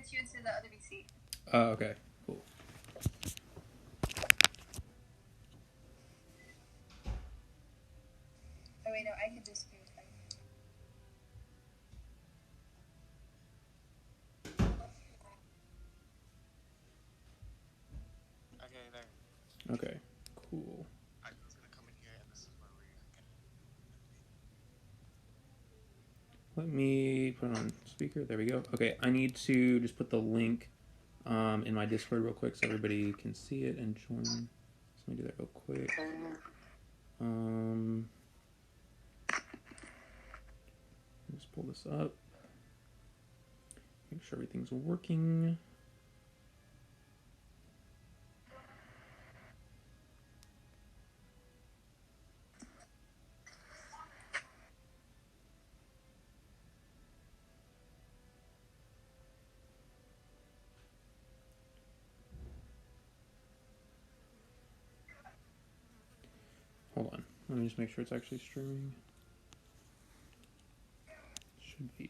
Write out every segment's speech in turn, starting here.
get you to the other seat. Oh, okay. Cool. Oh, wait, no, I can just do it. Okay, there. Okay, cool. I was gonna come in here, and this is where we're gonna. Let me put it on speaker. There we go. Okay, I need to just put the link in my Discord real quick so everybody can see it and join. So let me do that real quick. Just pull this up. Make sure everything's working. Hold on. Let me just make sure it's actually streaming. Should be.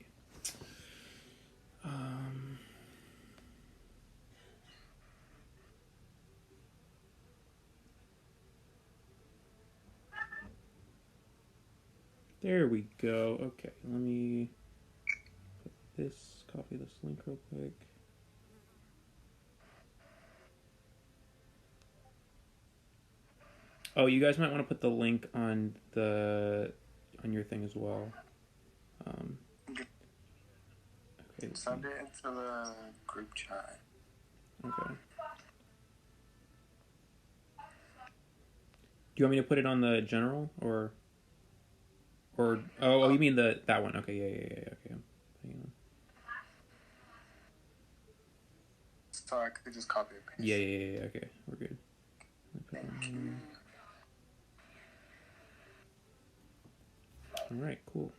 There we go. Okay, let me put this, copy this link real quick. Oh, you guys might want to put the link on your thing as well. Okay. Send it into the group chat. Okay. Do you want me to put it on the general or oh you mean that one? Okay, yeah. Okay. Hang on. So I could just copy and paste. Yeah. Okay, we're good. Thank you. All right, cool.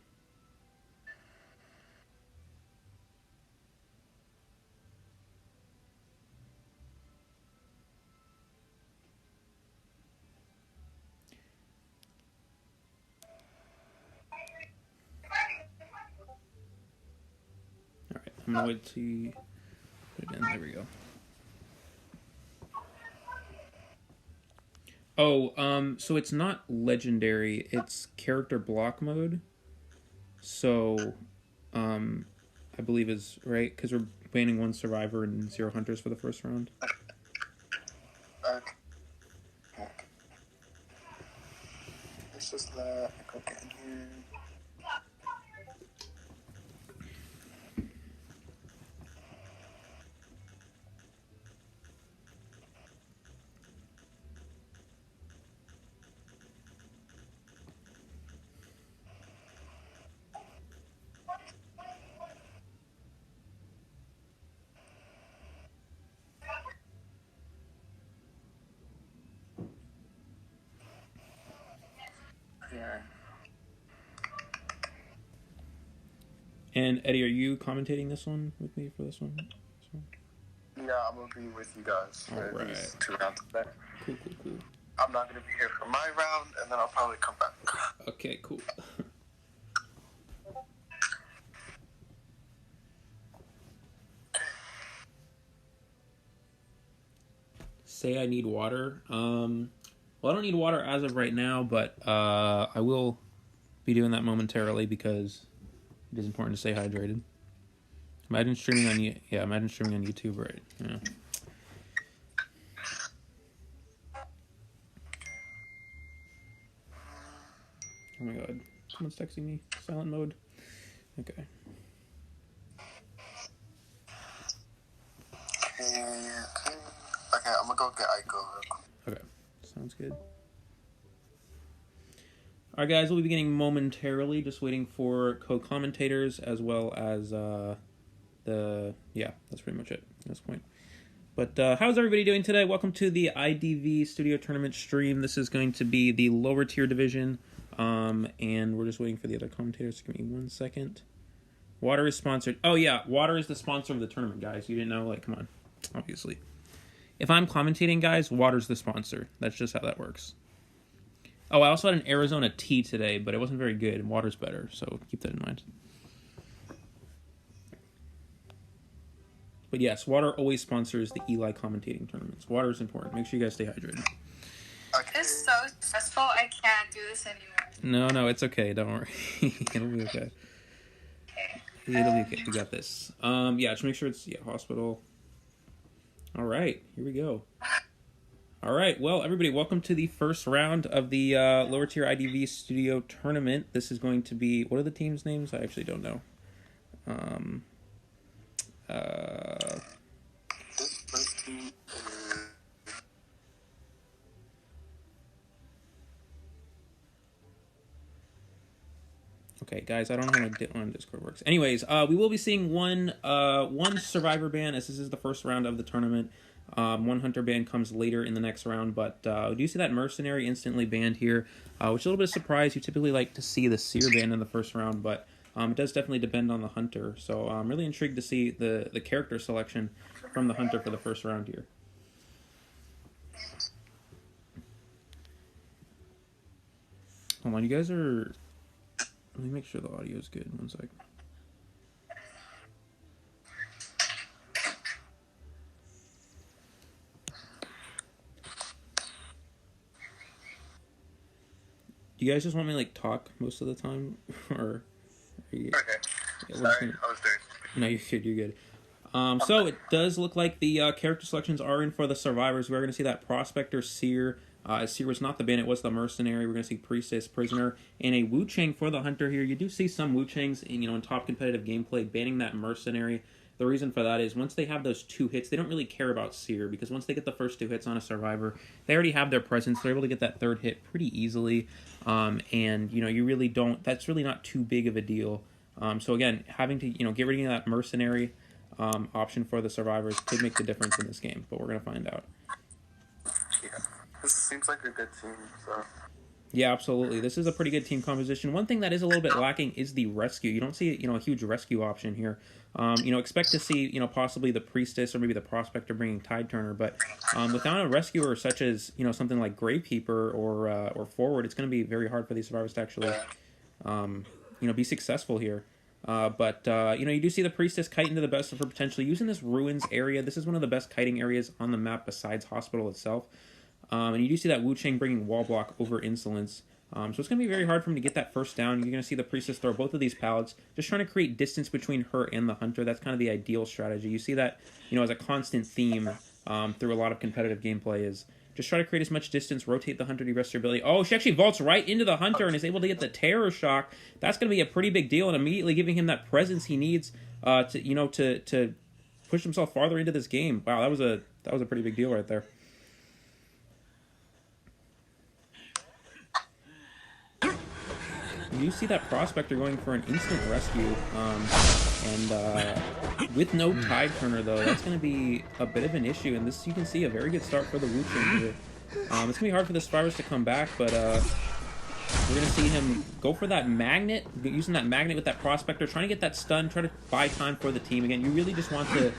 All right, I'm gonna wait to put it in. There we go. Oh, so it's not legendary, it's character block mode. So, I believe is right, because we're banning 1 survivor and 0 hunters for the first round. It's just that I go get in here. Yeah. And Eddie, are you commentating this one with me for this one? Yeah, I'm gonna be with you guys for these 2 rounds of that. Cool. I'm not gonna be here for my round, and then I'll probably come back. Okay, cool. Say I need water. Well, I don't need water as of right now, but I will be doing that momentarily because it is important to stay hydrated. Imagine streaming on YouTube, right? Yeah. Oh my god, someone's texting me. Silent mode. Okay. Okay, I'm gonna go get Aiko. Okay, sounds good. Alright guys, we'll be beginning momentarily, just waiting for co-commentators as well as that's pretty much it at this point. But how's everybody doing today? Welcome to the IDV Studio Tournament stream. This is going to be the lower tier division, and we're just waiting for the other commentators. Give me 1 second. Water is sponsored. Oh yeah, water is the sponsor of the tournament, guys. You didn't know? Like, come on. Obviously. If I'm commentating, guys, water's the sponsor. That's just how that works. Oh, I also had an Arizona tea today, but it wasn't very good. Water's better, so keep that in mind. But yes, water always sponsors the Eli commentating tournaments. Water is important. Make sure you guys stay hydrated. Okay. It's so stressful. I can't do this anymore. No, it's okay. Don't worry. It'll be okay. Okay. It'll be okay. We got this. Yeah, just make sure it's hospital. All right, here we go. All right, well, everybody, welcome to the first round of the lower tier IDV studio tournament. This is going to be, what are the teams' names? I actually don't know. This first team is... Okay, guys, I don't know how Discord works. Anyways, we will be seeing one survivor ban, as this is the first round of the tournament. One hunter ban comes later in the next round, but do you see that mercenary instantly banned here? Which is a little bit of surprise. You typically like to see the seer ban in the first round, but it does definitely depend on the hunter. So I'm really intrigued to see the character selection from the hunter for the first round here. Hold on, you guys are... Let me make sure the audio is good. One sec. Do you guys just want me to like talk most of the time, or are you? Okay. Yeah, Sorry, I was doing... No, you're good. You're good. So it does look like the character selections are in for the survivors. We're going to see that prospector, seer. Seer was not the ban; it was the mercenary. We're going to see priestess, prisoner, and a Wu Chang for the hunter here. You do see some Wu Changs in top competitive gameplay banning that mercenary. The reason for that is once they have those 2 hits, they don't really care about seer, because once they get the first 2 hits on a survivor, they already have their presence. They're able to get that 3rd hit pretty easily, and you really don't. That's really not too big of a deal. So again, having to get rid of that mercenary option for the survivors could make the difference in this game, but we're gonna find out. Yeah. This seems like a good team, so... Yeah, absolutely. This is a pretty good team composition. One thing that is a little bit lacking is the rescue. You don't see, a huge rescue option here. Expect to see, possibly the priestess or maybe the prospector bringing tide turner, but without a rescuer such as, something like gravekeeper or forward, it's going to be very hard for these survivors to actually, be successful here. But you do see the priestess kite into the best of her potential using this ruins area. This is one of the best kiting areas on the map besides hospital itself. And you do see that Wu Chang bringing wall block over insolence. So it's going to be very hard for him to get that first down. You're going to see the priestess throw both of these pallets, just trying to create distance between her and the hunter. That's kind of the ideal strategy. You see that, as a constant theme through a lot of competitive gameplay is just try to create as much distance, rotate the hunter to rest your ability. Oh, she actually vaults right into the hunter and is able to get the terror shock. That's going to be a pretty big deal, and immediately giving him that presence he needs to push himself farther into this game. Wow, that was a pretty big deal right there. You see that prospector going for an instant rescue, and with no tide turner though, that's going to be a bit of an issue. And this, you can see, a very good start for the Wu Chang here. It's going to be hard for the survivors to come back, but we're going to see him go for that magnet, using that magnet with that prospector, trying to get that stun, try to buy time for the team. Again, you really just want to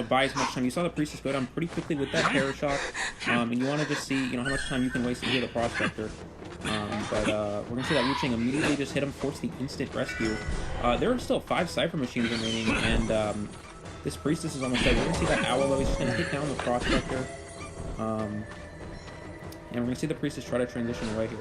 buy as much time. You saw the priestess go down pretty quickly with that terror shock, and you want to just see how much time you can waste to heal the prospector. But we're going to see that Wu Chang immediately just hit him, force the instant rescue. There are still 5 Cypher machines remaining, and this priestess is almost dead. We're going to see that owl, though. He's just going to hit down the prospector. And we're going to see the priestess try to transition away here.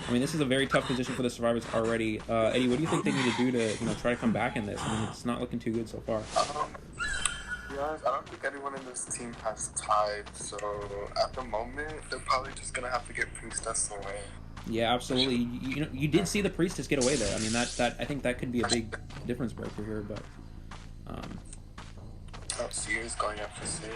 I mean, this is a very tough position for the survivors already. Eddie, what do you think they need to do to try to come back in this? I mean, it's not looking too good so far. I don't think anyone in this team has tide, so at the moment, they're probably just going to have to get priestess away. Yeah, absolutely. You did see the priestess get away there. I mean, that I think that could be a big difference breaker here, but... Seer is going after save.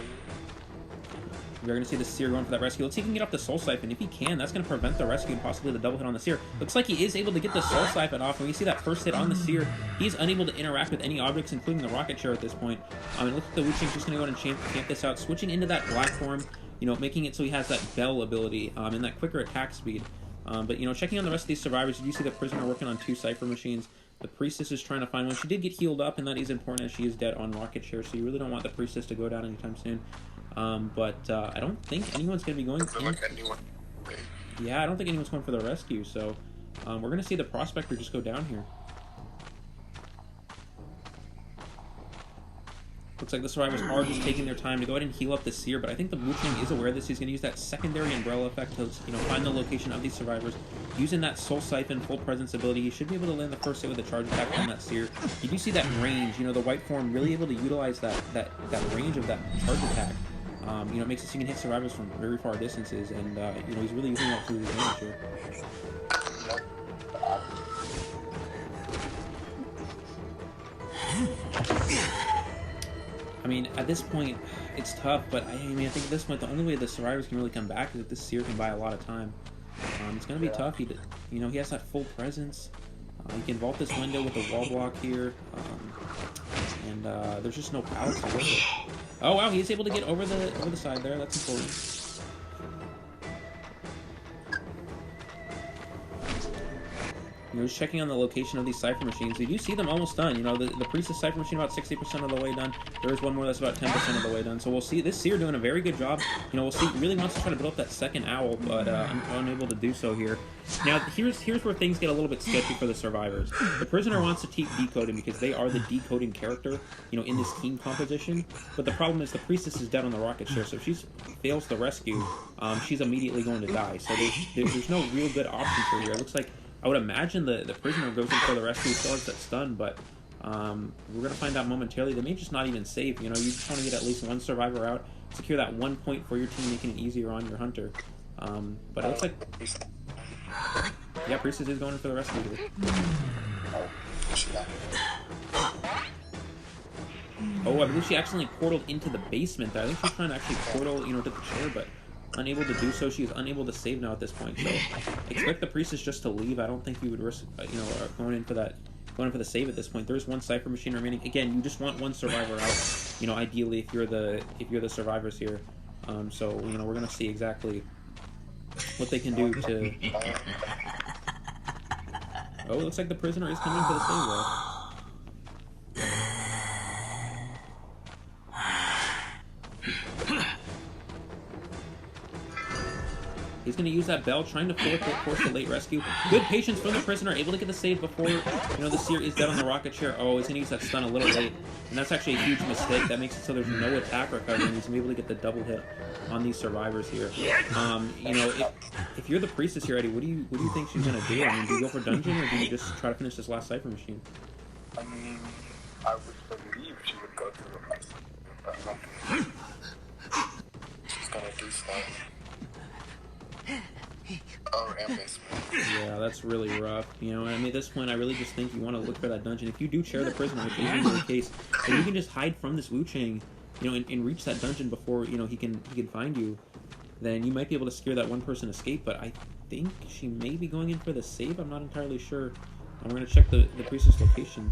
We're going to see the Seer going for that rescue. Let's see if he can get off the Soul Siphon. If he can, that's going to prevent the rescue and possibly the double hit on the Seer. Looks like he is able to get the Soul Siphon off. When we see that first hit on the Seer, he's unable to interact with any objects, including the rocket chair at this point. It looks like the Wu Chang's just going to go ahead and camp this out, switching into that black form, making it so he has that bell ability and that quicker attack speed. But checking on the rest of these survivors, you do see the prisoner working on 2 Cypher machines. The priestess is trying to find one. She did get healed up, and that is important as she is dead on rocket chair, so you really don't want the priestess to go down anytime soon. But I don't think anyone's going to be going... Doesn't look anyone. Yeah, I don't think anyone's going for the rescue, so We're going to see the Prospector just go down here. Looks like the survivors are just taking their time to go ahead and heal up the Seer, but I think the Wu Chang is aware of this. He's going to use that secondary umbrella effect to, find the location of these survivors. Using that Soul Siphon full presence ability, he should be able to land the first hit with a charge attack on that Seer. You do see that range, the white form really able to utilize that range of that charge attack. It makes it so you can hit survivors from very far distances, and he's really using that to his advantage here. I mean, at this point, it's tough, but I think at this point, the only way the survivors can really come back is if this Seer can buy a lot of time. It's going to be tough. He has that full presence. He can vault this window with a wall block here, and there's just no pallets to work with. Oh wow, he's able to get over the side there. That's important. Just checking on the location of these Cypher machines. You do see them almost done. The Priestess Cypher machine about 60% of the way done. There is one more that's about 10% of the way done. So we'll see this Seer doing a very good job. We'll see. Really wants to try to build up that second Owl, but unable to do so here. Now, here's where things get a little bit sketchy for the survivors. The Prisoner wants to keep decoding because they are the decoding character, in this team composition. But the problem is the Priestess is dead on the rocket share, so if she fails the rescue, she's immediately going to die. So there's no real good option for here. It looks like I would imagine the Prisoner goes in for the rescue, still has that stun, but we're going to find out momentarily. They may just not even save. You just want to get at least one survivor out, secure that 1 point for your team, making it easier on your hunter. But it looks like... Yeah, Priestess is going in for the rescue here. Oh, I believe she accidentally portaled into the basement there. I think she's trying to actually portal, to the chair, but unable to do so. She is unable to save now at this point. So expect the Priestess just to leave. I don't think you would risk, going in for the save at this point. There's one Cypher machine remaining. Again, you just want one survivor out. Ideally, if you're the survivors here. So we're gonna see exactly what they can do to. Oh, it looks like the Prisoner is coming for the save though. He's going to use that bell, trying to force the late rescue. Good patience from the Prisoner, able to get the save before, the Seer is dead on the rocket chair. Oh, he's going to use that stun a little late. And that's actually a huge mistake. That makes it so there's no attack recovery, and he's going to be able to get the double hit on these survivors here. If you're the Priestess here, Eddie, what do you think she's going to do? I mean, do you go for dungeon, or do you just try to finish this last Cypher machine? I mean, I would believe she would go to the last, but she's going to do stuff. Oh, and basement. Yeah, that's really rough. At this point, I really just think you want to look for that dungeon. If you do chair the Prisoner, which is usually the case, then you can just hide from this Wu Chang, and reach that dungeon before, he can find you. Then you might be able to scare that one-person escape, but I think she may be going in for the save. I'm not entirely sure. And we're going to check the Priestess location.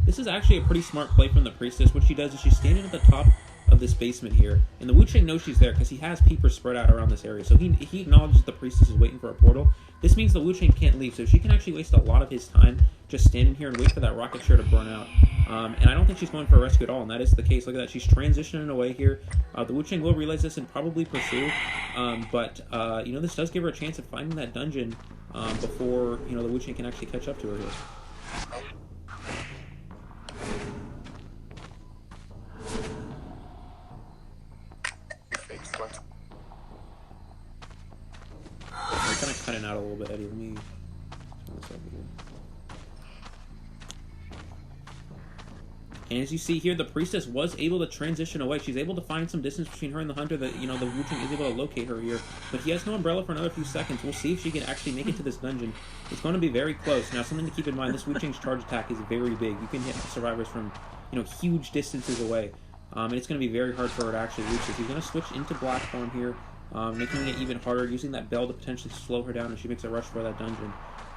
This is actually a pretty smart play from the Priestess. What she does is she's standing at the top of this basement here, and the Wu Chang knows she's there because he has peepers spread out around this area, so he acknowledges the Priestess is waiting for a portal. This means the Wu Chang can't leave, so she can actually waste a lot of his time just standing here and wait for that rocket share to burn out. And I don't think she's going for a rescue at all, and that is the case. Look at that, she's transitioning away here. The Wu Chang will realize this and probably pursue, but this does give her a chance of finding that dungeon before the Wu Chang can actually catch up to her here. Kind of cutting out a little bit, Eddie. Let me turn this over here. And as you see here, the Priestess was able to transition away. She's able to find some distance between her and the Hunter that, the Wu Chang is able to locate her here. But he has no umbrella for another few seconds. We'll see if she can actually make it to this dungeon. It's going to be very close. Now, something to keep in mind, this Wu Chang's charge attack is very big. You can hit survivors from, huge distances away. And it's going to be very hard for her to actually reach this. He's going to switch into black form here. Making it even harder, using that bell to potentially slow her down as she makes a rush for that dungeon.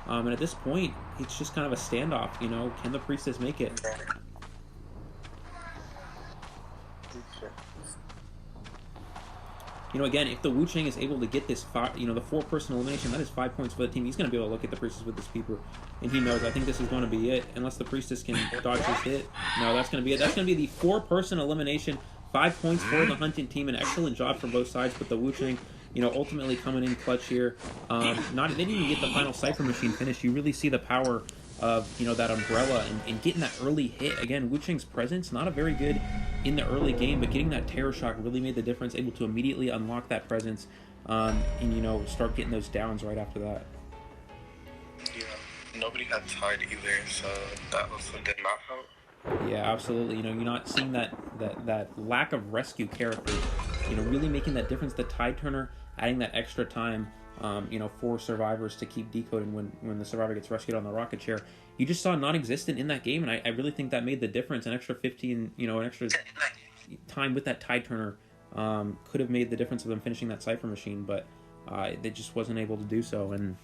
And at this point, it's just kind of a standoff, can the Priestess make it? Again, if the Wu Chang is able to get this, the 4-person elimination, that is 5 points for the team. He's going to be able to look at the Priestess with this peeper, and he knows, I think this is going to be it, unless the Priestess can dodge this hit. No, that's going to be it. That's going to be the 4-person elimination. 5 points for the hunting team. An excellent job from both sides, but the Wu Chang ultimately coming in clutch here. They didn't even get the final Cypher Machine finished. You really see the power of, that umbrella and getting that early hit. Again, Wu Cheng's presence, not a very good in the early game, but getting that Terror Shock really made the difference, able to immediately unlock that presence and, start getting those downs right after that. Yeah, nobody had Tide either, so that also did not help. Yeah, absolutely. You're not seeing that lack of rescue characters, really making that difference. The Tide Turner adding that extra time, for survivors to keep decoding when the survivor gets rescued on the rocket chair. You just saw non-existent in that game, and I really think that made the difference. An extra 15, an extra time with that Tide Turner could have made the difference of them finishing that Cypher Machine, but they just wasn't able to do so. And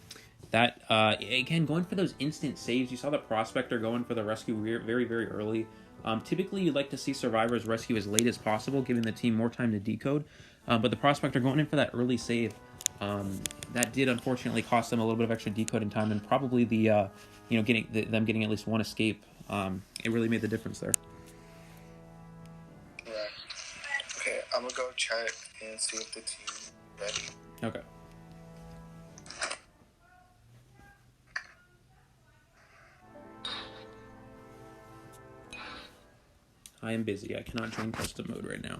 that, again, going for those instant saves, you saw the Prospector going for the rescue very, very early. Typically, you'd like to see survivors rescue as late as possible, giving the team more time to decode. But the Prospector going in for that early save, that did unfortunately cost them a little bit of extra decoding time, and probably the, them getting at least one escape. It really made the difference there. Right. Okay, I'm gonna go check and see if the team's ready. Okay. I am busy. I cannot join custom mode right now.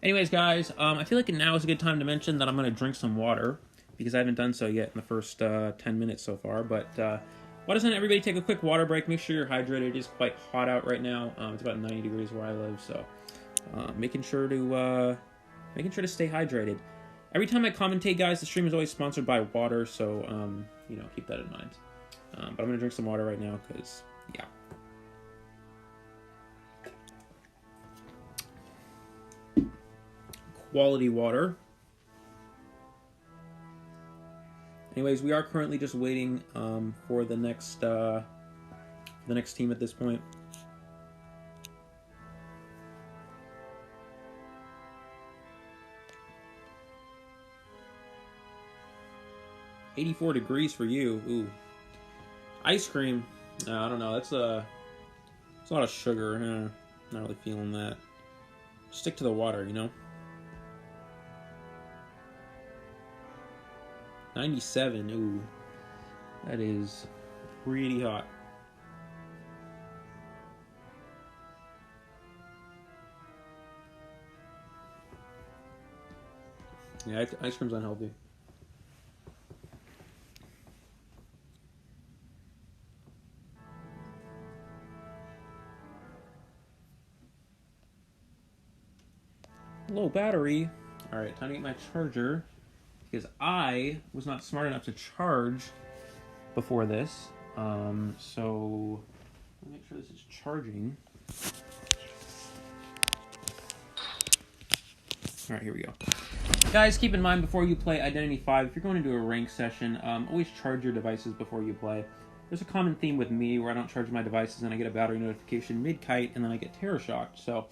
Anyways, guys, I feel like now is a good time to mention that I'm going to drink some water, because I haven't done so yet in the first 10 minutes so far. But why doesn't everybody take a quick water break? Make sure you're hydrated. It is quite hot out right now. It's about 90 degrees where I live, so making sure to stay hydrated. Every time I commentate, guys, the stream is always sponsored by water, so keep that in mind. But I'm going to drink some water right now because, yeah. Quality water. Anyways, we are currently just waiting for the next team at this point. $84 degrees for you. Ooh, ice cream. I don't know. It's a lot of sugar. Not really feeling that. Stick to the water, 97, ooh, that is pretty hot. Yeah, ice cream's unhealthy. Low battery. Alright, time to get my charger, because I was not smart enough to charge before this. So let me make sure this is charging. Alright, here we go. Guys, keep in mind before you play Identity 5, if you're going into a rank session, always charge your devices before you play. There's a common theme with me where I don't charge my devices and I get a battery notification mid-kite and then I get terror shocked. So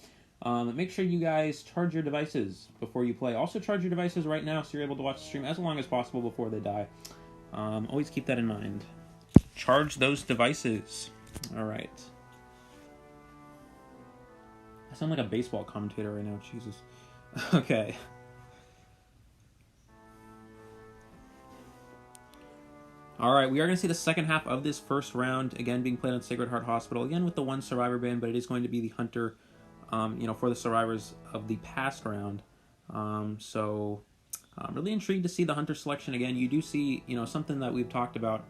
make sure you guys charge your devices before you play. Also charge your devices right now so you're able to watch the stream as long as possible before they die. Always keep that in mind. Charge those devices. Alright. I sound like a baseball commentator right now, Jesus. Okay. Alright, we are going to see the second half of this first round, again being played on Sacred Heart Hospital, again with the one survivor ban, but it is going to be the Hunter, for the survivors of the past round. So I'm really intrigued to see the Hunter selection again. You do see, something that we've talked about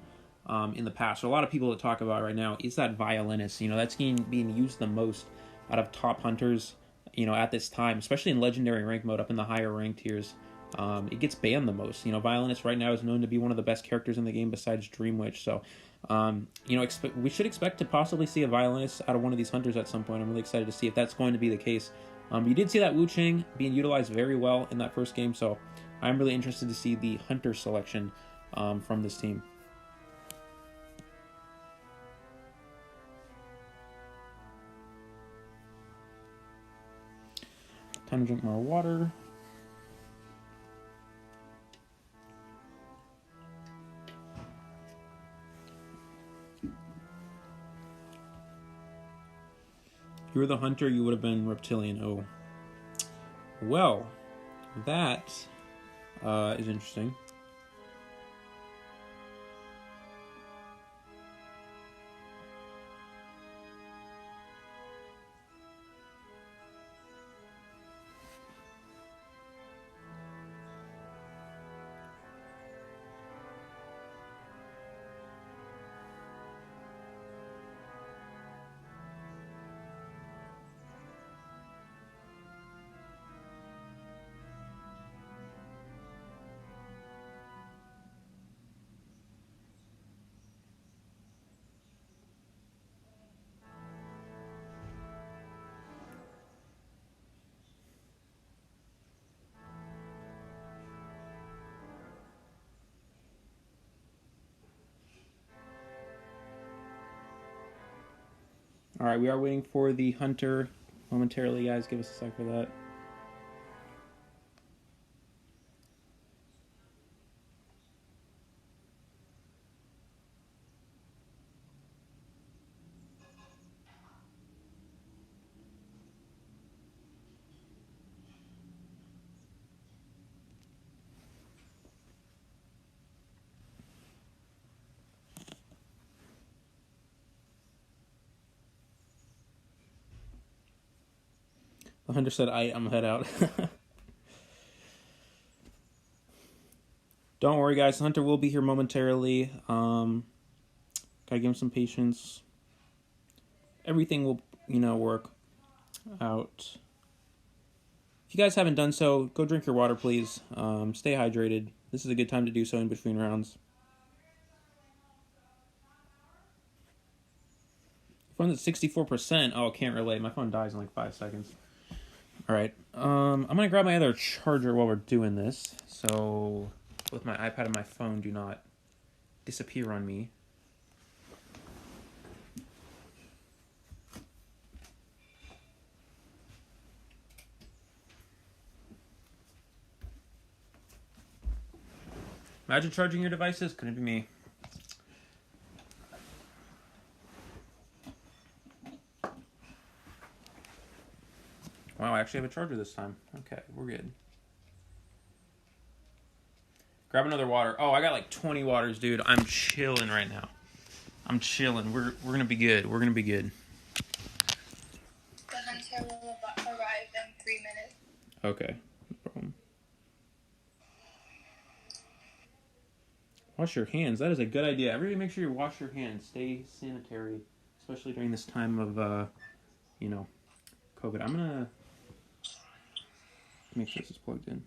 in the past, or a lot of people that talk about right now, is that Violinist. That's being used the most out of top Hunters, at this time, especially in Legendary rank mode, up in the higher rank tiers. It gets banned the most. Violinist right now is known to be one of the best characters in the game besides Dream Witch. So, we should expect to possibly see a Violinist out of one of these Hunters at some point. I'm really excited to see if that's going to be the case. You did see that Wu Cheng being utilized very well in that first game, so I'm really interested to see the Hunter selection from this team. Time to drink more water. If you were the Hunter, you would have been Reptilian. Oh. Well, that is interesting. All right, we are waiting for the hunter momentarily, guys. Give us a sec for that. The hunter said, I'm head out. Don't worry, guys. The hunter will be here momentarily. Gotta give him some patience. Everything will, work out. If you guys haven't done so, go drink your water, please. Stay hydrated. This is a good time to do so in between rounds. Phone's at 64%. Oh, can't relate. My phone dies in like 5 seconds. All right. I'm going to grab my other charger while we're doing this. So both my iPad and my phone do not disappear on me. Imagine charging your devices. Couldn't be me. Wow, I actually have a charger this time. Okay, we're good. Grab another water. Oh, I got like 20 waters, dude. I'm chilling right now. I'm chilling. We're gonna be good. We're gonna be good. The hunter will arrive in 3 minutes. Okay, no problem. Wash your hands. That is a good idea. Everybody make sure you wash your hands. Stay sanitary, especially during this time of, COVID. I'm gonna make sure this is plugged in.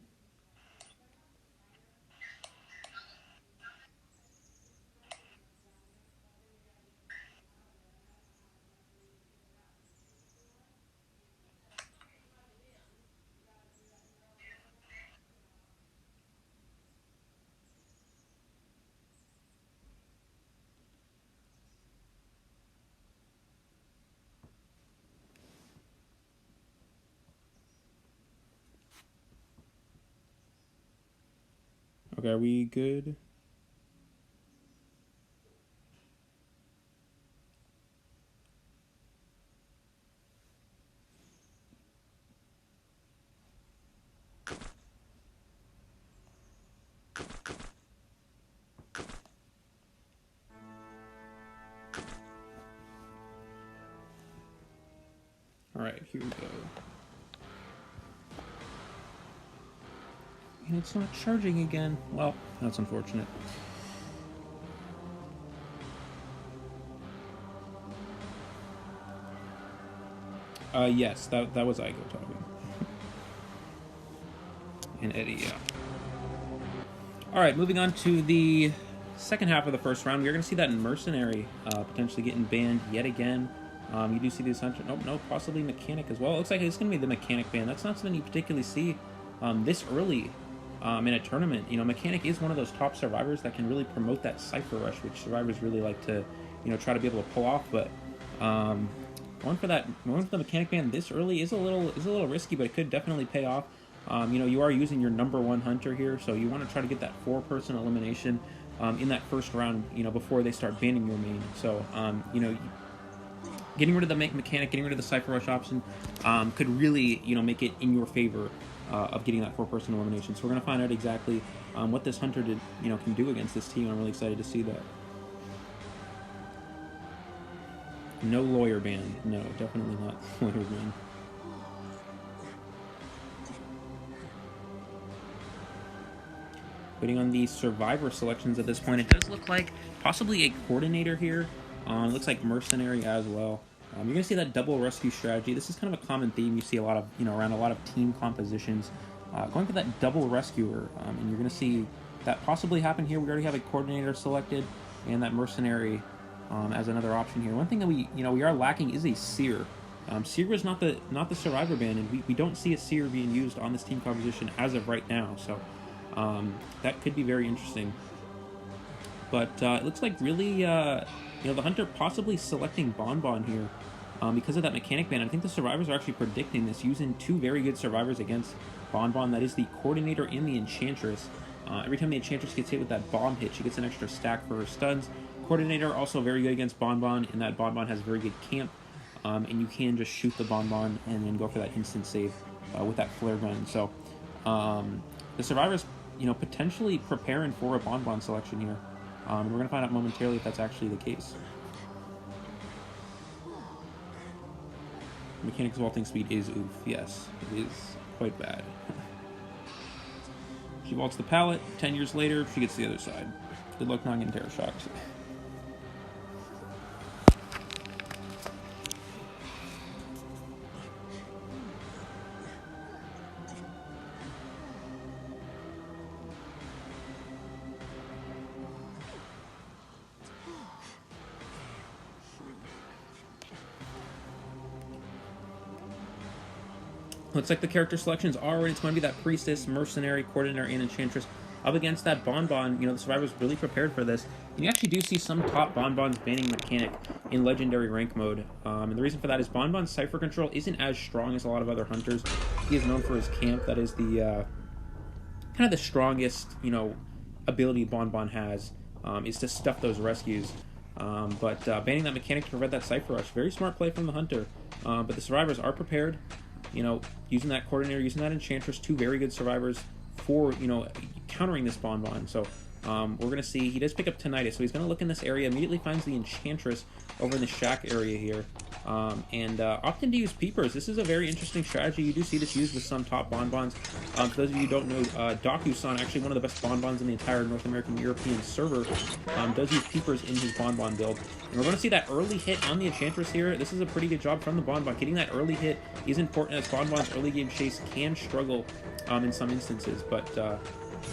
Okay, are we good? All right, here we go. And it's not charging again. Well, that's unfortunate. Yes, that was Igo talking. And Eddie, yeah. Alright, moving on to the second half of the first round. We're going to see that Mercenary potentially getting banned yet again. You do see the Assumption. Oh, no, possibly Mechanic as well. It looks like it's going to be the Mechanic ban. That's not something you particularly see this early in a tournament. Mechanic is one of those top survivors that can really promote that Cypher Rush, which survivors really like to, try to be able to pull off. But going for the Mechanic ban this early is a little risky, but it could definitely pay off. You are using your number one hunter here, so you want to try to get that 4-person elimination in that first round, before they start banning your main. So, getting rid of the Mechanic, getting rid of the Cypher Rush option could really, make it in your favor of getting that 4-person elimination. So we're going to find out exactly what this hunter can do against this team. I'm really excited to see that. No lawyer ban. No, definitely not lawyer ban. Waiting on the survivor selections at this point. It does look like possibly a coordinator here. Looks like mercenary as well. You're going to see that double rescue strategy. This is kind of a common theme you see a lot of, around a lot of team compositions. Going for that double rescuer, and you're going to see that possibly happen here. We already have a coordinator selected, and that mercenary as another option here. One thing that we are lacking is a seer. Seer is not the survivor ban, and we don't see a seer being used on this team composition as of right now. So that could be very interesting. But it looks like really, the hunter possibly selecting Bonbon here because of that mechanic ban. I think the survivors are actually predicting this, using 2 very good survivors against Bonbon. That is the coordinator and the enchantress. Every time the enchantress gets hit with that bomb hit, she gets an extra stack for her stuns. Coordinator also very good against Bonbon, and that Bonbon has very good camp, and you can just shoot the Bonbon and then go for that instant save with that flare gun. So the survivors, potentially preparing for a Bonbon selection here. We're going to find out momentarily if that's actually the case. Mechanic's vaulting speed is oof. Yes, it is quite bad. She vaults the pallet. 10 years later, she gets the other side. Good luck not getting terror shocked. Looks like the character selections are, it's going to be that Priestess, Mercenary, Coordinator, and Enchantress up against that Bonbon. The survivors really prepared for this. And you actually do see some top Bonbons banning Mechanic in Legendary rank mode. And the reason for that is Bonbon's Cypher Control isn't as strong as a lot of other hunters. He is known for his camp. That is the kind of the strongest, ability Bonbon has, is to stuff those rescues. But banning that Mechanic to prevent that Cypher Rush, very smart play from the hunter. But the survivors are prepared. Using that coordinator, using that enchantress, 2 very good survivors for, countering this Bonbon. So we're going to see, he does pick up Tinnitus, so he's going to look in this area, immediately finds the enchantress over in the shack area here, and opting to use peepers. This is a very interesting strategy. You do see this used with some top Bonbons. For those of you who don't know, Daku-san, actually one of the best Bonbons in the entire North American European server, does use peepers in his Bonbon build. And we're going to see that early hit on the enchantress here. This is a pretty good job from the Bonbon. Getting that early hit is important, as Bonbon's early game chase can struggle in some instances, but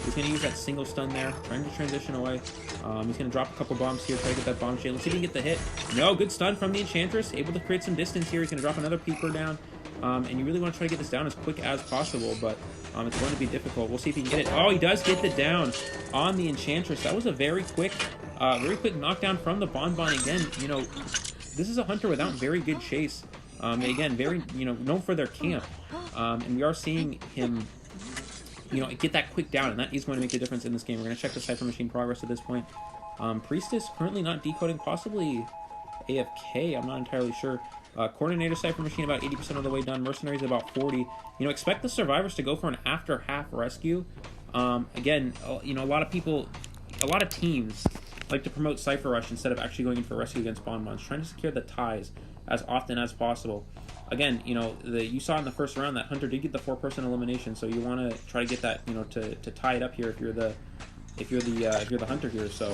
he's going to use that single stun there, trying to transition away. He's going to drop a couple bombs here, try to get that bomb chain. Let's see if he can get the hit. No, good stun from the enchantress, able to create some distance here. He's going to drop another peeper down, and you really want to try to get this down as quick as possible, but it's going to be difficult. We'll see if he can get it. Oh, he does get the down on the enchantress. That was a very quick knockdown from the Bonbon. Again, this is a hunter without very good chase. Again, very, known for their camp, and we are seeing him get that quick down, and that is going to make a difference in this game. We're going to check the Cypher Machine progress at this point. Priestess currently not decoding, possibly AFK, I'm not entirely sure. Coordinator Cypher Machine about 80% of the way done. Mercenaries about 40. Expect the survivors to go for an after half rescue. Again, a lot of teams like to promote Cypher Rush instead of actually going in for rescue against Bonbons, trying to secure the ties as often as possible. Again, you saw in the first round that hunter did get the 4-person elimination, so you want to try to get that, to tie it up here if you're the hunter here. So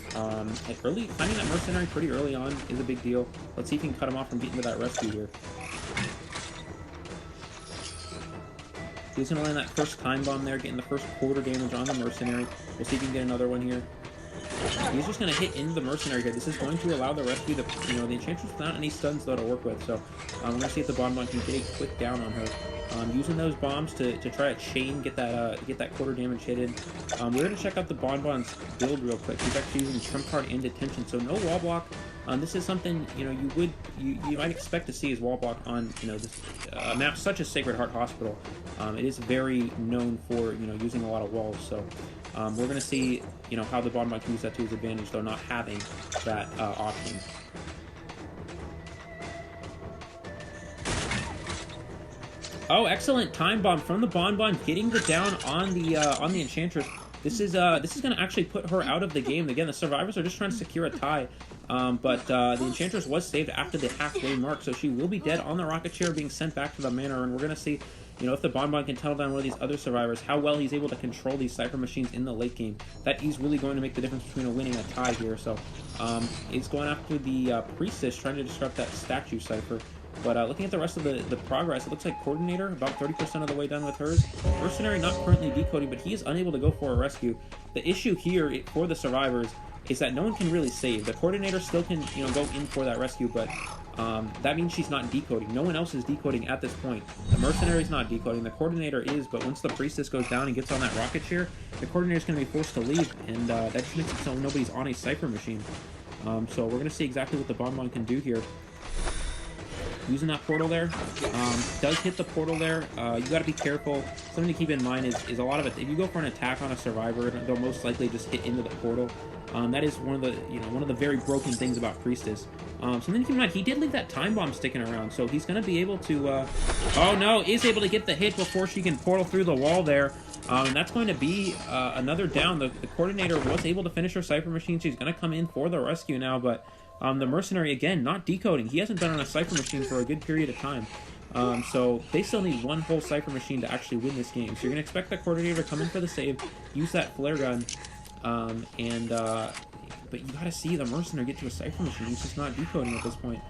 finding that mercenary pretty early on is a big deal. Let's see if he can cut him off from getting to that rescue here. He's going to land that first time bomb there, getting the first quarter damage on the mercenary. We'll see if he can get another one here. He's just going to hit into the mercenary here. This is going to allow the rescue, the enchantress without any stuns though to work with. So we're going to see if the Bonbon can get a quick down on her. Using those bombs to try to chain, get that quarter damage hit in. We're going to check out the Bonbon's build real quick. He's actually using Trump Card and Detention, so no wall block. This is something you might expect to see as wall block on this map such as Sacred Heart Hospital. It is very known for using a lot of walls. So we're going to see how the Bonbon can use that to his advantage, though not having that option. Oh, excellent time bomb from the Bonbon, getting the down on the Enchantress. This is going to actually put her out of the game. Again, the survivors are just trying to secure a tie, but the Enchantress was saved after the halfway mark, so she will be dead on the rocket chair, being sent back to the manor, and we're going to see, you know, if the Bonbon can tell down one of these other survivors, how well he's able to control these Cypher machines in the late game. That is really going to make the difference between a winning and a tie here. So he's going after the Priestess, trying to disrupt that statue Cypher. But looking at the rest of the progress, it looks like Coordinator about 30% of the way done with hers. Mercenary not currently decoding, but he is unable to go for a rescue. The issue here for the survivors is that no one can really save. The Coordinator still can, you know, go in for that rescue, but that means she's not decoding. No one else is decoding at this point. The Mercenary is not decoding. The Coordinator is, but once the Priestess goes down and gets on that rocket chair, the Coordinator is going to be forced to leave, and that just makes it so nobody's on a Cypher machine. So we're going to see exactly what the Bonbon can do here. Using that portal there, does hit the portal there. You got to be careful. Something to keep in mind is a lot of it. If you go for an attack on a survivor, they'll most likely just hit into the portal. That is one of the very broken things about Priestess. Something to keep in mind. He did leave that time bomb sticking around, so he's going to be able to. Oh no! Is able to get the hit before she can portal through the wall there. And that's going to be another down. The Coordinator was able to finish her Cypher machine. She's going to come in for the rescue now, but. The Mercenary, again, not decoding. He hasn't been on a Cypher machine for a good period of time. So they still need one whole Cypher machine to actually win this game. So you're going to expect the Coordinator to come in for the save, use that flare gun, but you got to see the Mercenary get to a Cypher machine. He's just not decoding at this point.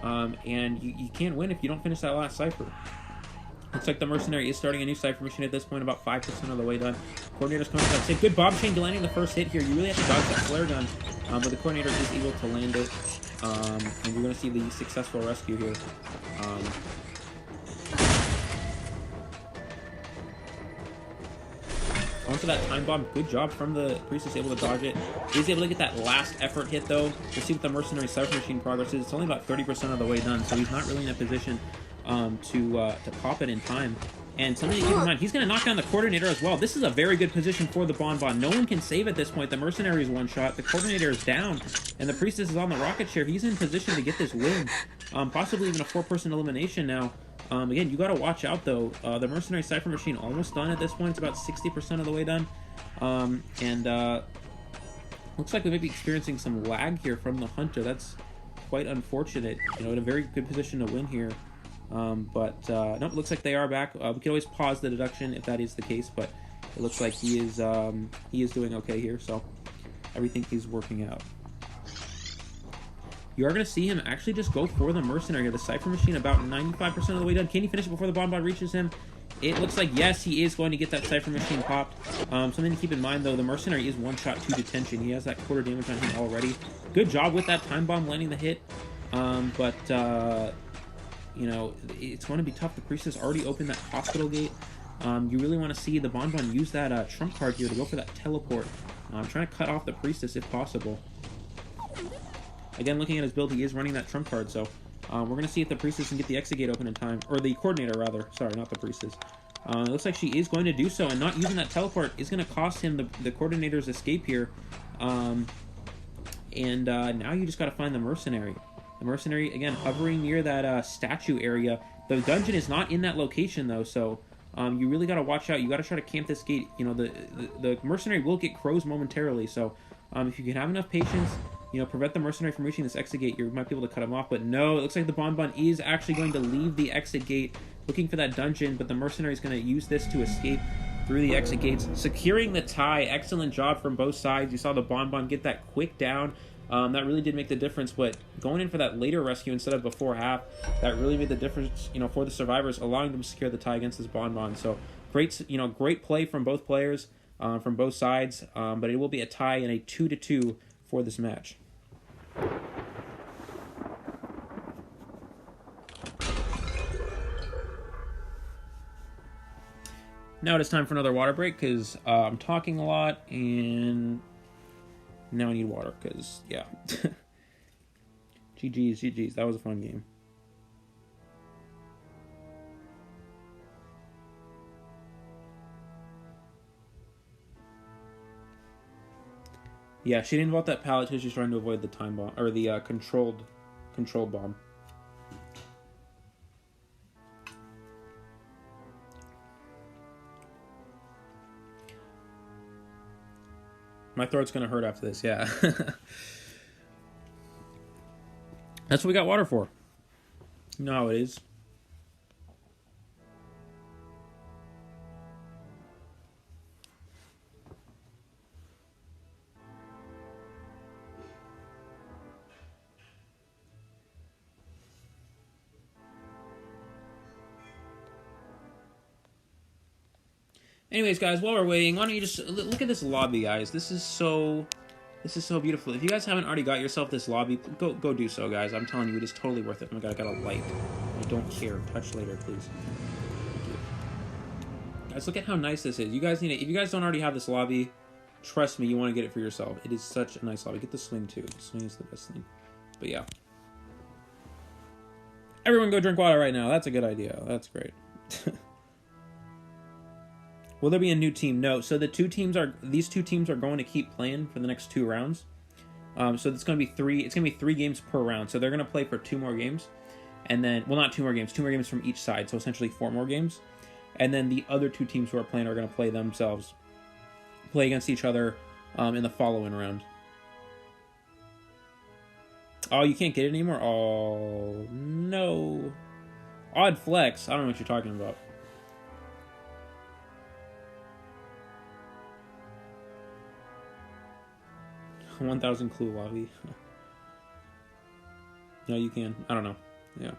And you can't win if you don't finish that last Cypher. Looks like the Mercenary is starting a new Cypher machine at this point, about 5% of the way done. Coordinator's coming to that save. Good bomb chain landing the first hit here. You really have to dodge that flare gun, but the Coordinator is able to land it. And you're going to see the successful rescue here. Onto that time bomb. Good job from the Priestess, able to dodge it. Is able to get that last effort hit, though. We'll see what the Mercenary Cypher machine progress is. It's only about 30% of the way done, so he's not really in a position to pop it in time. And something to keep in mind, he's going to knock down the Coordinator as well. This is a very good position for the Bonbon. No one can save at this point. The Mercenary is one shot. The Coordinator is down. And the Priestess is on the rocket chair. He's in position to get this win. Possibly even a 4-person elimination now. Again, you got to watch out, though. The Mercenary Cypher machine almost done at this point. It's about 60% of the way done. Looks like we may be experiencing some lag here from the Hunter. That's quite unfortunate. You know, in a very good position to win here. Nope, it looks like they are back. We can always pause the deduction if that is the case, but it looks like he is doing okay here, so everything is working out. You are going to see him actually just go for the Mercenary. The Cypher machine about 95% of the way done. Can he finish it before the Bonbon reaches him? It looks like, yes, he is going to get that Cypher machine popped. Something to keep in mind, though, the Mercenary is one-shot 2 detention. He has that quarter damage on him already. Good job with that time bomb landing the hit, you know, it's going to be tough. The Priestess already opened that hospital gate. You really want to see the Bonbon use that trump card here to go for that teleport. Trying to cut off the Priestess if possible. Again, looking at his build, he is running that trump card, so we're going to see if the Priestess can get the exit gate open in time. Or the Coordinator, rather. Sorry, not the Priestess. It looks like she is going to do so, and not using that teleport is going to cost him the Coordinator's escape here. Now you just got to find the Mercenary. The Mercenary, again, hovering near that statue area. The dungeon is not in that location, though, so you really got to watch out. You got to try to camp this gate. You know, the Mercenary will get crows momentarily, so if you can have enough patience, you know, prevent the Mercenary from reaching this exit gate, you might be able to cut him off. But no, it looks like the Bonbon is actually going to leave the exit gate, looking for that dungeon, but the Mercenary is going to use this to escape through the exit gates, securing the tie. Excellent job from both sides. You saw the Bonbon get that quick down. That really did make the difference, but going in for that later rescue instead of before half, that really made the difference, you know, for the survivors, allowing them to secure the tie against this Bonbon. So great, you know, great play from both players, from both sides, but it will be a tie and a 2-2 for this match. Now it is time for another water break because I'm talking a lot and now I need water because, yeah. GG's. That was a fun game. Yeah, she didn't vault that pallet because she's trying to avoid the time bomb, or the controlled bomb. My throat's gonna hurt after this, yeah. That's what we got water for. You know how it is. Anyways, guys, while we're waiting, why don't you just look at this lobby, guys? This is so beautiful. If you guys haven't already got yourself this lobby, go do so, guys. I'm telling you, it is totally worth it. Oh my god, I got a light. I don't care. Touch later, please. Thank you. Guys, look at how nice this is. You guys need it. If you guys don't already have this lobby, trust me, you want to get it for yourself. It is such a nice lobby. Get the swing, too. The swing is the best thing. But yeah. Everyone go drink water right now. That's a good idea. That's great. Will there be a new team? No. So these two teams are going to keep playing for the next 2 rounds. So it's going to be 3. It's going to be 3 games per round. So they're going to play for 2 more games, and then, well, not 2 more games. 2 more games from each side. So essentially 4 more games, and then the other 2 teams who are playing are going to play against each other in the following round. Oh, you can't get it anymore. Oh no. Odd flex. I don't know what you're talking about. $1,000 clue lobby. No, you can. I don't know. Yeah.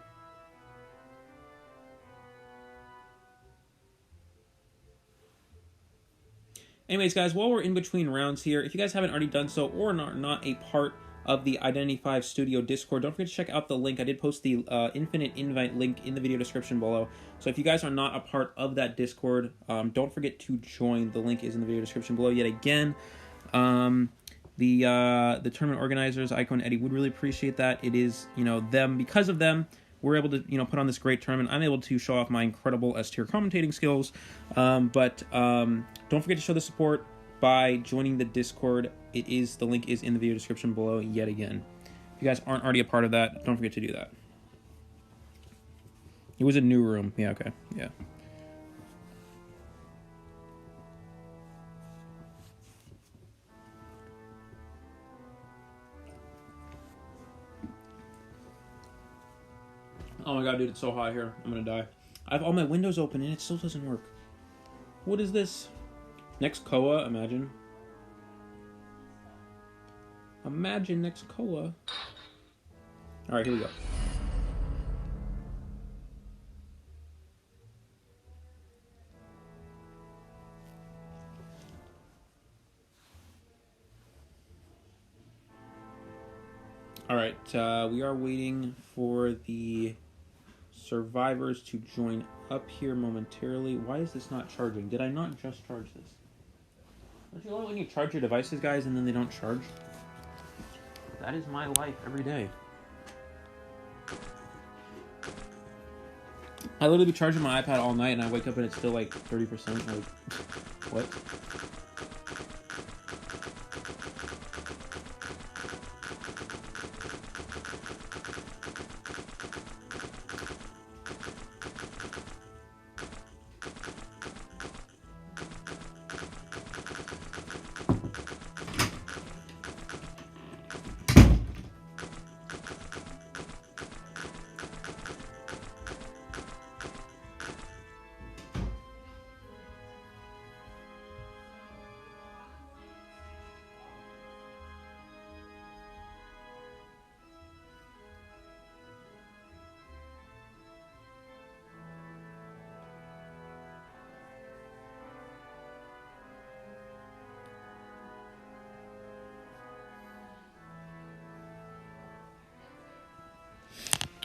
Anyways, guys, while we're in between rounds here, if you guys haven't already done so or are not a part of the Identity 5 Studio Discord, don't forget to check out the link. I did post the infinite invite link in the video description below. So if you guys are not a part of that Discord, don't forget to join. The link is in the video description below yet again. The tournament organizers, Aiko and Eddie, would really appreciate that. It is, them, because of them, we're able to, put on this great tournament. I'm able to show off my incredible S-tier commentating skills. But don't forget to show the support by joining the Discord. The link is in the video description below yet again. If you guys aren't already a part of that, don't forget to do that. It was a new room. Yeah, okay. Yeah. Oh my god, dude, it's so hot here. I'm gonna die. I have all my windows open and it still doesn't work. What is this? Next Koa, imagine. Imagine next Koa. Alright, here we go. Alright, we are waiting for the survivors to join up here momentarily. Why is this not charging? Did I not just charge this? Don't you love it when you charge your devices, guys, and then they don't charge? That is my life every day. I literally be charging my iPad all night, and I wake up and it's still like 30%. Like, what?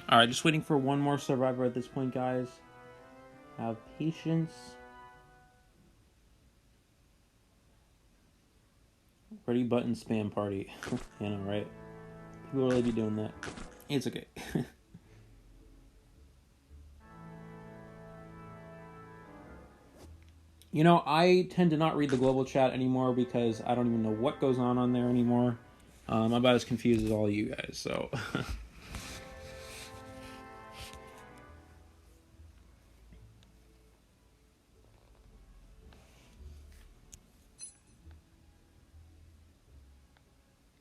Alright, just waiting for one more survivor at this point, guys. Have patience. Ready button spam party. You know, right? People really be doing that. It's okay. I tend to not read the global chat anymore because I don't even know what goes on there anymore. I'm about as confused as all you guys, so...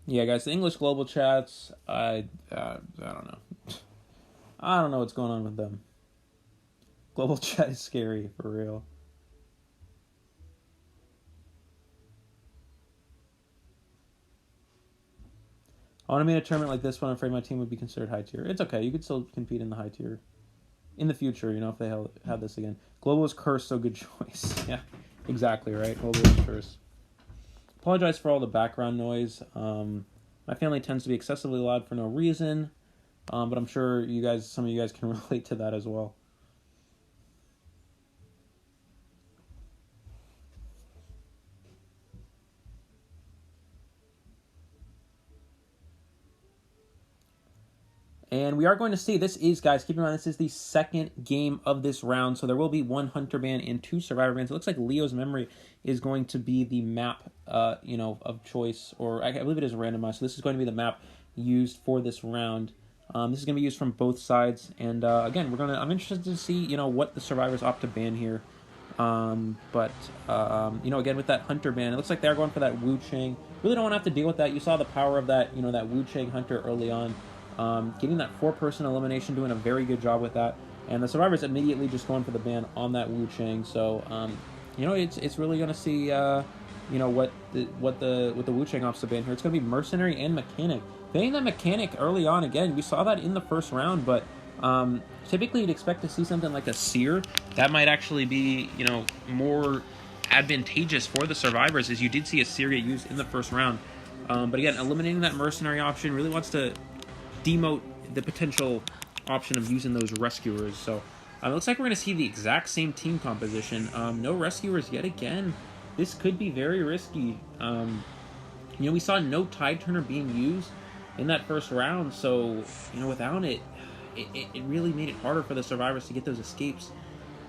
Yeah, guys, the English global chats, I don't know. I don't know what's going on with them. Global chat is scary, for real. I want to be in a tournament like this one. I'm afraid my team would be considered high tier. It's okay. You could still compete in the high tier in the future, you know, if they have this again. Global is cursed, so good choice. Yeah, exactly, right? Global is cursed. Apologize for all the background noise. My family tends to be excessively loud for no reason, but I'm sure some of you guys can relate to that as well. And we are going to see, guys, keep in mind, this is the second game of this round, so there will be 1 Hunter ban and 2 Survivor bans. It looks like Leo's Memory is going to be the map, of choice, or I believe it is randomized, so this is going to be the map used for this round. This is going to be used from both sides, and again, I'm interested to see, what the Survivors opt to ban here. Again, with that Hunter ban, it looks like they're going for that Wu Chang. Really don't want to have to deal with that. You saw the power of that, that Wu Chang Hunter early on. Getting that 4-person elimination, doing a very good job with that, and the Survivors immediately just going for the ban on that Wu Chang. So, it's really going to see, what the Wu Chang opts to ban here. It's going to be Mercenary and Mechanic. Banning that Mechanic early on again. We saw that in the first round, but typically you'd expect to see something like a Seer. That might actually be, more advantageous for the Survivors, as you did see a Seer get used in the first round. But again, eliminating that Mercenary option really wants to demote the potential option of using those rescuers. So it looks like we're going to see the exact same team composition. No rescuers yet again. This could be very risky. We saw no Tide Turner being used in that first round, so without it really made it harder for the Survivors to get those escapes.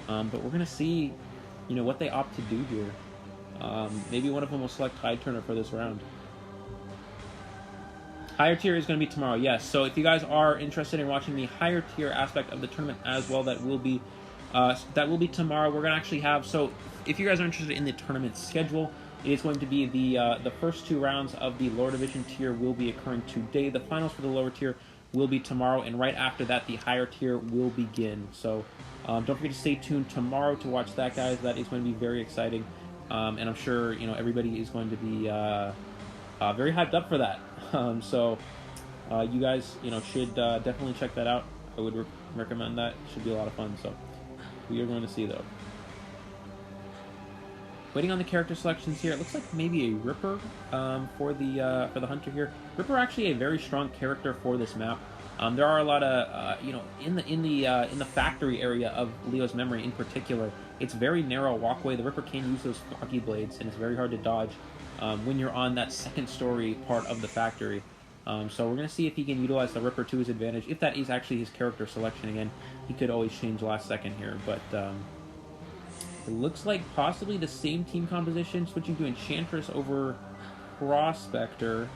But we're going to see what they opt to do here. Maybe one of them will select Tide Turner for this round. Higher tier is going to be tomorrow, yes. So if you guys are interested in watching the higher tier aspect of the tournament as well, that will be tomorrow. We're going to actually have, so if you guys are interested in the tournament schedule, it is going to be the first 2 rounds of the lower division tier will be occurring today. The finals for the lower tier will be tomorrow, and right after that, the higher tier will begin. So don't forget to stay tuned tomorrow to watch that, guys. That is going to be very exciting, and I'm sure everybody is going to be very hyped up for that. So you guys, should definitely check that out. I would recommend that. It should be a lot of fun. So we are going to see, though. Waiting on the character selections here. It looks like maybe a Ripper for the Hunter here. Ripper actually a very strong character for this map. There are a lot of in the factory area of Leo's Memory in particular. It's very narrow walkway. The Ripper can use those foggy blades, and it's very hard to dodge when you're on that second story part of the factory. So we're going to see if he can utilize the Ripper to his advantage. If that is actually his character selection again, he could always change last second here. But it looks like possibly the same team composition, switching to Enchantress over Prospector.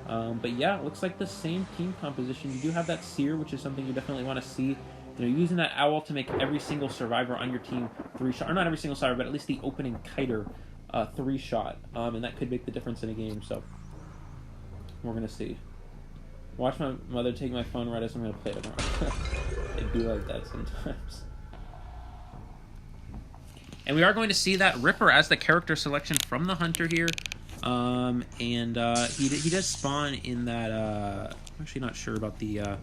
But yeah, it looks like the same team composition. You do have that Seer, which is something you definitely want to see. Using that Owl to make every single Survivor on your team 3-shot, or not every single Survivor, but at least the opening Kiter 3-shot, and that could make the difference in a game. So we're gonna see. Watch my mother take my phone right as I'm gonna play tomorrow. It'd be like that sometimes. And we are going to see that Ripper as the character selection from the Hunter here. He does spawn in that. I'm actually not sure about the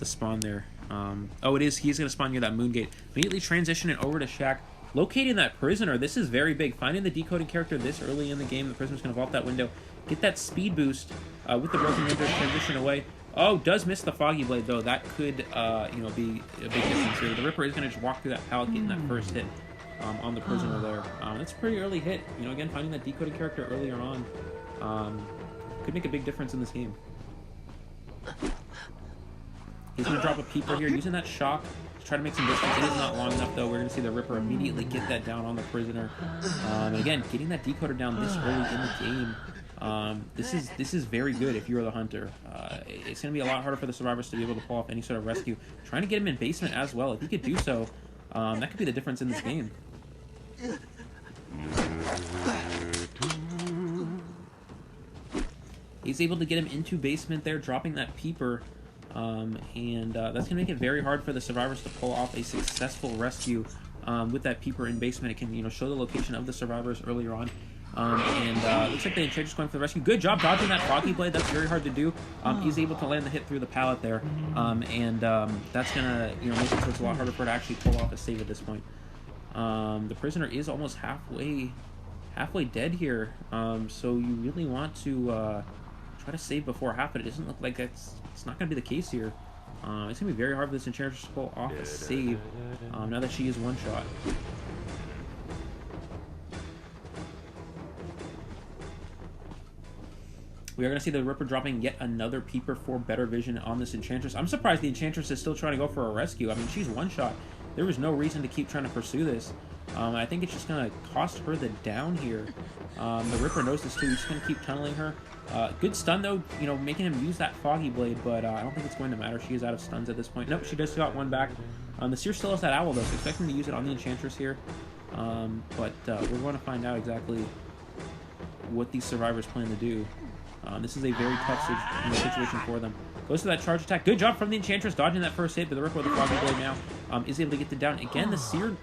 spawn there. It is. He's going to spawn near that Moon Gate. Immediately transitioning over to Shaq. Locating that prisoner. This is very big. Finding the decoding character this early in the game. The prisoner's going to vault that window. Get that speed boost with the broken window. Transition away. Oh, does miss the foggy blade though. That could be a big difference here. The Ripper is going to just walk through that pallet, getting that first hit on the prisoner there. That's a pretty early hit. Again, finding that decoding character earlier on could make a big difference in this game. He's going to drop a peeper here, using that shock to try to make some distance. It is not long enough, though. We're going to see the Ripper immediately get that down on the prisoner. And again, getting that decoder down this early in the game, this is very good if you're the Hunter. It's going to be a lot harder for the Survivors to be able to pull off any sort of rescue. Trying to get him in basement as well. If he could do so, that could be the difference in this game. He's able to get him into basement there, dropping that peeper. And that's going to make it very hard for the survivors to pull off a successful rescue with that peeper in basement. It can, show the location of the survivors earlier on. Looks like the Enchantress going for the rescue. Good job dodging that Foggy Blade. That's very hard to do. He's able to land the hit through the pallet there. That's going to, make it so it's a lot harder for her to actually pull off a save at this point. The prisoner is almost halfway dead here. So you really want to try to save before half, but it doesn't look like it's not going to be the case here. It's going to be very hard for this Enchantress to pull off a save now that she is one shot. We are going to see the Ripper dropping yet another peeper for better vision on this Enchantress. I'm surprised the Enchantress is still trying to go for a rescue. I mean, she's one shot. There was no reason to keep trying to pursue this. I think it's just going to cost her the down here. The Ripper knows this too. He's just going to keep tunneling her. Good stun though, making him use that Foggy Blade, but I don't think it's going to matter. She is out of stuns at this point. Nope, she does got one back. The Seer still has that Owl though, so expect him to use it on the Enchantress here. We're going to find out exactly what these survivors plan to do. This is a very tough situation for them. Goes to that charge attack. Good job from the Enchantress dodging that first hit, but the Ripper with the Foggy Blade now is able to get the down. Again, the Seer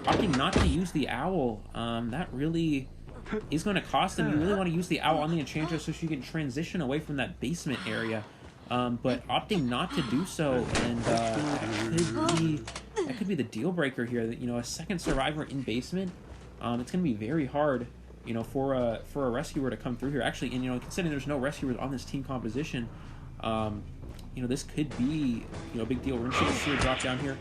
opting not to use the Owl. That really is going to cost them. You really want to use the Owl on the Enchantress so she can transition away from that basement area. But opting not to do so, and that could be the deal breaker here. That a second survivor in basement, it's going to be very hard, for a rescuer to come through here. Actually, and considering there's no rescuers on this team composition, this could be a big deal. We're going to see the Seer drop down here.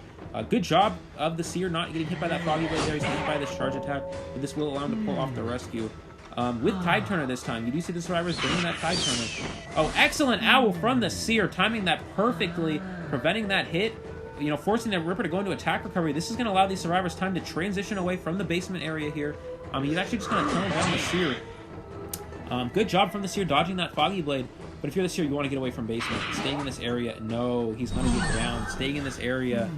Good job of the Seer not getting hit by that Foggy Blade there. He's hit by this charge attack, but this will allow him to pull off the rescue. With Tide Turner this time. You do see the survivors bringing that Tide Turner. Oh, excellent Owl from the Seer, timing that perfectly, preventing that hit, forcing the Ripper to go into attack recovery. This is going to allow these survivors time to transition away from the basement area here. He's actually just going to tunnel down the Seer. Good job from the Seer dodging that Foggy Blade. But if you're the Seer, you want to get away from basement. Staying in this area, no, he's going to get down. Staying in this area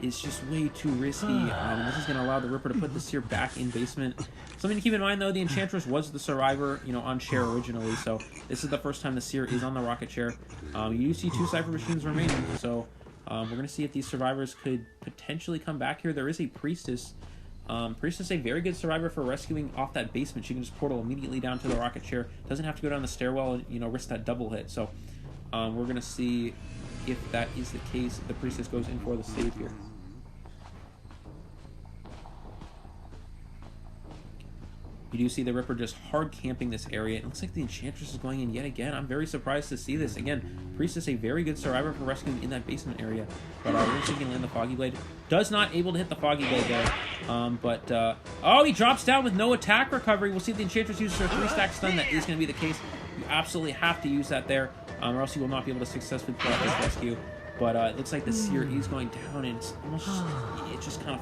is just way too risky. This is going to allow the Ripper to put the Seer back in basement. Something to keep in mind, though, the Enchantress was the survivor, on chair originally. So this is the first time the Seer is on the rocket chair. You do see 2 Cypher Machines remaining. So we're going to see if these survivors could potentially come back here. There is a Priestess. Priestess is a very good survivor for rescuing off that basement. She can just portal immediately down to the rocket chair. Doesn't have to go down the stairwell and, risk that double hit. So we're going to see if that is the case. The Priestess goes in for the save here. You do see the Ripper just hard camping this area. It looks like the Enchantress is going in yet again. I'm very surprised to see this. Again, Priestess, a very good survivor for rescuing in that basement area. But we're going to land the Foggy Blade. Does not able to hit the Foggy Blade there. Oh, he drops down with no attack recovery. We'll see if the Enchantress uses her 3-stack stun. That is going to be the case. You absolutely have to use that there, or else you will not be able to successfully pull off this rescue. But it looks like the Seer is going down, and it's just kind of...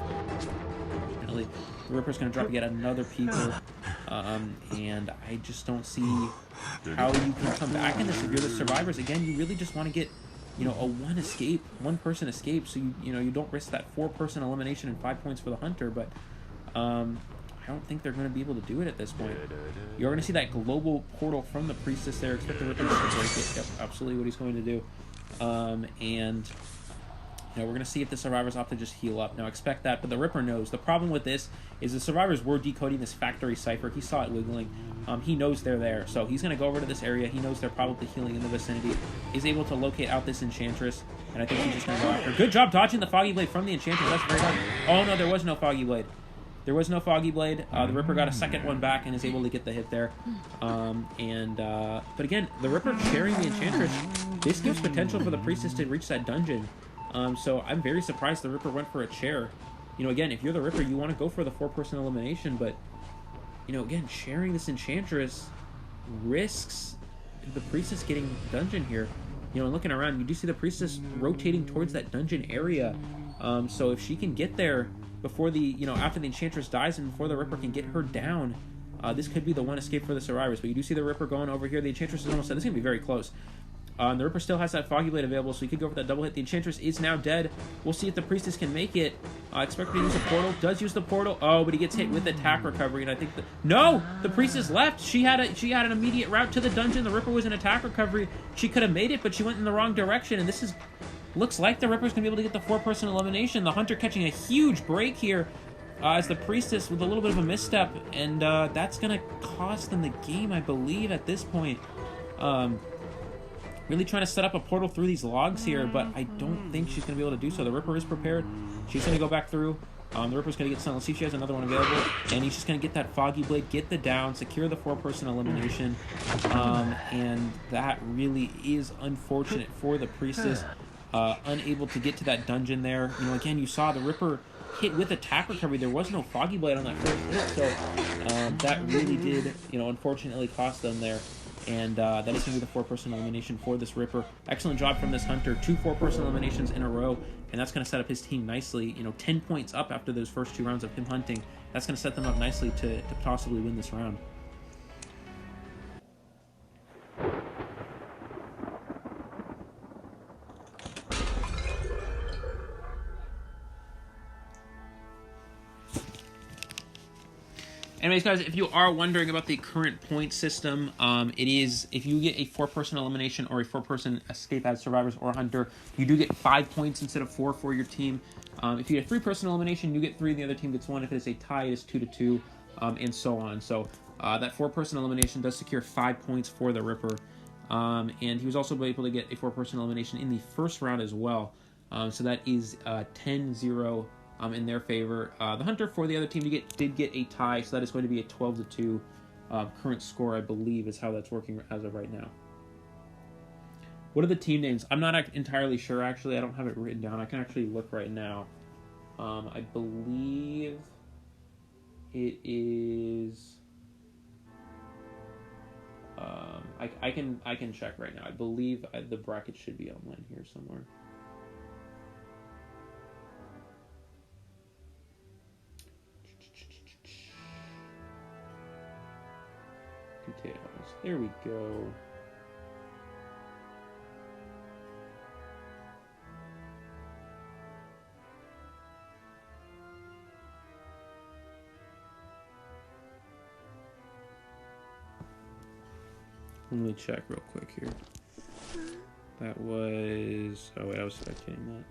The Ripper's going to drop yet another Peeper, and I just don't see how you can come back in this if you're the survivors. Again, you really just want to get, a one-person escape, so you don't risk that 4-person elimination and 5 points for the Hunter. But I don't think they're going to be able to do it at this point. You're going to see that global portal from the Priestess there. Expect the Ripper to break it. Yep, absolutely what he's going to do. We're going to see if the survivors opt to just heal up. Now, expect that, but the Ripper knows. The problem with this is the survivors were decoding this factory cipher. He saw it wiggling. He knows they're there, so he's going to go over to this area. He knows they're probably healing in the vicinity. He's able to locate out this Enchantress, and I think he's just going to go after her. Good job dodging the Foggy Blade from the Enchantress. That's very hard. Oh, no, there was no Foggy Blade. There was no Foggy Blade. The Ripper got a second one back and is able to get the hit there. But again, the Ripper sharing the Enchantress, this gives potential for the Priestess to reach that dungeon. So I'm very surprised the Ripper went for a chair. Again, if you're the Ripper, you want to go for the 4-person elimination, but, again, sharing this Enchantress risks the Priestess getting dungeon here. And looking around, you do see the Priestess rotating towards that dungeon area. So if she can get there before after the Enchantress dies and before the Ripper can get her down, this could be the one escape for the survivors. But you do see the Ripper going over here. The Enchantress is almost dead. This is going to be very close. The Ripper still has that Foggy Blade available, so he could go for that double hit. The Enchantress is now dead. We'll see if the Priestess can make it. Expect her to use the portal. Does use the portal. Oh, but he gets hit with attack recovery, and I think no, the Priestess left. She had an immediate route to the dungeon. The Ripper was in attack recovery. She could have made it, but she went in the wrong direction, and this is looks like the Ripper's gonna be able to get the 4-person elimination. The Hunter catching a huge break here. As the Priestess with a little bit of a misstep, and that's going to cost them the game, I believe, at this point. Really trying to set up a portal through these logs here, but I don't think she's going to be able to do so. The Ripper is prepared. She's going to go back through. The Ripper's going to get sent. Let's see if she has another one available. And he's just going to get that Foggy Blade, get the down, secure the 4-person elimination. And that really is unfortunate for the Priestess. Unable to get to that dungeon there. You know, again, you saw the Ripper hit with attack recovery. There was no Foggy Blade on that first hit, so that really did, you know, unfortunately cost them there. And that is going to be the 4-person elimination for this Ripper. Excellent job from this Hunter. 2 4-person eliminations in a row, and that's going to set up his team nicely. You know, 10 points up after those first 2 rounds of him hunting. That's going to set them up nicely to possibly win this round. Anyways, guys, if you are wondering about the current point system, it is, if you get a 4-person elimination or a 4-person escape as survivors or hunter, you do get 5 points instead of 4 for your team. If you get a 3-person elimination, you get 3, and the other team gets 1. If it is a tie, it is 2-2, and so on. So that 4-person elimination does secure 5 points for the Ripper. And he was also able to get a 4-person elimination in the first round as well. So that is 10-0. In their favor. The Hunter for the other team did get a tie, so that is going to be a 12-2 current score, I believe, is how that's working as of right now. What are the team names? I'm not entirely sure, actually. I don't have it written down. I can actually look right now. I believe it is... I can check right now. I believe the bracket should be online here somewhere. Details. There we go. Let me check real quick here. That was... Oh, wait, I was spectating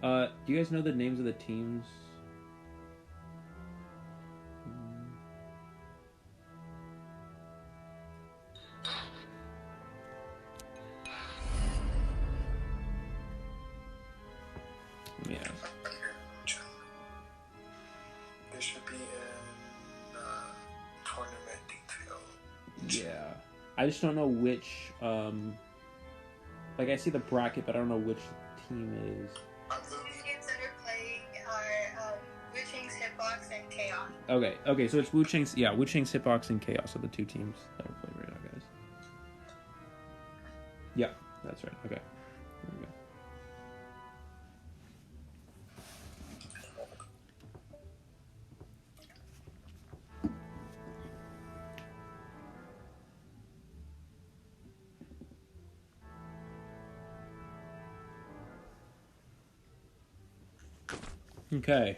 that. Do you guys know the names of the teams? Yeah. It should be in tournament detail. Yeah. I just don't know which, like, I see the bracket, but I don't know which team it is. The teams that are playing are Wu Chang's Hitbox and Chaos. Okay, so it's Wu Chang's Hitbox and Chaos are the 2 teams that are playing right now, guys. Yeah, that's right. Okay. There we go. Okay,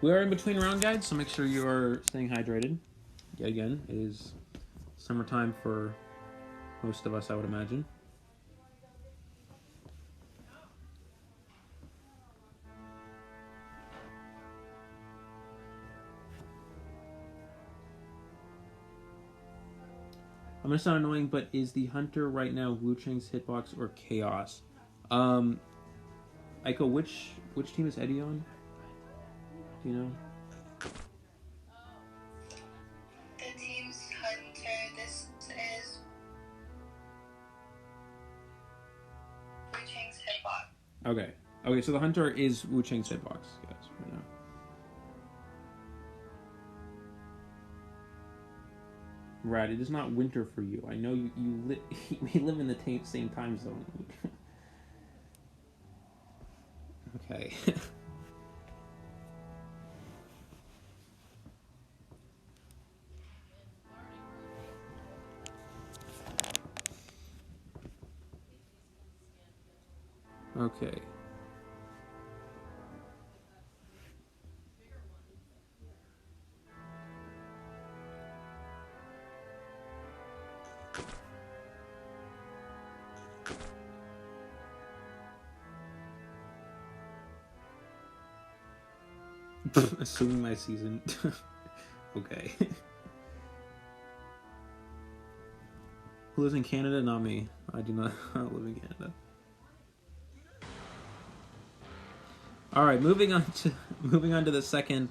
we are in between round guides, so make sure you are staying hydrated. Yet again, it is summertime for most of us, I would imagine. I'm gonna sound annoying, but is the Hunter right now Wu Chang's Hitbox or Chaos? Aiko, which team is Eddie on? Do you know? The team's Hunter. This is Wu Chang's Hitbox. Okay, so the Hunter is Wu Chang's Hitbox, guys, right now. Right, it is not winter for you. I know we live in the same time zone. Okay. Okay. Assuming my season. Okay. Who lives in Canada? Not me. I do not live in Canada. All right, moving on to the second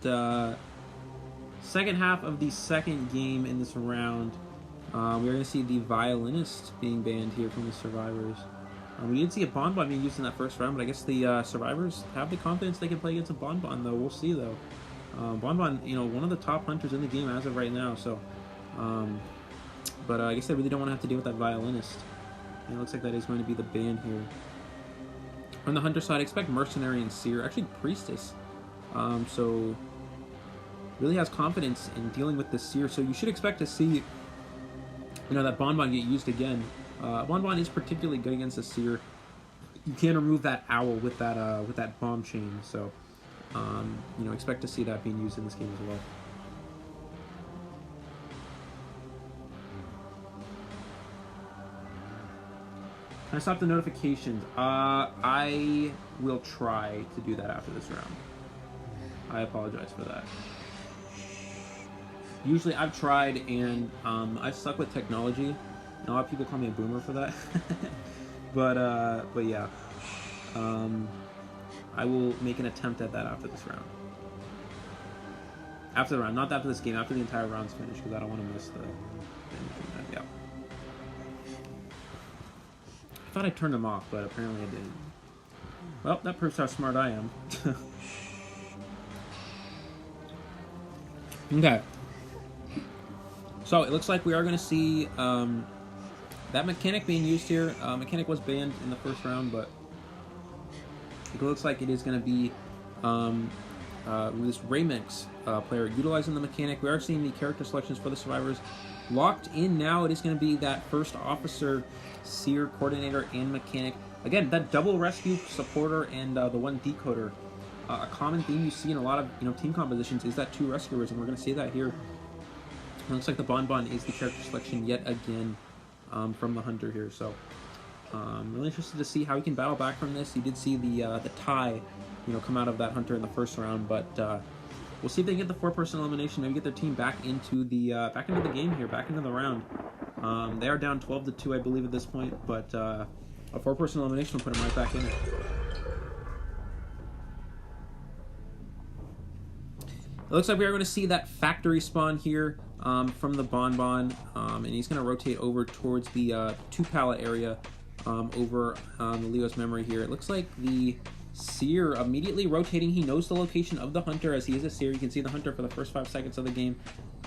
half of the second game in this round. We're going to see the violinist being banned here from the survivors. We did see a Bonbon being used in that first round, but I guess the survivors have the confidence they can play against a Bonbon, though. We'll see, though. Bonbon, one of the top hunters in the game as of right now, so... but I guess they really don't want to have to deal with that violinist. And it looks like that is going to be the ban here. On the hunter side, I expect Mercenary and Seer, actually Priestess. So really has confidence in dealing with the Seer. So you should expect to see, that Bonbon get used again. Bonbon is particularly good against the Seer. You can remove that owl with that bomb chain. So expect to see that being used in this game as well. Can I stop the notifications? I will try to do that after this round. I apologize for that. Usually I've tried and I've stuck with technology. A lot of people call me a boomer for that. but yeah. I will make an attempt at that after this round. After the round, not after this game, after the entire round's finished, because I don't want to miss the yeah. I thought I turned them off, but apparently I didn't. Well, that proves how smart I am. Okay. So it looks like we are going to see that mechanic being used here. Mechanic was banned in the first round, but it looks like it is going to be this Remix player utilizing the mechanic. We are seeing the character selections for the survivors locked in now. It is going to be that first officer, Seer, coordinator, and mechanic. Again, that double rescue supporter and the one decoder. A common theme you see in a lot of team compositions is that two rescuers, and we're going to see that here. It looks like the Bonbon is the character selection yet again from the hunter here. So really interested to see how he can battle back from this. You did see the tie, come out of that hunter in the first round, but we'll see if they can get the 4-person elimination. Maybe get their team back into the game here, back into the round. They are down 12-2, I believe, at this point, but a 4-person elimination will put them right back in it. It looks like we are going to see that factory spawn here from the Bonbon, and he's going to rotate over towards the 2-pallet area over the Leo's memory here. It looks like the Seer immediately rotating. He knows the location of the hunter as he is a Seer. You can see the hunter for the first 5 seconds of the game,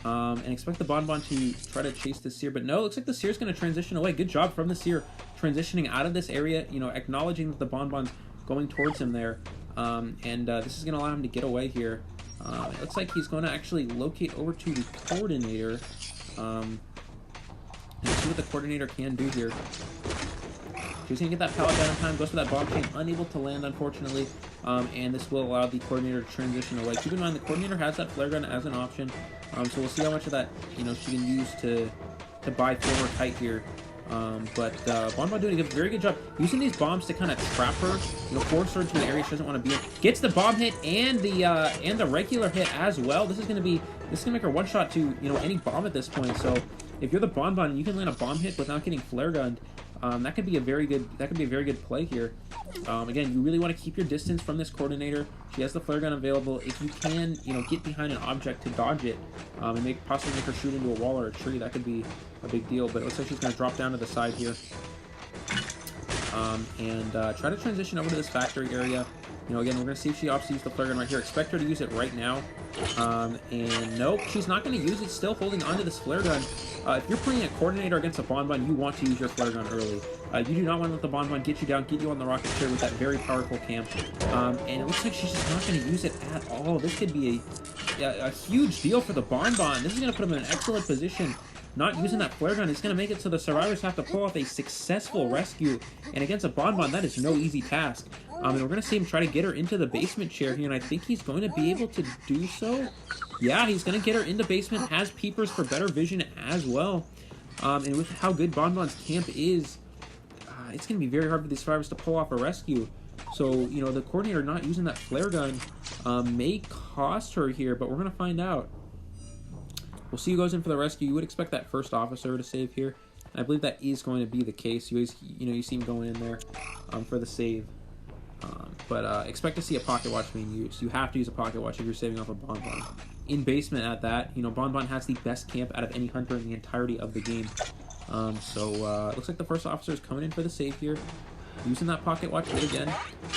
and expect the Bonbon to try to chase the Seer. But no, it looks like the Seer's going to transition away. Good job from the Seer transitioning out of this area, acknowledging that the Bonbon's going towards him there, and this is going to allow him to get away here. It looks like he's going to actually locate over to the coordinator and see what the coordinator can do here. He's going to get that pallet down in time, goes for that bomb chain, unable to land, unfortunately, and this will allow the coordinator to transition away. Keep in mind, the coordinator has that flare gun as an option, so we'll see how much of that she can use to buy forward height here. But Bonbon doing a very good job using these bombs to kind of trap her, force her to an area she doesn't want to be in. Gets the bomb hit and the regular hit as well. This is gonna make her one shot to any bomb at this point. So if you're the Bonbon and you can land a bomb hit without getting flare gunned, that could be a very good play here. Again, you really want to keep your distance from this coordinator. She has the flare gun available. If you can, get behind an object to dodge it, and possibly make her shoot into a wall or a tree, that could be a big deal. But it looks like she's going to drop down to the side here, and try to transition over to this factory area. Again, we're going to see if she opts to use the flare gun right here. Expect her to use it right now. And nope, she's not going to use it. Still holding onto this flare gun. If you're playing a coordinator against a Bonbon, you want to use your flare gun early. You do not want to let the Bonbon get you down, get you on the rocket chair with that very powerful camp. And it looks like she's just not going to use it at all. This could be a huge deal for the Bonbon. This is going to put him in an excellent position not using that flare gun is going to make it so the survivors have to pull off a successful rescue. And against a Bonbon, that is no easy task. And we're going to see him try to get her into the basement chair here, and I think he's going to be able to do so. Yeah, he's going to get her into basement, has peepers for better vision as well. And with how good Bonbon's camp is, it's going to be very hard for these survivors to pull off a rescue. So, you know, the coordinator not using that flare gun may cost her here, but we're going to find out. We'll see who goes in for the rescue. You would expect that first officer to save here. And I believe that is going to be the case. You see him going in there for the save. But expect to see a pocket watch being used. You have to use a pocket watch if you're saving off a Bonbon. In basement at that, you know, Bonbon has the best camp out of any hunter in the entirety of the game. So looks like the first officer is coming in for the save here. Using that pocket watch hit again.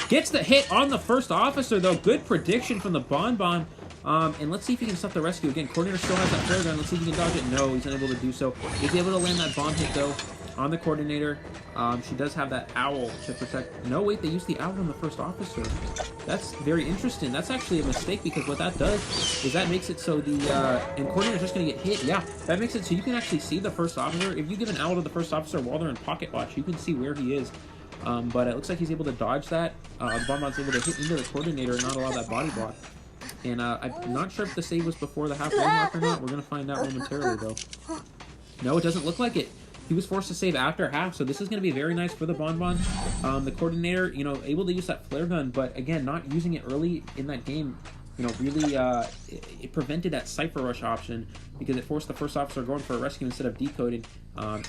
Gets the hit on the first officer, though. Good prediction from the Bonbon. And let's see if he can stop the rescue. Again, coordinator still has that flare gun. Let's see if he can dodge it. No, he's unable to do so. He's able to land that bomb hit, though, on the coordinator. She does have that owl to protect. No, wait, they used the owl on the first officer. That's very interesting. That's actually a mistake, because what that does is that makes it so and coordinator's just going to get hit. Yeah, that makes it so you can actually see the first officer. If you give an owl to the first officer while they're in pocket watch, you can see where he is. But it looks like he's able to dodge that. Bonbon's able to hit into the coordinator and not allow that body block. And I'm not sure if the save was before the halfway mark or not. We're going to find out momentarily, though. No, it doesn't look like it. He was forced to save after half, so this is going to be very nice for the Bonbon. The coordinator, you know, able to use that flare gun, but again, not using it early in that game, you know, really, it prevented that Cypher Rush option, because it forced the first officer going for a rescue instead of decoding. And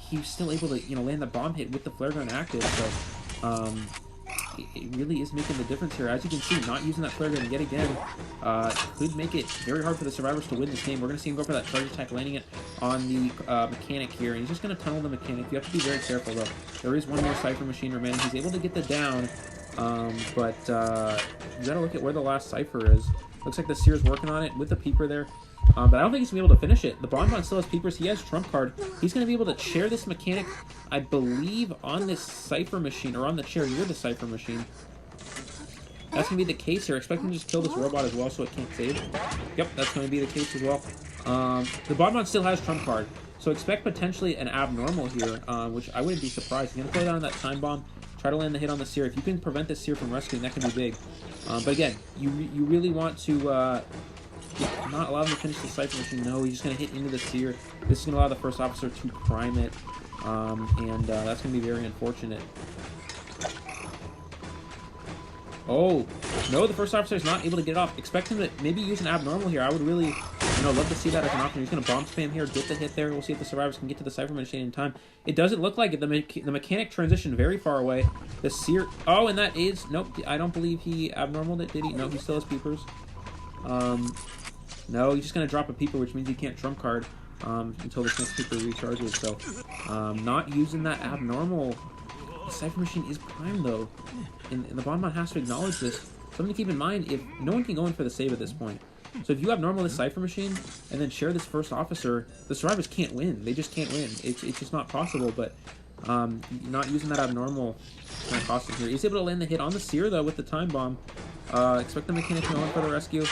he was still able to, you know, land the bomb hit with the flare gun active, so it really is making the difference here. As you can see, not using that flare gun yet again could make it very hard for the survivors to win this game. We're going to see him go for that charge attack, landing it on the mechanic here, and he's just going to tunnel the mechanic. You have to be very careful, though. There is one more Cypher machine remaining. He's able to get the down, but you got to look at where the last Cypher is. Looks like the Seer's working on it with the peeper there. But I don't think he's going to be able to finish it. The Bonbon still has peepers. He has trump card. He's going to be able to chair this mechanic, I believe, on this Cypher machine, or on the chair near the Cypher machine. That's going to be the case here. Expect him to just kill this robot as well so it can't save. Yep, that's going to be the case as well. The Bonbon still has trump card, so expect potentially an abnormal here, which I wouldn't be surprised. He's going to throw down that time bomb, try to land the hit on the Seer. If you can prevent this Seer from rescuing, that can be big. But again, you really want to not allow him to finish the Cypher machine. No, he's just going to hit into the Seer. This is going to allow the first officer to prime it, and that's going to be very unfortunate. Oh, no, the first officer is not able to get off. Expect him to maybe use an abnormal here. I would really, you know, love to see that as an option. He's going to bomb spam here, get the hit there. We'll see if the survivors can get to the Cypher machine in time. It doesn't look like it. The mechanic transitioned very far away. The Seer... Oh, and that is... Nope, I don't believe he abnormaled it, did he? No, he still has peepers. No, he's just going to drop a peeper, which means he can't trump card until this next peeper recharges. So, not using that abnormal... The Cypher machine is primed, though. And the Bonbon has to acknowledge this. Something to keep in mind, if no one can go in for the save at this point. So if you abnormal this Cypher machine, and then share this first officer, the survivors can't win. They just can't win. It's just not possible, but not using that abnormal kind of cost him here. He's able to land the hit on the Seer, though, with the time bomb. Expect the mechanic to go in for the rescue.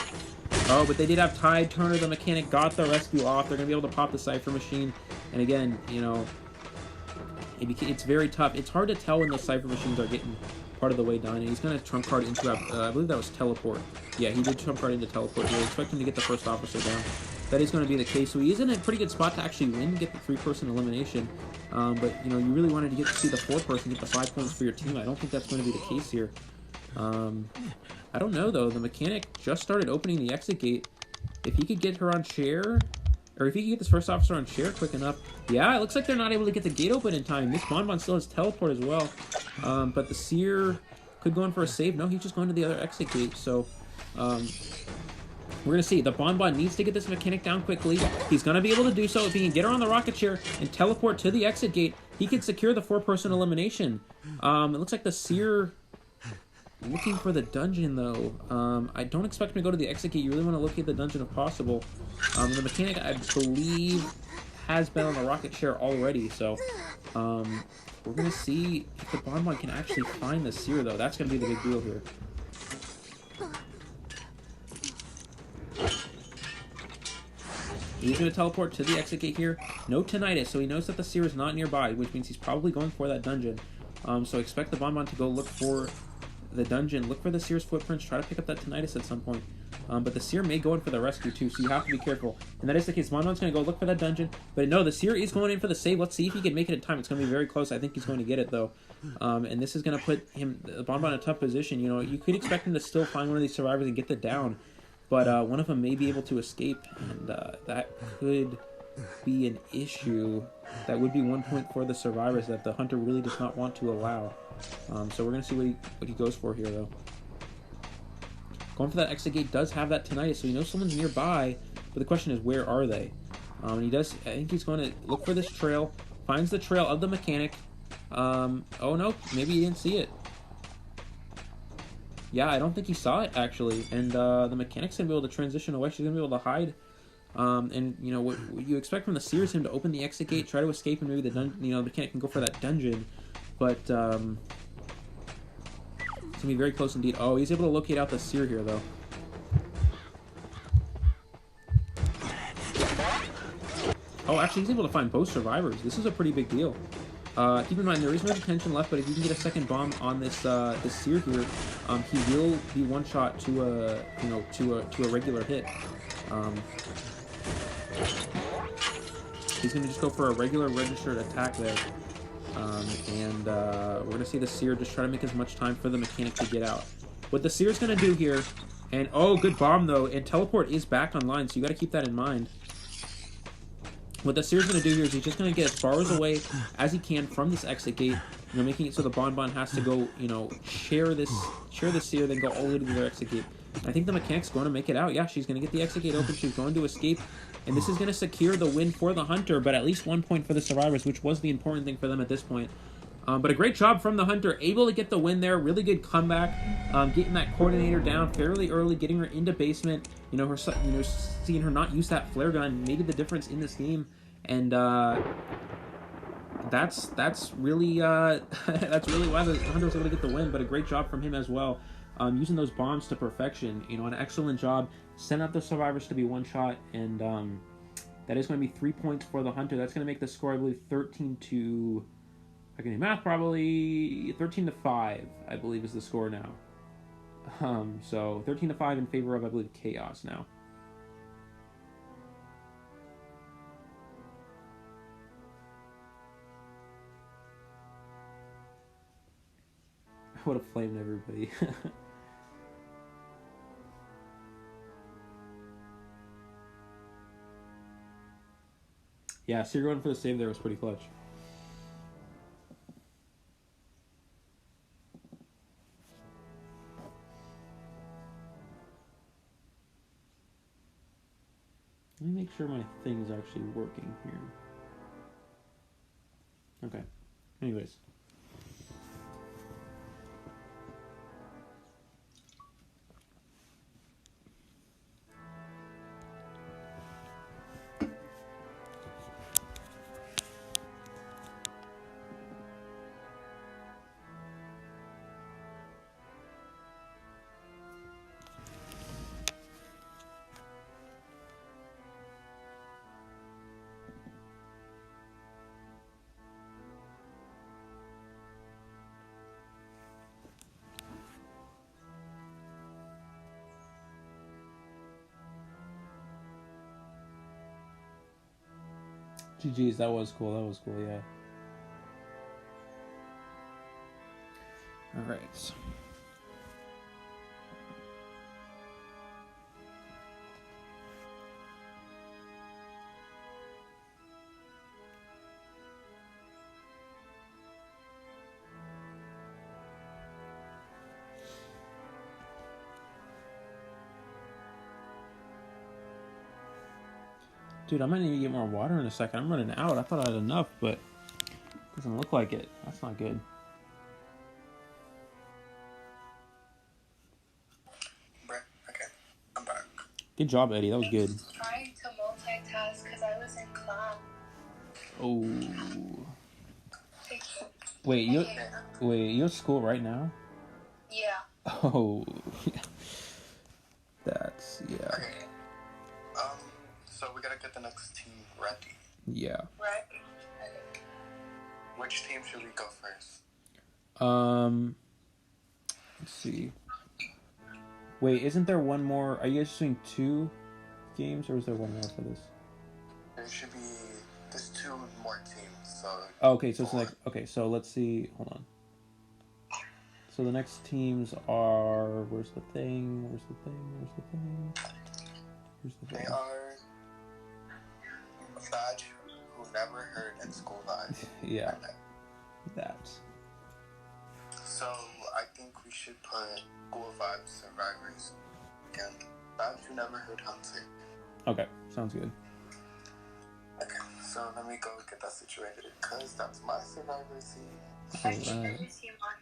Oh, but they did have Tide Turner. The mechanic got the rescue off. They're going to be able to pop the Cypher machine. And again, you know, it's very tough. It's hard to tell when the Cypher machines are getting part of the way done. And he's going to trump card into, I believe that was teleport. Yeah, he did trump card into teleport. We'll expect him to get the first officer down. That is going to be the case. So he is in a pretty good spot to actually win, get the 3-person elimination. But, you know, you really wanted to get to see the 4-person, get the 5 points for your team. I don't think that's going to be the case here. I don't know, though. The mechanic just started opening the exit gate. If he could get her on chair, or if he could get this first officer on chair quick enough. Yeah, it looks like they're not able to get the gate open in time. This Bonbon still has teleport as well. But the Seer could go in for a save. No, he's just going to the other exit gate. So, we're going to see. The Bonbon needs to get this mechanic down quickly. He's going to be able to do so. If he can get her on the rocket chair and teleport to the exit gate, he can secure the 4-person elimination. It looks like the Seer... Looking for the dungeon, though. I don't expect him to go to the exit gate. You really want to locate the dungeon if possible. The mechanic, I believe, has been on the rocket chair already. So, we're going to see if the Bonbon can actually find the Seer, though. That's going to be the big deal here. He's going to teleport to the exit gate here. No tinnitus, so he knows that the seer is not nearby, which means he's probably going for that dungeon. So expect the Bonbon to go look for the dungeon, look for the seer's footprints, try to pick up that tinnitus at some point. But the seer may go in for the rescue too, so you have to be careful. And that is the case. Bonbon's going to go look for that dungeon. But no, the seer is going in for the save. Let's see if he can make it in time. It's going to be very close. I think he's going to get it, though. And this is going to put Bonbon in a tough position. You know, you could expect him to still find one of these survivors and get the down. But one of them may be able to escape, and that could be an issue. That would be 1 point for the survivors that the hunter really does not want to allow. So we're going to see what he goes for here, though. Going for that exit gate does have that tinnitus, so he knows someone's nearby, but the question is, where are they? He does. I think he's going to look for this trail, finds the trail of the mechanic. Oh no, maybe he didn't see it. Yeah, I don't think he saw it, actually. And the mechanic's going to be able to transition away. She's going to be able to hide. And, you know, what you expect from the seer is him to open the exit gate, try to escape, and maybe the mechanic can go for that dungeon. But, it's going to be very close indeed. Oh, he's able to locate out the seer here, though. Oh, actually, he's able to find both survivors. This is a pretty big deal. Keep in mind, there is no detention left, but if you can get a second bomb on this this seer here, he will be one shot to a regular hit. He's going to just go for a regular registered attack there. We're going to see the seer just try to make as much time for the mechanic to get out. What the seer's going to do here, and oh, good bomb though, and teleport is back online, so you got to keep that in mind. What the seer's going to do here is he's just going to get as far away as he can from this exit gate, making it so the Bonbon has to go, share the seer, then go all the way to the other exit gate. I think the mechanic's going to make it out. Yeah, she's going to get the exit gate open. She's going to escape, and this is going to secure the win for the hunter, but at least 1 point for the survivors, which was the important thing for them at this point. But a great job from the hunter, able to get the win there. Really good comeback, getting that coordinator down fairly early, getting her into basement. Seeing her not use that flare gun made the difference in this game, and that's really why the hunter was able to get the win. But a great job from him as well, using those bombs to perfection. An excellent job, setting up the survivors to be one shot, and that is going to be 3 points for the hunter. That's going to make the score, I believe, 13 to. I can do math, probably 13 to 5, I believe, is the score now. So 13 to 5 in favor of, I believe, Chaos now. I would have flamed everybody. Yeah, so you're going for the save there was pretty clutch. Let me make sure my thing is actually working here. Okay. Anyways. GG's, that was cool, yeah. Alright. Dude, I might need to get more water in a second. I'm running out. I thought I had enough, but it doesn't look like it. That's not good. Okay, I'm back. Good job, Eddie. That was good. I was trying to multitask because I was in class. Oh. Wait, you're at school right now? Yeah. Oh. That's, yeah. Okay. So we gotta get the next Yeah. Right. Okay. Which team should we go first? Let's see. Wait, isn't there one more? Are you guys doing 2 games, or is there one more for this? There should be. There's 2 more teams, so. Oh, okay, so it's like okay. So let's see. Hold on. So the next teams are. Where's the thing? Where's the thing? Where's the thing? Where's the thing? They are a badge who never heard in school life. Yeah. That. So I think we should put School Vibes Survivors again. Badge who never heard Hunter. Okay, sounds good. Okay, so let me go get that situated, because that's my Survivor team. I think Alright. every team on.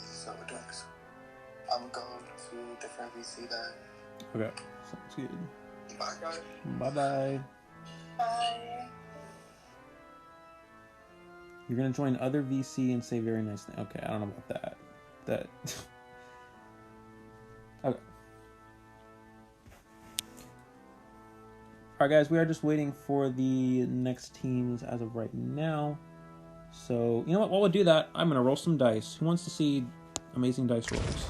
So we're doing this. I'm going to different VC then. Okay, sounds good. Bye, guys. Bye-bye. Bye. You're gonna join other VC and say very nice thing. Okay, I don't know about that. That. Okay. Alright, guys, we are just waiting for the next teams as of right now. So, you know what? While we do that, I'm gonna roll some dice. Who wants to see amazing dice rolls?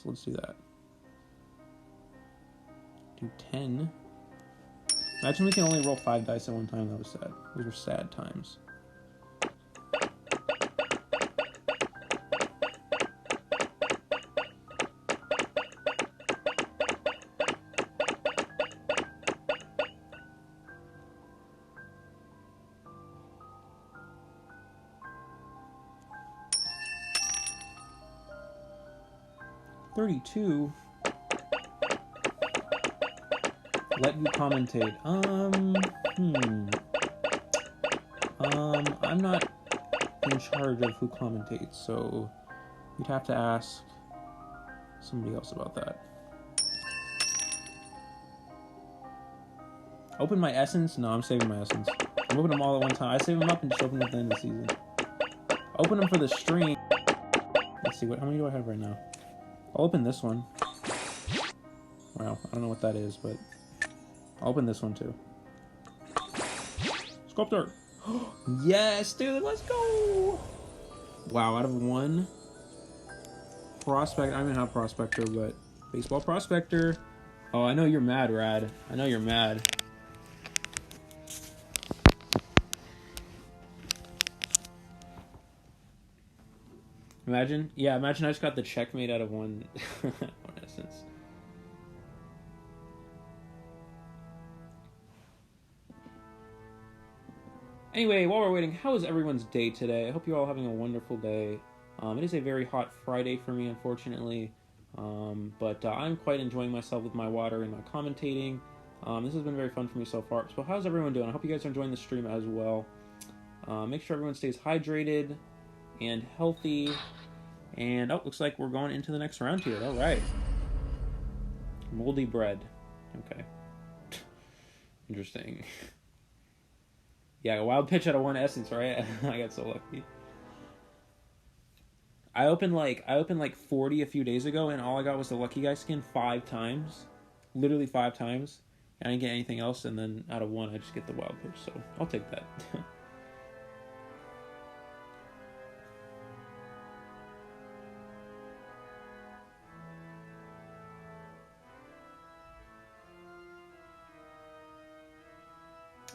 Let's do that. Do 10. Imagine we can only roll 5 dice at one time. That was sad. Those were sad times. $32. Let you commentate. I'm not in charge of who commentates, so you'd have to ask somebody else about that. Open my essence? No, I'm saving my essence. I'm opening them all at one time. I save them up and just open them at the end of the season. Open them for the stream. Let's see, how many do I have right now? I'll open this one. Wow, I don't know what that is, but I'll open this one too. Sculptor! Yes, dude, let's go! Wow, out of 1 prospect, I don't even have prospector, but baseball prospector. Oh, I know you're mad, Rad. I know you're mad. Imagine I just got the checkmate out of 1 essence. Anyway, while we're waiting, how is everyone's day today? I hope you're all having a wonderful day. It is a very hot Friday for me, unfortunately, but I'm quite enjoying myself with my water and my commentating. This has been very fun for me so far. So how's everyone doing? I hope you guys are enjoying the stream as well. Make sure everyone stays hydrated and healthy. And, oh, looks like we're going into the next round here. All right. Moldy bread. Okay. Interesting. Yeah, a wild pitch out of 1 essence, right? I got so lucky. I opened like 40 a few days ago, and all I got was the lucky guy skin 5 times. Literally 5 times. And I didn't get anything else, and then out of 1, I just get the wild pitch, so I'll take that.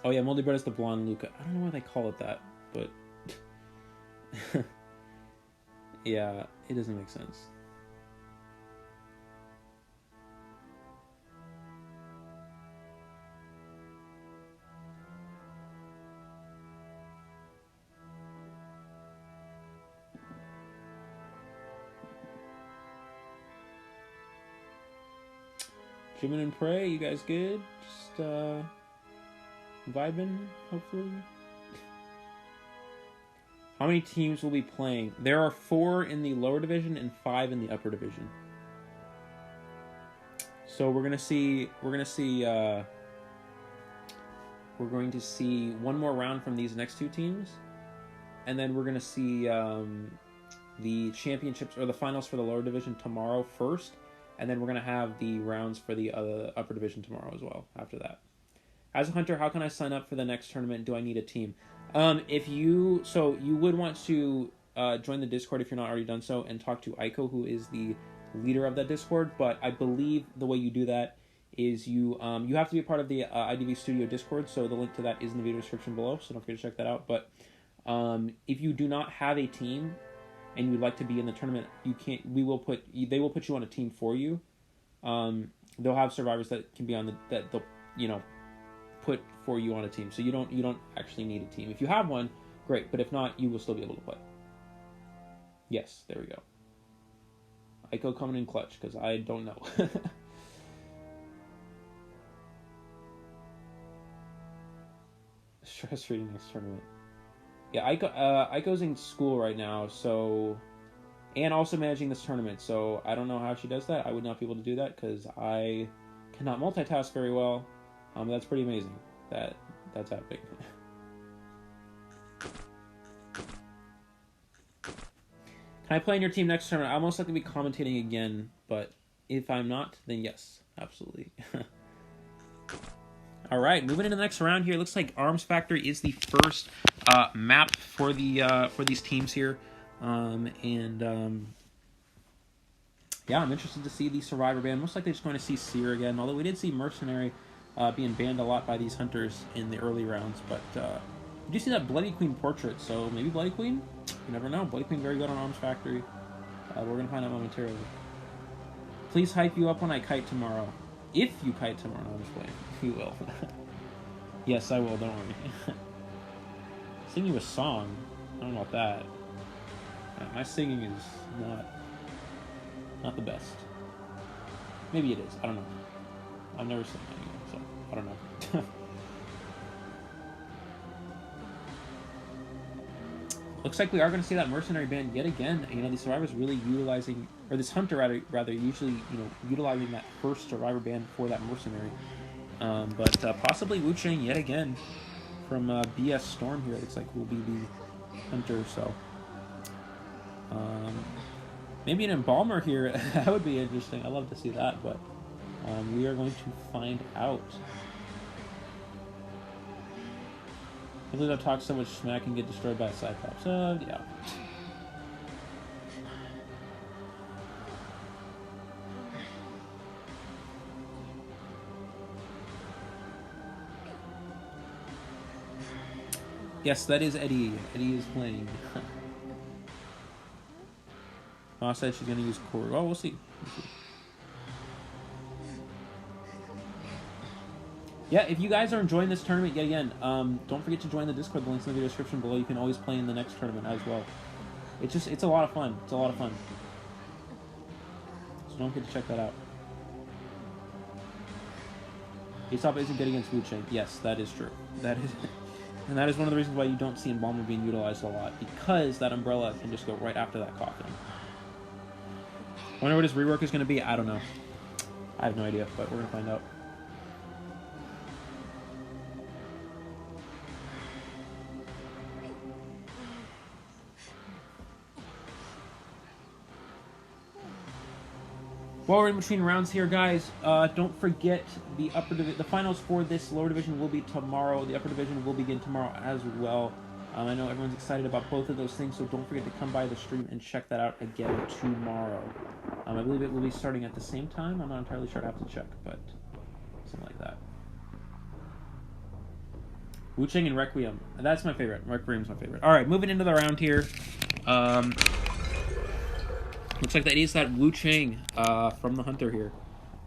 Oh yeah, Moldy Bread is the blonde Luca. I don't know why they call it that, but yeah, it doesn't make sense. Jimin and Prey, you guys good? Just vibing, hopefully. How many teams will be playing? There are 4 in the lower division and 5 in the upper division. So we're going to see one more round from these next 2 teams, and then we're going to see the championships or the finals for the lower division tomorrow first, and then we're going to have the rounds for the upper division tomorrow as well after that. As a hunter, how can I sign up for the next tournament? Do I need a team? You would want to join the Discord if you're not already done so, and talk to Aiko, who is the leader of that Discord. But I believe the way you do that is you have to be a part of the IDV Studio Discord. So the link to that is in the video description below. So don't forget to check that out. But if you do not have a team and you would like to be in the tournament, you can't. They will put you on a team for you. They'll have survivors that can be on that they'll put for you on a team. So you don't actually need a team. If you have one, great. But if not, you will still be able to play. Yes, there we go. Aiko coming in clutch, because I don't know. Stress reading next tournament. Yeah, Aiko's in school right now, so, and also managing this tournament, so I don't know how she does that. I would not be able to do that because I cannot multitask very well. That's pretty amazing that's happening. Can I play in your team next tournament? I'll most likely be commentating again, but if I'm not, then yes, absolutely. All right, moving into the next round here. Looks like Arms Factory is the first map for these teams here, yeah, I'm interested to see the Survivor ban. Most likely just going to see Seer again, although we did see Mercenary being banned a lot by these hunters in the early rounds. But you do see that Bloody Queen portrait, so maybe Bloody Queen? You never know. Bloody Queen very good on Arms Factory. We're going to find out momentarily. Please hype you up when I kite tomorrow. If you kite tomorrow, no, I'm just playing. You will. Yes, I will, don't worry. Sing you a song? I don't know about that. My singing is not the best. Maybe it is. I don't know. I've never sung anyway, so I don't know. Looks like we are going to see that Mercenary ban yet again. You know, the Survivor's really utilizing, or this Hunter rather usually, utilizing that first Survivor ban for that Mercenary. But possibly Wu Chang yet again from BS Storm here. It looks like will be the Hunter, so maybe an Embalmer here. That would be interesting. I'd love to see that, but we are going to find out. I believe I've talked so much smack and get destroyed by a Cyclops. Yeah. Yes, that is Eddie. Eddie is playing. Ma said she's going to use core. Oh, we'll see. Yeah, if you guys are enjoying this tournament yet again, don't forget to join the Discord. The link's in the video description below. You can always play in the next tournament as well. It's a lot of fun. It's a lot of fun. So don't forget to check that out. Aesop isn't good against Wu Chang. Yes, that is true. That is, and that is one of the reasons why you don't see Embalmer being utilized a lot, because that umbrella can just go right after that coffin. Wonder what his rework is going to be. I don't know. I have no idea, but we're going to find out. While we're in between rounds here, guys, don't forget the finals for this lower division will be tomorrow. The upper division will begin tomorrow as well. I know everyone's excited about both of those things, so don't forget to come by the stream and check that out again tomorrow. I believe it will be starting at the same time. I'm not entirely sure. I have to check, but something like that. Wu Chang and Requiem. That's my favorite. Requiem's my favorite. All right, moving into the round here. Looks like that is that Wu Chang from the Hunter here.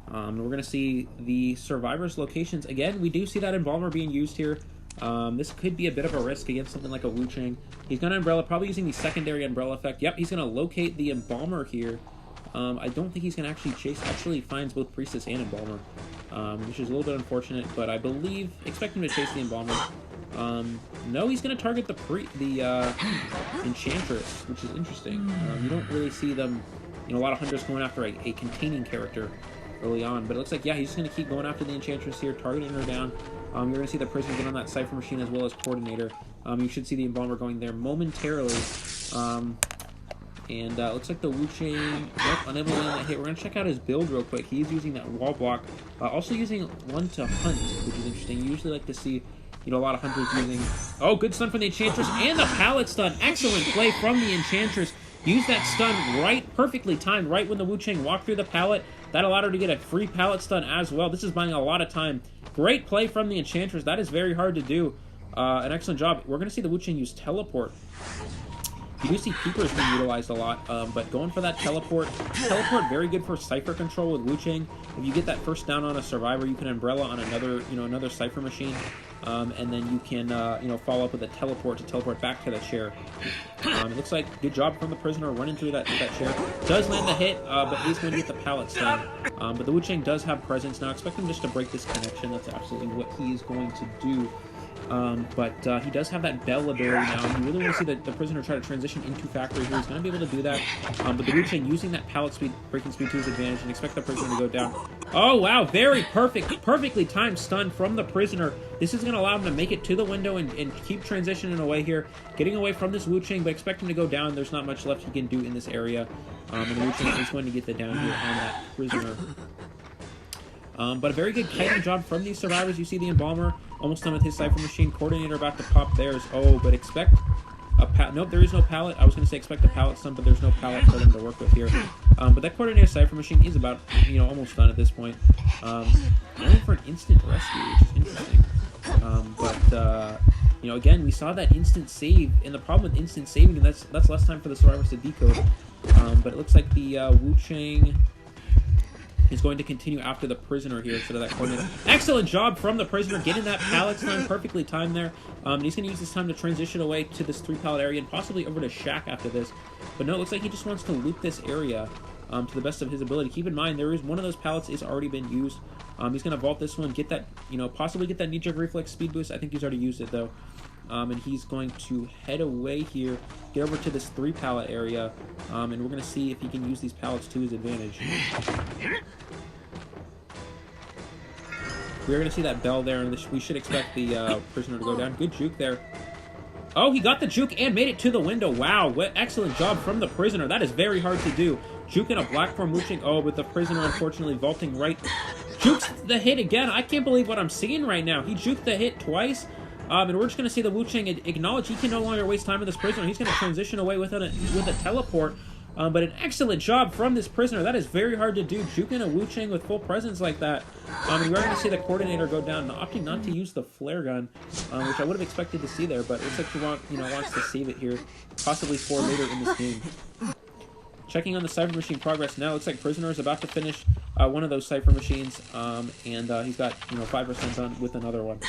We're going to see the Survivor's locations. Again, we do see that Embalmer being used here. This could be a bit of a risk against something like a Wu Chang. He's going to Umbrella, probably using the secondary Umbrella effect. Yep, he's going to locate the Embalmer here. I don't think he's going to actually chase. Actually finds both Priestess and Embalmer, which is a little bit unfortunate, but I expect him to chase the Embalmer. No, he's going to target the Enchantress, which is interesting. You don't really see them, a lot of hunters going after a containing character early on, but it looks like, yeah, he's just going to keep going after the Enchantress here, targeting her down. You're going to see the Prisoner get on that Cypher Machine as well as Coordinator. You should see the Embalmer going there momentarily. And looks like the Wu Chang, unable to land that hit. We're going to check out his build real quick. He's using that wall block. Also using one to hunt, which is interesting. You usually like to see, a lot of hunters using... Oh, good stun from the Enchantress and the pallet stun. Excellent play from the Enchantress. Used that stun right, perfectly timed, right when the Wu Chang walked through the pallet. That allowed her to get a free pallet stun as well. This is buying a lot of time. Great play from the Enchantress. That is very hard to do. An excellent job. We're going to see the Wu Chang use Teleport. You do see Peepers being utilized a lot, but going for that Teleport. Teleport, very good for Cypher control with Wu Chang. If you get that first down on a Survivor, you can Umbrella on another, another Cypher Machine. And then you can, follow up with a Teleport to teleport back to the chair. It looks like good job from the Prisoner running through that chair. Does land the hit, but he's going to get the pallet stun. But the Wu Chang does have presence. Now expect him just to break this connection. That's absolutely what he is going to do. But he does have that Bell ability now. You really want to see the Prisoner try to transition into Factory here. He's going to be able to do that. But the Wu Chang using that pallet speed, breaking speed to his advantage, and expect the Prisoner to go down. Oh, wow. Very perfectly timed stun from the Prisoner. This is going to allow him to make it to the window and keep transitioning away here. Getting away from this Wu Chang, but expect him to go down. There's not much left he can do in this area. And the Wu Chang is going to get the down here on that Prisoner. But a very good kiting job from these survivors. You see the Embalmer almost done with his Cypher Machine. Coordinator about to pop theirs. Oh, but expect a pallet. Nope, there is no pallet. I was going to say expect a pallet stun, but there's no pallet for them to work with here. But that Coordinator Cypher Machine is about, almost done at this point. Going for an instant rescue, which is interesting. Again, we saw that instant save, and the problem with instant saving, and that's less time for the survivors to decode. But it looks like the Wu Chang is going to continue after the Prisoner here instead of that Coordinator. Excellent job from the Prisoner, getting that pallet stun perfectly timed there. And he's going to use this time to transition away to this 3-pallet area and possibly over to Shack after this. But no, it looks like he just wants to loop this area to the best of his ability. Keep in mind, there is one of those pallets is already been used. He's going to vault this one, get that, possibly get that knee-jerk reflex speed boost. I think he's already used it, though. And he's going to head away here, get over to this 3-pallet area, and we're going to see if he can use these pallets to his advantage. We're going to see that Bell there, and we should expect the Prisoner to go down. Good juke there. Oh, he got the juke and made it to the window. Wow, what excellent job from the Prisoner. That is very hard to do. Juke in a black form Wu Chang. Oh, but the Prisoner unfortunately vaulting right. Jukes the hit again. I can't believe what I'm seeing right now. He juked the hit twice. And we're just going to see the Wu Chang acknowledge he can no longer waste time with this Prisoner. He's going to transition away with a teleport. But an excellent job from this Prisoner. That is very hard to do. Juking a Wu Chang with full presence like that. And we're going to see the Coordinator go down, opting not to use the flare gun, which I would have expected to see there. But it looks like he wants to save it here, possibly for later in this game. Checking on the Cypher Machine progress now. Looks like Prisoner is about to finish one of those Cypher Machines, and he's got 5% done with another one.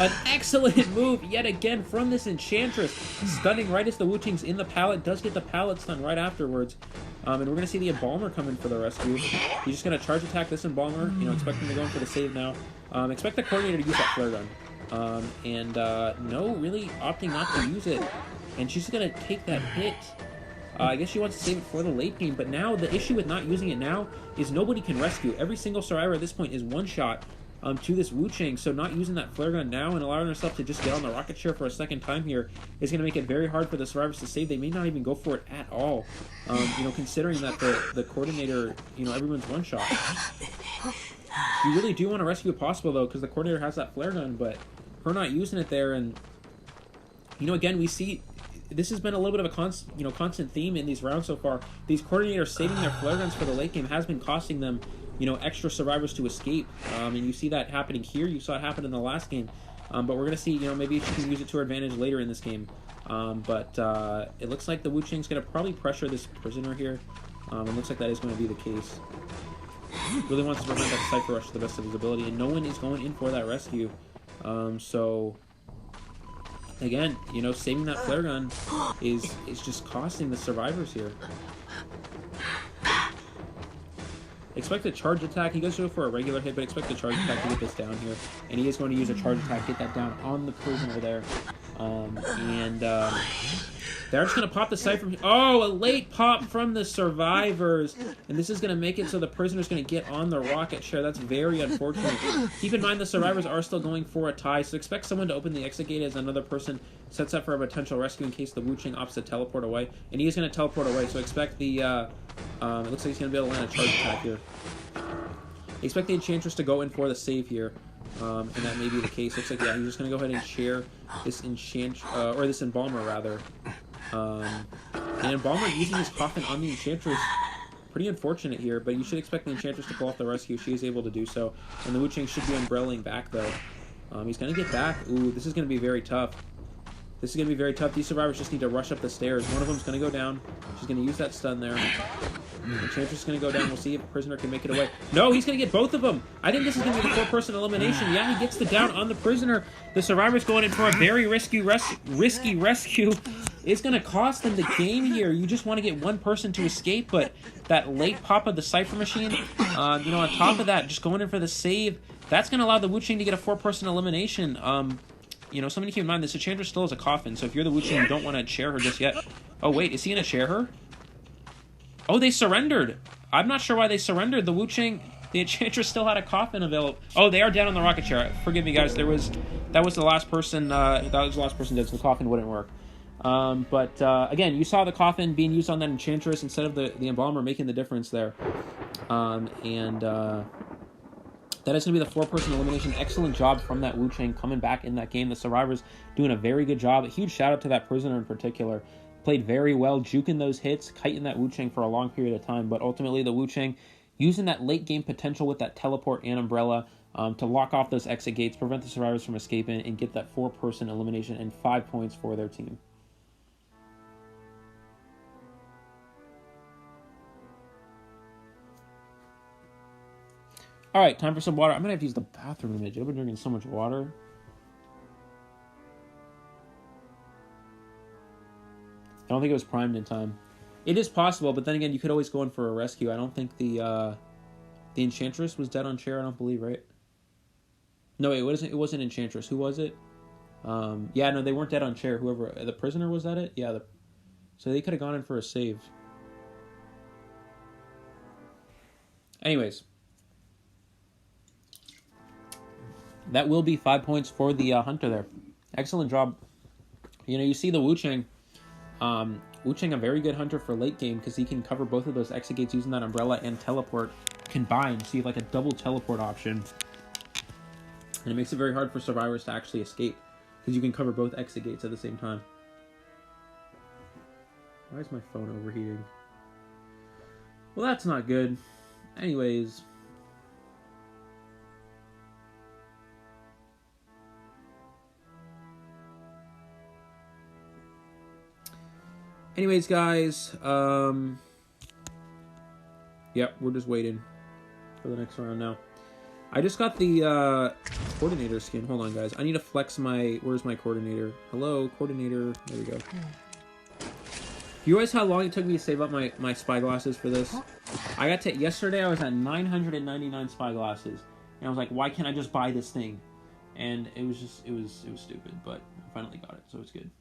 An excellent move yet again from this Enchantress. Stunning right as the Wu Chang's in the pallet. Does get the pallet stun right afterwards. And we're going to see the Embalmer come in for the rescue. He's just going to charge attack this Embalmer. Expect him to go in for the save now. Expect the Coordinator to use that flare gun. No, really opting not to use it. And she's going to take that hit. I guess she wants to save it for the late game. But now, the issue with not using it now is nobody can rescue. Every single survivor at this point is one shot to this Wu Chang, so not using that flare gun now and allowing herself to just get on the rocket chair for a second time here is going to make it very hard for the survivors to save. They may not even go for it at all, considering that the Coordinator, everyone's one shot. You really do want to rescue if possible, though, because the Coordinator has that flare gun, but her not using it there, and, again, we see this has been a little bit of a constant theme in these rounds so far. These Coordinators saving their flare guns for the late game has been costing them extra survivors to escape, and you see that happening here. You saw it happen in the last game, but we're going to see, maybe she can use it to her advantage later in this game. But it looks like the Wu Chang's going to probably pressure this Prisoner here. It looks like that is going to be the case. Really wants to prevent that Cypher Rush to the best of his ability, and no one is going in for that rescue. So, again, saving that flare gun is just costing the survivors here. Expect a charge attack. He goes to go for a regular hit, but expect a charge attack to get this down here. And he is going to use a charge attack, get that down on the prisoner there. They're just going to pop the sight from... Oh, a late pop from the survivors. And this is going to make it so the prisoner's going to get on the rocket chair. That's very unfortunate. Keep in mind the survivors are still going for a tie, so expect someone to open the exit gate as another person sets up for a potential rescue in case the Wu Ching opts to teleport away. And he is going to teleport away, so expect the... it looks like he's going to be able to land a charge attack here. Expect the Enchantress to go in for the save here. And that may be the case. Looks like, yeah, he's just going to go ahead and share this this Embalmer, rather. And Embalmer using his coffin on the Enchantress. Pretty unfortunate here, but you should expect the Enchantress to pull off the rescue. She is able to do so. And the Wu Ching should be umbrelling back, though. He's going to get back. Ooh, this is going to be very tough. This is going to be very tough. These survivors just need to rush up the stairs. One of them's going to go down. She's going to use that stun there. Enchantress is going to go down. We'll see if the prisoner can make it away. No, he's going to get both of them. I think this is going to be the 4-person elimination. Yeah, he gets the down on the prisoner. The survivor's going in for a very risky rescue. It's going to cost them the game here. You just want to get one person to escape, but that late pop of the Cypher Machine, on top of that, just going in for the save, that's going to allow the Wu Ching to get a 4-person elimination. Something to keep in mind, this Enchantress still has a coffin, so if you're the Wu Ching, you don't want to chair her just yet. Oh, wait, is he going to chair her? Oh, they surrendered. I'm not sure why they surrendered. The Wu Ching, the Enchantress still had a coffin available. Oh, they are down on the rocket chair. Forgive me, guys. That was the last person. That was the last person dead, so the coffin wouldn't work. Again, you saw the coffin being used on that Enchantress instead of the Embalmer, making the difference there. That is going to be the 4-person elimination. Excellent job from that Wu Ching coming back in that game. The survivors doing a very good job. A huge shout out to that prisoner in particular. Played very well, juking those hits, kiting that Wu Ching for a long period of time. But ultimately, the Wu Ching using that late game potential with that teleport and umbrella to lock off those exit gates, prevent the survivors from escaping, and get that 4-person elimination and 5 points for their team. All right, time for some water. I'm going to have to use the bathroom in a minute. I've been drinking so much water. I don't think it was primed in time. It is possible, but then again, you could always go in for a rescue. I don't think the Enchantress was dead on chair, I don't believe, right? No, it wasn't Enchantress. Who was it? Yeah, no, they weren't dead on chair. Whoever, the prisoner, was that it? Yeah, so they could have gone in for a save. Anyways. That will be 5 points for the Hunter there. Excellent job. You see the Wu Ching. Wu Ching, a very good Hunter for late game because he can cover both of those exit gates using that umbrella and teleport combined. So you have like a double teleport option. And it makes it very hard for survivors to actually escape because you can cover both exit gates at the same time. Why is my phone overheating? Well, that's not good. Anyways... Anyways, guys, yep, we're just waiting for the next round now. I just got the coordinator skin. Hold on, guys. I need to flex my... Where's my coordinator? Hello, coordinator. There we go. You realize how long it took me to save up my spyglasses for this? I got to... Yesterday, I was at 999 spyglasses. And I was like, why can't I just buy this thing? And it was just... It was stupid, but I finally got it, so it's good.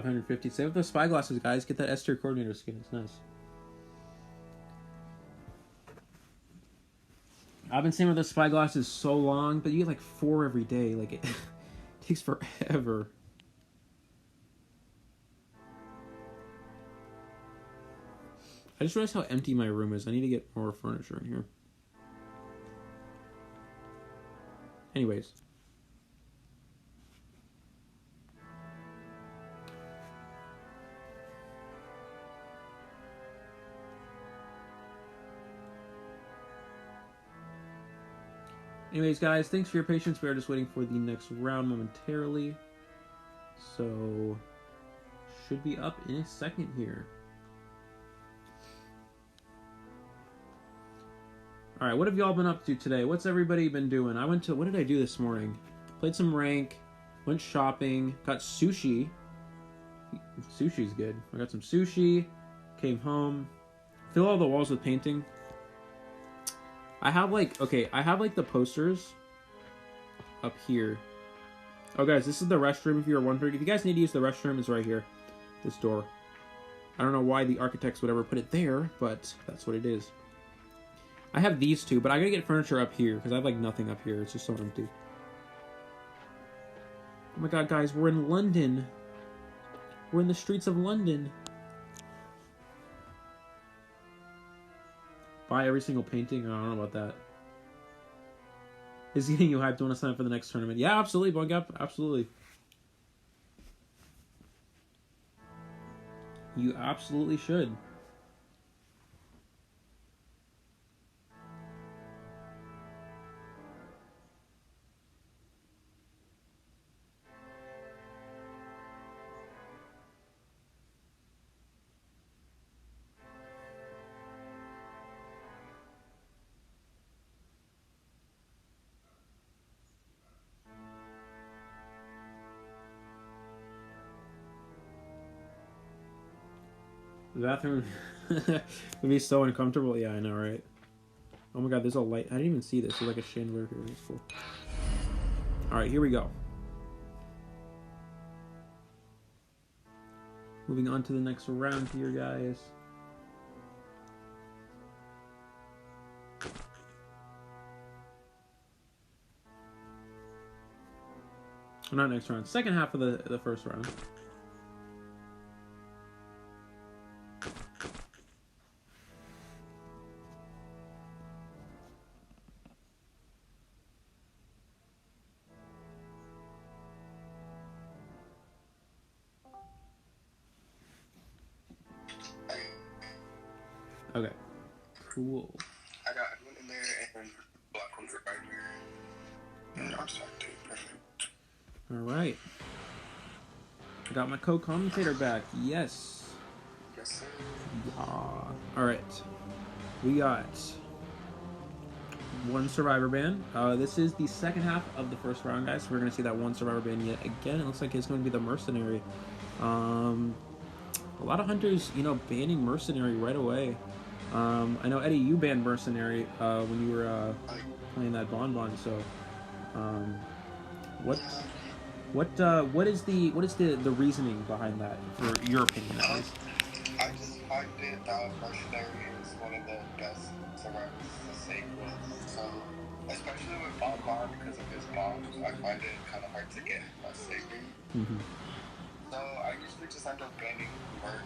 550. Save up those spyglasses, guys. Get that S tier coordinator skin. It's nice. I've been saving up those spyglasses so long, but you get like 4 every day. Like, it takes forever. I just realized how empty my room is. I need to get more furniture in here. Anyways. Anyways, guys, thanks for your patience. We are just waiting for the next round momentarily. So, should be up in a second here. Alright, what have y'all been up to today? What's everybody been doing? What did I do this morning? Played some rank, went shopping, got sushi. Sushi's good. I got some sushi, came home, fill all the walls with painting. I have the posters up here. Oh guys, this is the restroom if you're wondering. If you guys need to use the restroom, it's right here. This door. I don't know why the architects would ever put it there, but that's what it is. I have these two, but I gotta get furniture up here because I have like nothing up here. It's just so empty. Oh my god, guys, we're in London. We're in the streets of London. Buy every single painting? I don't know about that. Is getting you hyped? Want to sign up for the next tournament? Yeah, absolutely, Bug Up. Absolutely. You absolutely should. The bathroom would be so uncomfortable. Yeah, I know, right? Oh my god, there's a light. I didn't even see this. There's like a chandelier here. It's cool. Alright, here we go. Moving on to the next round here, guys. Well, not next round. Second half of the first round. Okay. Cool. I got one in there and black ones right here. And I'm sorry, too. Perfect. Alright. I got my co-commentator back. Yes. Yes, sir. Alright. We got one survivor ban. This is the second half of the first round, guys. So we're going to see that one survivor ban yet again. It looks like it's going to be the mercenary. A lot of hunters, banning mercenary right away. I know, Eddie, you banned mercenary when you were playing that bonbon. So, what is the reasoning behind that, for your opinion, at least? I just find it that mercenary is one of the best survivors to save with. So, especially with bonbon because of his bombs, I find it kind of hard to get a saving. Mm-hmm. So I usually just end up banning Merc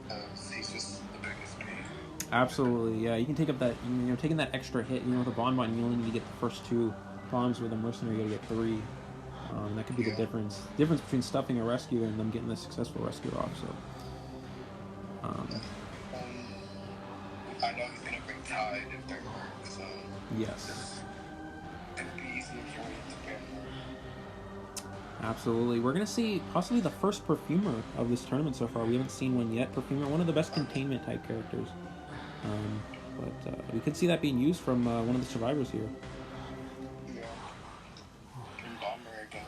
because he's just the biggest pain. Absolutely, yeah. You can take up that, taking that extra hit. With a bonbon, you only need to get the first 2 bombs. With a mercenary, you gotta get 3. That could be the difference between stuffing a rescue and them getting the successful rescue off. So, I know he's gonna bring Tide if they're Merc, so yes. It'd be easier for me to ban Merc. Absolutely. We're going to see possibly the first Perfumer of this tournament so far. We haven't seen one yet. Perfumer, one of the best containment type characters. But we could see that being used from one of the survivors here. Yeah. Embalmer again.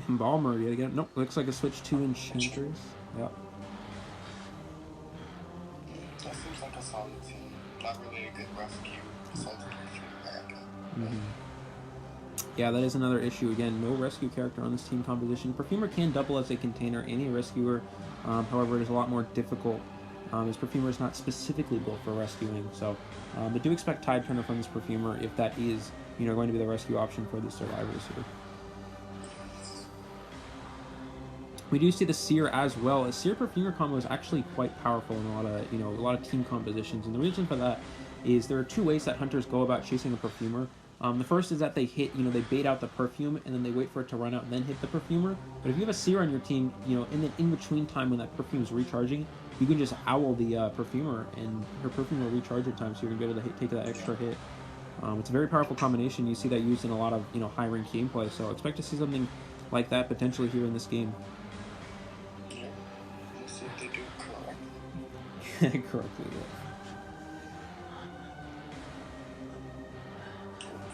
Embalmer yet again. Nope, looks like a switch to Enchanters. Yep. That seems like a solid team. Not really a good rescue besides Perfumer. Mm-hmm. Yeah, that is another issue. Again, no rescue character on this team composition. Perfumer can double as a container and a rescuer. However, it is a lot more difficult as Perfumer is not specifically built for rescuing. So, but do expect Tide Turner from this Perfumer if that is, going to be the rescue option for the survivors here. We do see the Seer as well. A Seer Perfumer combo is actually quite powerful in a lot of team compositions, and the reason for that is there are 2 ways that hunters go about chasing a Perfumer. The first is that they hit, they bait out the perfume and then they wait for it to run out and then hit the Perfumer. But if you have a Seer on your team, in the in-between time when that perfume is recharging, you can just owl the Perfumer and her Perfumer will recharge your time, so you're going to be able to take that extra hit. It's a very powerful combination. You see that used in a lot of high-ranked gameplay. So expect to see something like that potentially here in this game. Yeah. Let's see if they do it correctly. Correctly, yeah.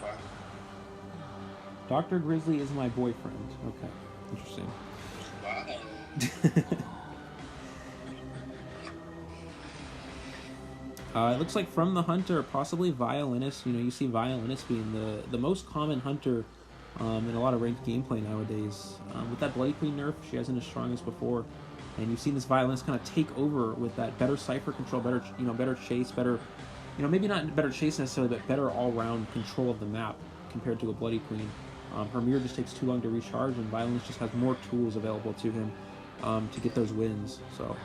Okay. Dr. Grizzly is my boyfriend. Okay, interesting. Wow. It looks like from the hunter, possibly violinist. You see violinist being the most common hunter in a lot of ranked gameplay nowadays. With that Bloody Queen nerf, she hasn't as strong as before, and you've seen this violinist kind of take over with that better cipher control, better better chase, better maybe not better chase necessarily, but better all-round control of the map compared to a Bloody Queen. Her mirror just takes too long to recharge, and violinist just has more tools available to him to get those wins. So.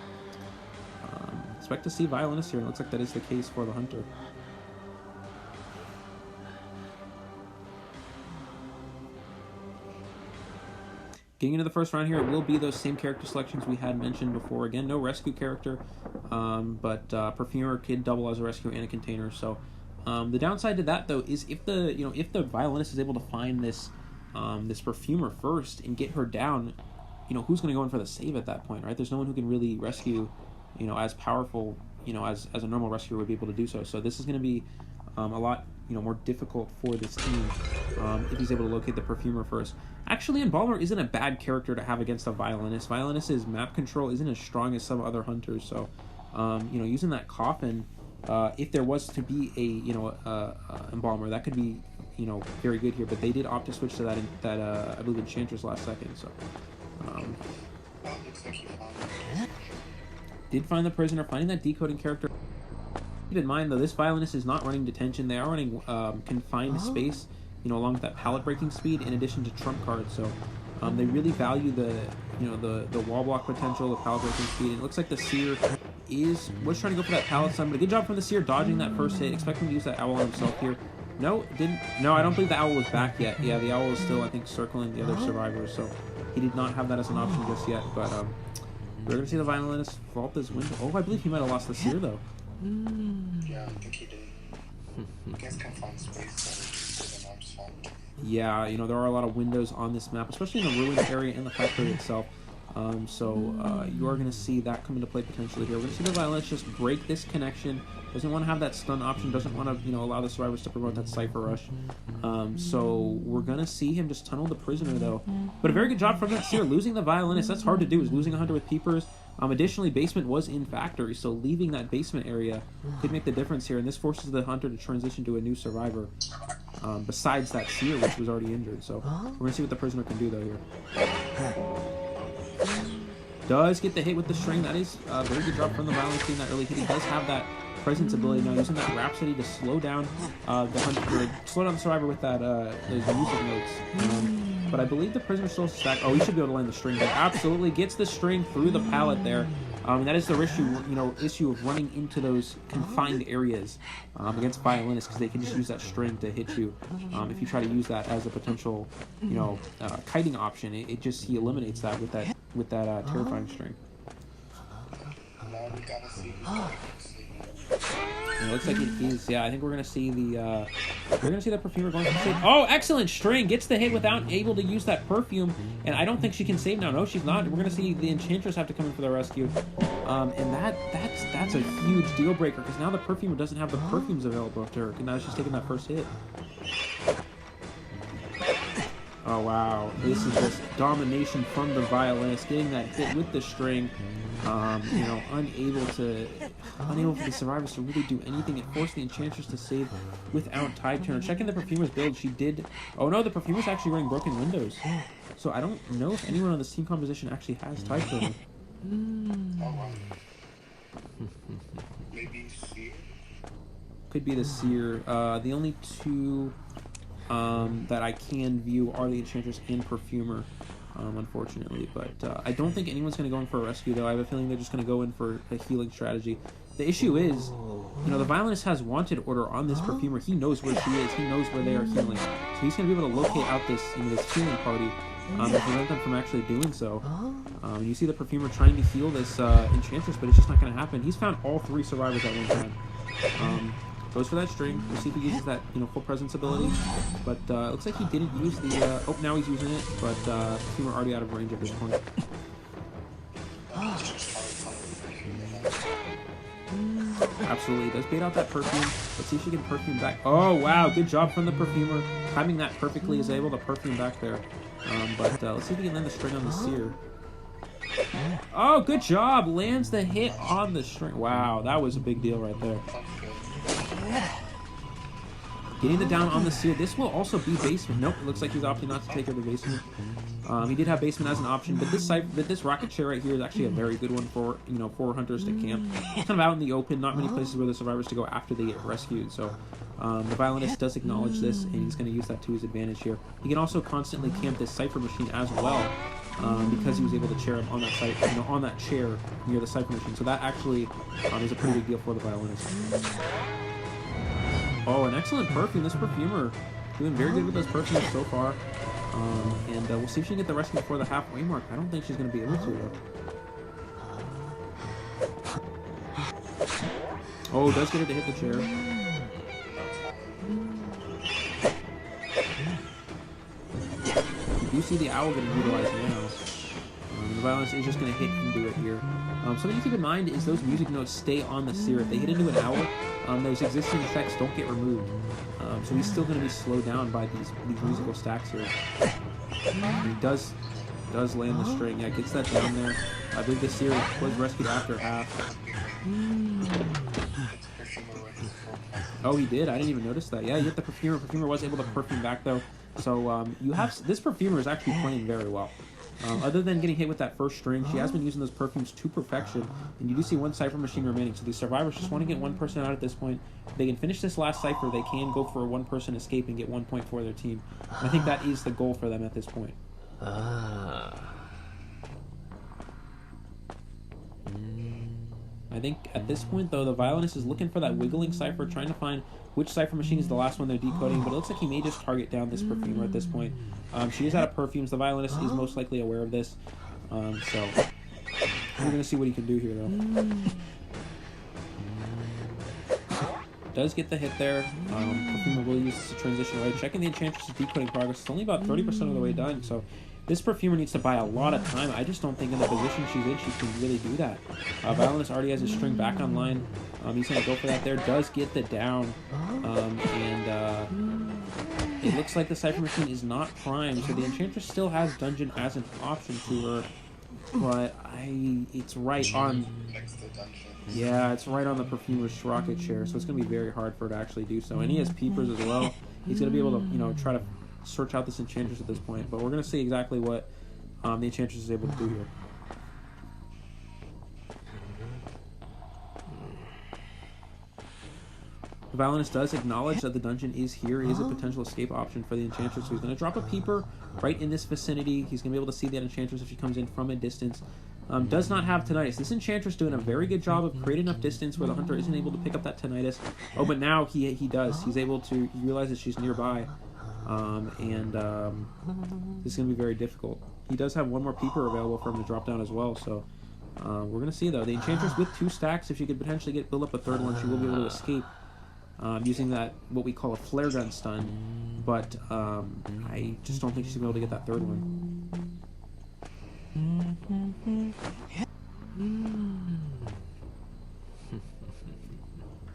Expect to see violinist here, and it looks like that is the case for the hunter. Getting into the first round here, it will be those same character selections we had mentioned before. Again, no rescue character, but Perfumer, Kid, double as a rescue and a container. So the downside to that, though, is if the violinist is able to find this this Perfumer first and get her down, who's going to go in for the save at that point, right? There's no one who can really rescue as powerful, as a normal rescuer would be able to do so. So this is going to be a lot, more difficult for this team if he's able to locate the Perfumer first. Actually, Embalmer isn't a bad character to have against a violinist. Violinist's map control isn't as strong as some other hunters. So, using that coffin, if there was to be a Embalmer, that could be, very good here. But they did opt to switch to that I believe Enchantress last second. So. Looks like he found it. Did find the prisoner, finding that decoding character. Keep in mind, though, this violinist is not running detention. They are running confined space, along with that pallet breaking speed, in addition to trump cards. So they really value the wall block potential, the pallet breaking speed. And it looks like the Seer was trying to go for that pallet stun, but a good job from the Seer dodging that first hit. Expect him to use that owl on himself here. No, didn't. No, I don't believe the owl was back yet. Yeah, the owl is still, I think, circling the other survivors. So he did not have that as an option just yet. But we're going to see the violinist vault this window. Oh, I believe he might have lost the Seer, though. Yeah, I think he did. I guess confined space, so the arms fun. Yeah, there are a lot of windows on this map, especially in the ruined area and the factory itself. So you are going to see that come into play potentially here. We're going to see the violinist just break this connection. Doesn't want to have that stun option. Doesn't want to, allow the survivors to promote that cipher rush. So we're going to see him just tunnel the prisoner, though. But a very good job from that Seer. Losing the violinist, that's hard to do, is losing a hunter with peepers. Additionally, basement was in factory, so leaving that basement area could make the difference here. And this forces the hunter to transition to a new survivor, besides that Seer, which was already injured. So we're going to see what the prisoner can do, though, here. Does get the hit with the string. That is a very good job from the violinist team. That early hit. He does have that presence ability now, using that Rhapsody to slow down the hunter, slow down the survivor with that those music notes. But I believe the prisoner still stacked. Oh, he should be able to land the string there. Absolutely gets the string through the pallet there. That is the issue of running into those confined areas against violinists, because they can just use that string to hit you. If you try to use that as a potential, kiting option, he eliminates that with that terrifying string. Now we gotta see. It looks like it is. Yeah, I think we're gonna see the Perfumer going for save. Oh, excellent string, gets the hit without able to use that perfume, and I don't think she can save now. No, she's not. We're gonna see the Enchantress have to come in for the rescue, and that's a huge deal breaker, because now the Perfumer doesn't have the perfumes available to her, and now she's taking that first hit. Oh wow, this is just domination from the violinist, getting that hit with the string. Unable for the survivors to really do anything. It forced the Enchantress to save without Tide Turner. Checking the Perfumer's build, she did. Oh no, the Perfumer's actually running broken windows. So I don't know if anyone on this team composition actually has Tide Turner. Oh wow. Maybe Seer? Could be the Seer. The only two that I can view are the Enchantress and Perfumer. Unfortunately, but I don't think anyone's going to go in for a rescue, though. I have a feeling they're just going to go in for a healing strategy. The issue is, the violinist has wanted order on this Perfumer. He knows where she is. He knows where they are healing. So he's going to be able to locate out this, this healing party and prevent them from actually doing so. You see the Perfumer trying to heal this Enchantress, but it's just not going to happen. He's found all three survivors at one time. Goes for that string. We'll see if he uses that, full presence ability. But it looks like he didn't use the... oh, now he's using it, but Perfumer already out of range at this point. Absolutely. Does bait out that perfume. Let's see if she can perfume back. Oh, wow. Good job from the Perfumer. Timing that perfectly, is able to perfume back there. But let's see if we can land the string on the Seer. Oh, good job. Lands the hit on the string. Wow, that was a big deal right there. Getting the down on the Seer. This will also be basement. Nope, it looks like he's opting not to take her to basement. He did have basement as an option, but this rocket chair right here is actually a very good one for for hunters to camp. It's kind of out in the open, not many places where the survivors to go after they get rescued. So the violinist does acknowledge this, and he's going to use that to his advantage here. He can also constantly camp this cipher machine as well, because he was able to chair him on that site, on that chair near the cipher machine. So that actually is a pretty big deal for the violinist. Oh, an excellent perfume. This Perfumer doing very good with those perfumes so far. And we'll see if she can get the rescue before the halfway mark. I don't think she's going to be able to, though. Oh, does get her to hit the chair. You do see the owl getting utilized now. The violinist is just going to hit into it here. Something to keep in mind is those music notes stay on the Seer. If they hit into an owl, those existing effects don't get removed. So he's still going to be slowed down by these musical stacks here. And he does land the string. Yeah, gets that down there. I believe the Seer was rescued after half. Oh, he did? I didn't even notice that. Yeah, you hit the Perfumer. Perfumer was able to perfume back, though. So you have this Perfumer is actually playing very well. Other than getting hit with that first string, she has been using those perfumes to perfection, and you do see one cipher machine remaining. So the survivors just want to get one person out at this point. If they can finish this last cipher, they can go for a one-person escape and get 1 point for their team. I think that is the goal for them at this point. I think at this point, though, the violinist is looking for that wiggling cipher, trying to find which cipher machine is the last one they're decoding, but it looks like he may just target down this Perfumer at this point. She is out of perfumes. The violinist is most likely aware of this. So we're going to see what he can do here, though. Does get the hit there. Perfumer will use this to transition away. Checking the Enchantress's decoding progress. It's only about 30% of the way done, so this Perfumer needs to buy a lot of time. I just don't think in the position she's in, she can really do that. Violinist already has his string back online. He's going to go for that there. Does get the down. And it looks like the cipher machine is not primed, so the Enchantress still has dungeon as an option to her. But it's right on... Yeah, it's right on the Perfumer's rocket chair, so it's going to be very hard for her to actually do so. And he has peepers as well. He's going to be able to, try to search out this Enchantress at this point, but we're going to see exactly what the Enchantress is able to do here. The violinist does acknowledge that the dungeon is here. It is a potential escape option for the Enchantress, so he's going to drop a peeper right in this vicinity. He's going to be able to see that Enchantress if she comes in from a distance. Does not have Tinnitus. This Enchantress doing a very good job of creating enough distance where the hunter isn't able to pick up that Tinnitus. Oh, but now he does. He's able to, he realizes she's nearby. This is going to be very difficult. He does have one more peeper available for him to drop down as well, so we're going to see, though. The Enchantress with 2 stacks, if she could potentially build up a third one, she will be able to escape using that, what we call a flare gun stun, but I just don't think she's going to be able to get that third one.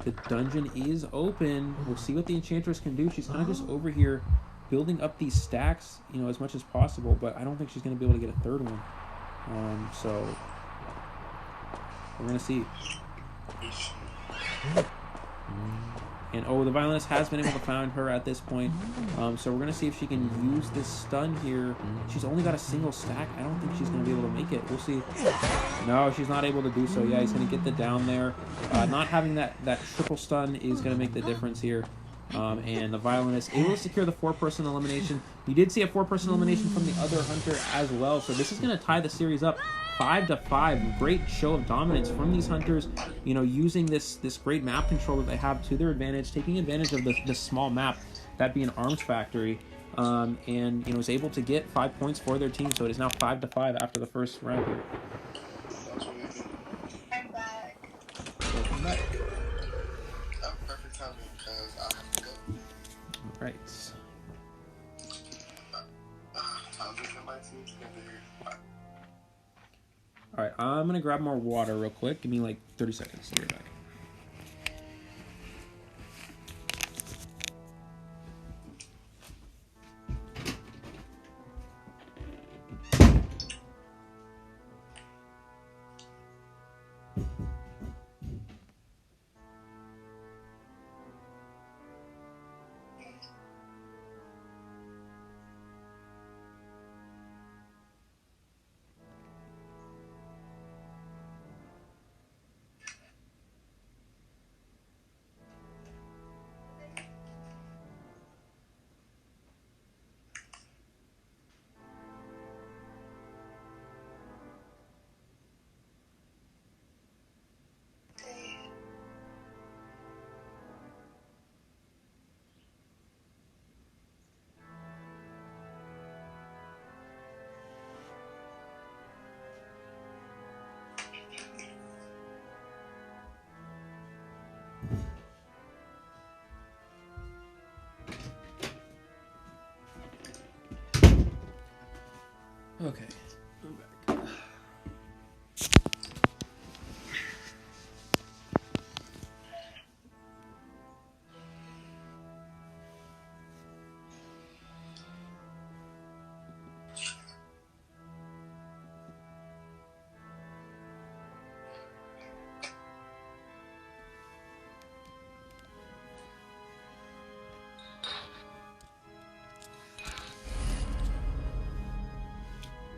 The dungeon is open. We'll see what the Enchantress can do. She's kind of just over here building up these stacks, as much as possible, but I don't think she's going to be able to get a third one. So we're going to see. And the violinist has been able to find her at this point. So we're going to see if she can use this stun here. She's only got a single stack. I don't think she's going to be able to make it. We'll see. No, she's not able to do so. Yeah, he's going to get the down there. Not having that triple stun is going to make the difference here. And the violinist able to secure the 4-person elimination. You did see a 4-person elimination from the other hunter as well. So this is going to tie the series up 5-5. Great show of dominance from these hunters, using this great map control that they have to their advantage, taking advantage of the small map, that being Arms Factory, and is able to get 5 points for their team. So it is now 5-5 after the first round here. I'm back. Welcome back. Perfect timing. All right, I'm gonna grab more water real quick. Give me like 30 seconds. I'll be right back. Okay, I'm back.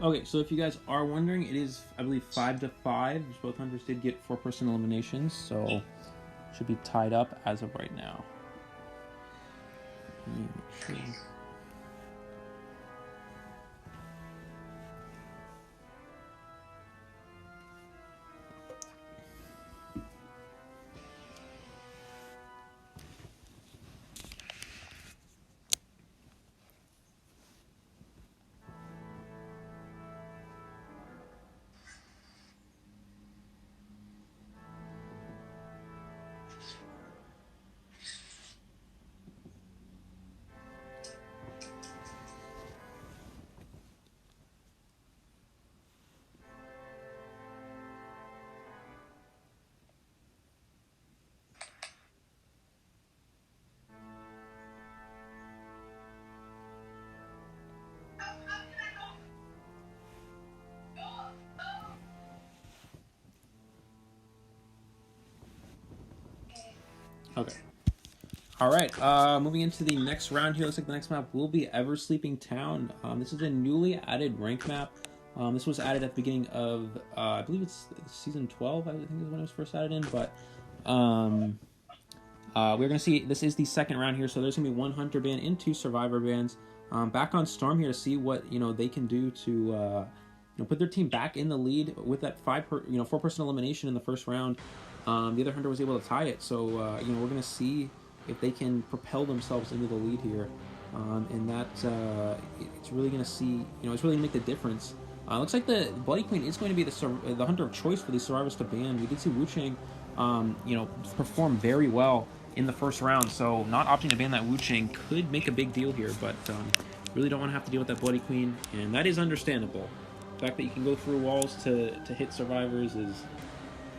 Okay, so if you guys are wondering, it is, I believe, 5-5. Both hunters did get 4-person eliminations, so should be tied up as of right now. Let me make sure. Okay. All right. Moving into the next round here. Looks like the next map will be Ever Sleeping Town. This is a newly added rank map. This was added at the beginning of, I believe it's season 12. I think is when it was first added in. But we're gonna see. This is the second round here, so there's gonna be 1 hunter ban and 2 survivor bans. Back on Storm here to see what they can do to put their team back in the lead with that 4-person elimination in the first round. The other hunter was able to tie it, so we're gonna see if they can propel themselves into the lead here, and that it's really gonna see it's really gonna make the difference. Looks like the Bloody Queen is going to be the hunter of choice for these survivors to ban. We did see Wu Chang perform very well in the first round, so not opting to ban that Wu Chang could make a big deal here, but really don't want to have to deal with that Bloody Queen, and that is understandable. The fact that you can go through walls to hit survivors is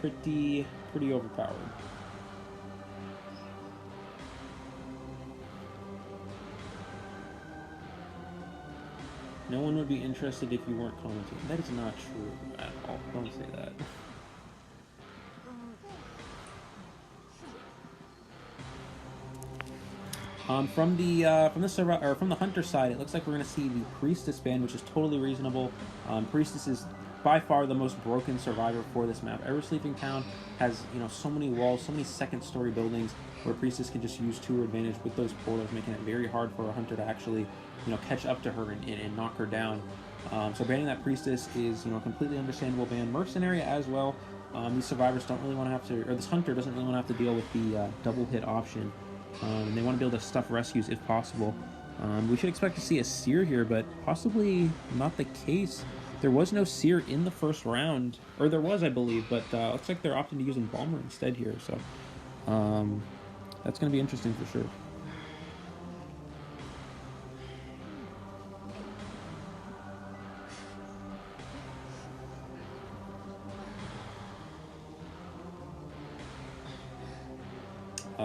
pretty overpowered. No one would be interested if you weren't commenting. That is not true at all. Don't say that. From the hunter side, it looks like we're going to see the Priestess ban, which is totally reasonable. Priestess is by far the most broken survivor for this map. Ever Sleeping Town has so many walls, so many second-story buildings where Priestess can just use to her advantage with those portals, making it very hard for a hunter to actually catch up to her and knock her down. So banning that Priestess is a completely understandable ban. Mercenary as well. These survivors don't really want to have to, or this hunter doesn't really want to have to deal with the double hit option. And they want to be able to stuff rescues if possible. We should expect to see a Seer here, but possibly not the case. There was no Seer in the first round, or there was, I believe, but looks like they're opting to use Embalmer instead here, so that's going to be interesting for sure.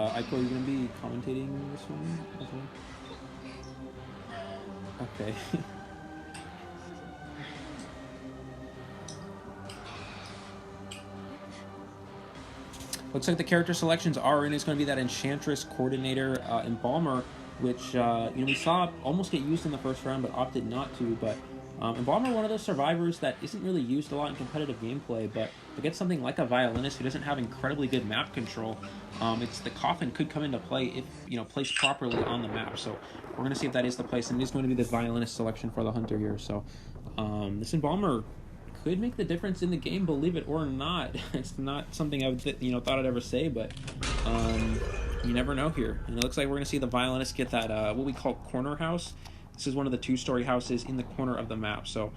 Aiko, are you going to be commentating this one as well? Okay. Looks like the character selections are in. It's going to be that Enchantress, Coordinator, Embalmer, which we saw almost get used in the first round, but opted not to. But Embalmer, one of those survivors that isn't really used a lot in competitive gameplay, but against something like a Violinist who doesn't have incredibly good map control, the Coffin could come into play if placed properly on the map. So we're going to see if that is the place, and it is going to be the Violinist selection for the Hunter here. So this Embalmer could make the difference in the game, believe it or not. It's not something I thought I'd ever say, but you never know here. And it looks like we're going to see the Violinist get that what we call corner house. This is one of the 2-story houses in the corner of the map. So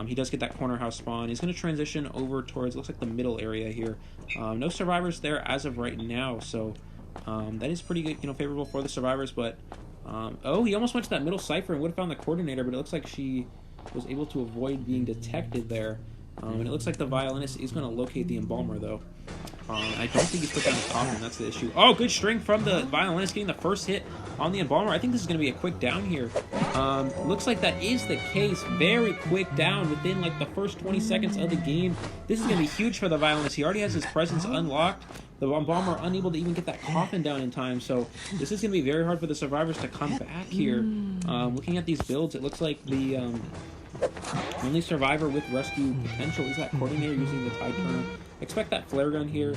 he does get that corner house spawn. He's going to transition over towards, looks like, the middle area here. No survivors there as of right now, so that is pretty good, favorable for the survivors. But he almost went to that middle cipher and would have found the Coordinator, but it looks like she was able to avoid being detected there. And it looks like the Violinist is going to locate the Embalmer, though. I don't think he's put down the Coffin. That's the issue. Oh, good string from the Violinist, getting the first hit on the Embalmer. I think this is going to be a quick down here. Looks like that is the case. Very quick down within like the first 20 seconds of the game. This is going to be huge for the Violinist. He already has his presence unlocked. The Embalmer unable to even get that Coffin down in time. So this is going to be very hard for the survivors to come back here. Looking at these builds, it looks like the only survivor with rescue potential is that Coordinator using the Tide Turner. Expect that flare gun here.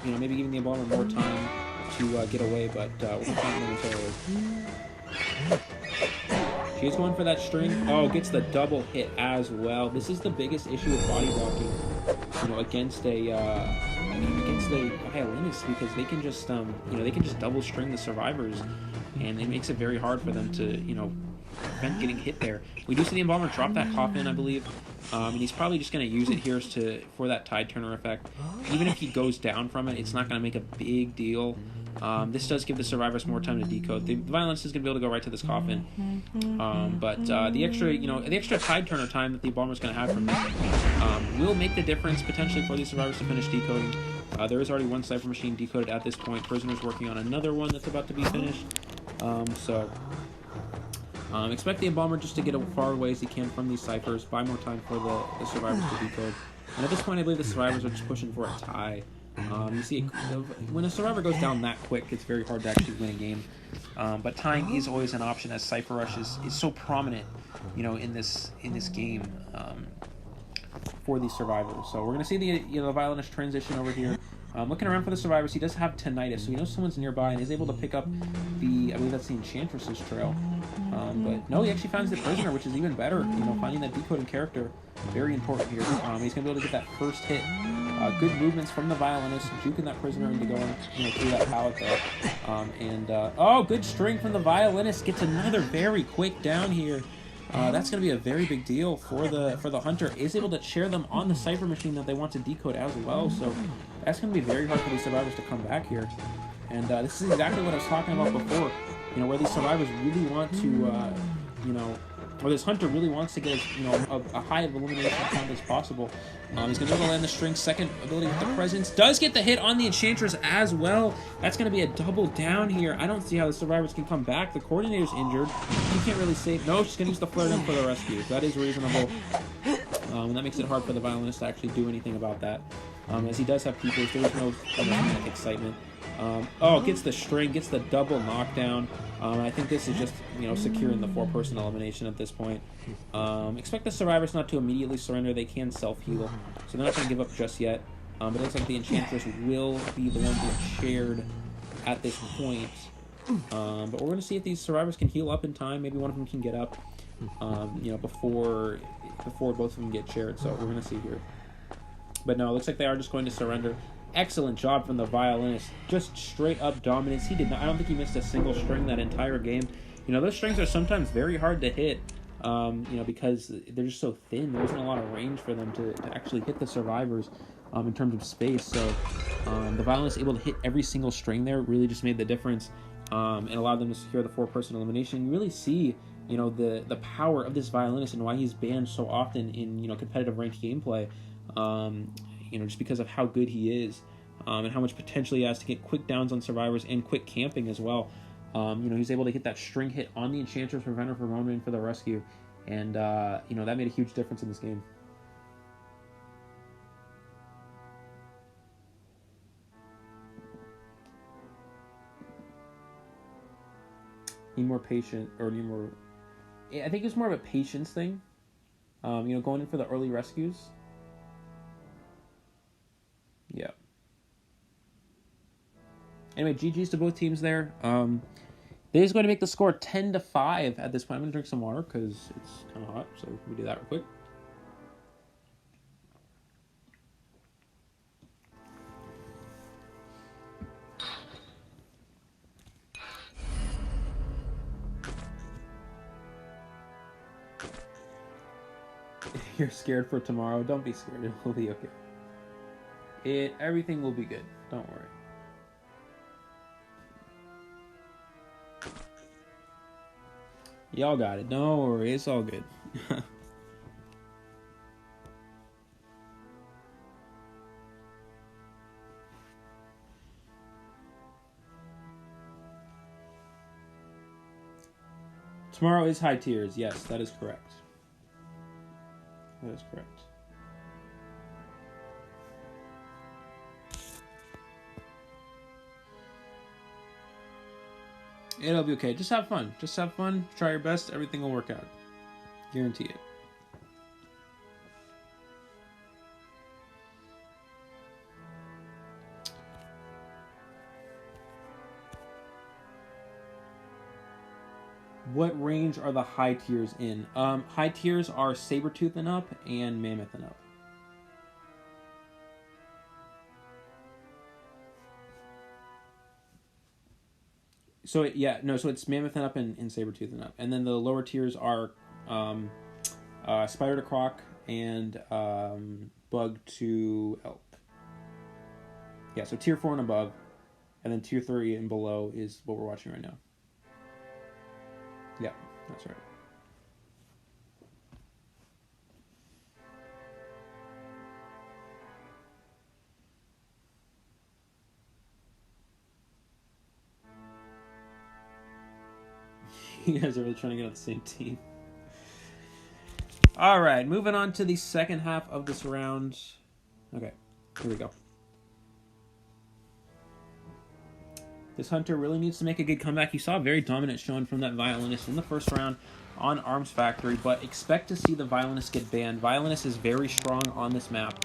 Maybe giving the Embalmer more time to get away, but we'll find momentarily. She's going for that string. Oh, gets the double hit as well. This is the biggest issue with body blocking, against a Violinist, because they can just double string the survivors, and it makes it very hard for them to prevent getting hit there. We do see the Embalmer drop that Coffin, I believe, and he's probably just going to use it here for that Tide Turner effect. Even if he goes down from it, it's not going to make a big deal. This does give the survivors more time to decode. The Violinist is going to be able to go right to this Coffin, but the extra Tide Turner time that the Embalmer is going to have from this will make the difference potentially for these survivors to finish decoding. There is already one Cypher Machine decoded at this point. Prisoner's working on another one that's about to be finished. Expect the Embalmer just to get as far away as he can from these ciphers, buy more time for the survivors to decode. And at this point, I believe the survivors are just pushing for a tie. You see, when a survivor goes down that quick, it's very hard to actually win a game. But tying is always an option, as Cypher Rush is so prominent, in this game for these survivors. So we're going to see the Violinist transition over here. Looking around for the survivors, he does have Tinnitus, so he knows someone's nearby and is able to pick up I believe that's the Enchantress's trail. But no, he actually finds the Prisoner, which is even better. Finding that decoding character, very important here. He's going to be able to get that first hit. Good movements from the Violinist, juking that Prisoner into going through that pallet there. Good string from the Violinist, gets another very quick down here. That's going to be a very big deal for the Hunter. Is able to share them on the Cypher Machine that they want to decode as well. So that's going to be very hard for these survivors to come back here. And this is exactly what I was talking about before. Where these survivors really want to, or this Hunter really wants to get a high of elimination count as possible. He's going to be able to land the string. Second ability with the presence. Does get the hit on the Enchantress as well. That's going to be a double down here. I don't see how the survivors can come back. The Coordinator's injured. He can't really save. No, she's going to use the flare gun for the rescue. That is reasonable. And that makes it hard for the Violinist to actually do anything about that. As he does have people, there is no excitement. Gets the string, gets the double knockdown. I think this is just, securing the 4-person elimination at this point. Expect the survivors not to immediately surrender. They can self-heal, so they're not going to give up just yet. But it looks like the Enchantress will be the one being shared at this point. But we're going to see if these survivors can heal up in time. Maybe one of them can get up, before both of them get shared. So we're going to see here. But no, it looks like they are just going to surrender. Excellent job from the Violinist. Just straight up dominance. He did not. I don't think he missed a single string that entire game. Those strings are sometimes very hard to hit. Because they're just so thin. There isn't a lot of range for them to actually hit the survivors in terms of space. So the Violinist able to hit every single string there really just made the difference and allowed them to secure the 4-person elimination. You really see the power of this Violinist and why he's banned so often in competitive ranked gameplay. Just because of how good he is. and how much potential he has to get quick downs on survivors and quick camping as well. He's able to get that string hit on the Enchantress Preventer for Roman for the rescue, and that made a huge difference in this game. Need more patient, or need more. I think it's more of a patience thing. Going in for the early rescues. Yeah. Anyway, GG's to both teams there. They're just going to make the score 10-5 at this point. I'm going to drink some water because it's kind of hot, so we do that real quick. You're scared for tomorrow? Don't be scared. It will be okay. Everything will be good. Don't worry. Y'all got it. Don't worry. It's all good. Tomorrow is high tiers. Yes, that is correct. That is correct. It'll be okay. Just have fun. Just have fun. Try your best. Everything will work out. Guarantee it. What range are the high tiers in? High tiers are Sabertooth and up and Mammoth and up. So it's Mammoth and up and Sabertooth and up. And then the lower tiers are Spider to Croc and Bug to Elk. Yeah, so tier 4 and above. And then tier 3 and below is what we're watching right now. Yeah, that's right. You guys are really trying to get on the same team. All right, moving on to the second half of this round. Okay, here we go. This Hunter really needs to make a good comeback. You saw a very dominant showing from that Violinist in the first round on Arms Factory, but expect to see the Violinist get banned. Violinist is very strong on this map.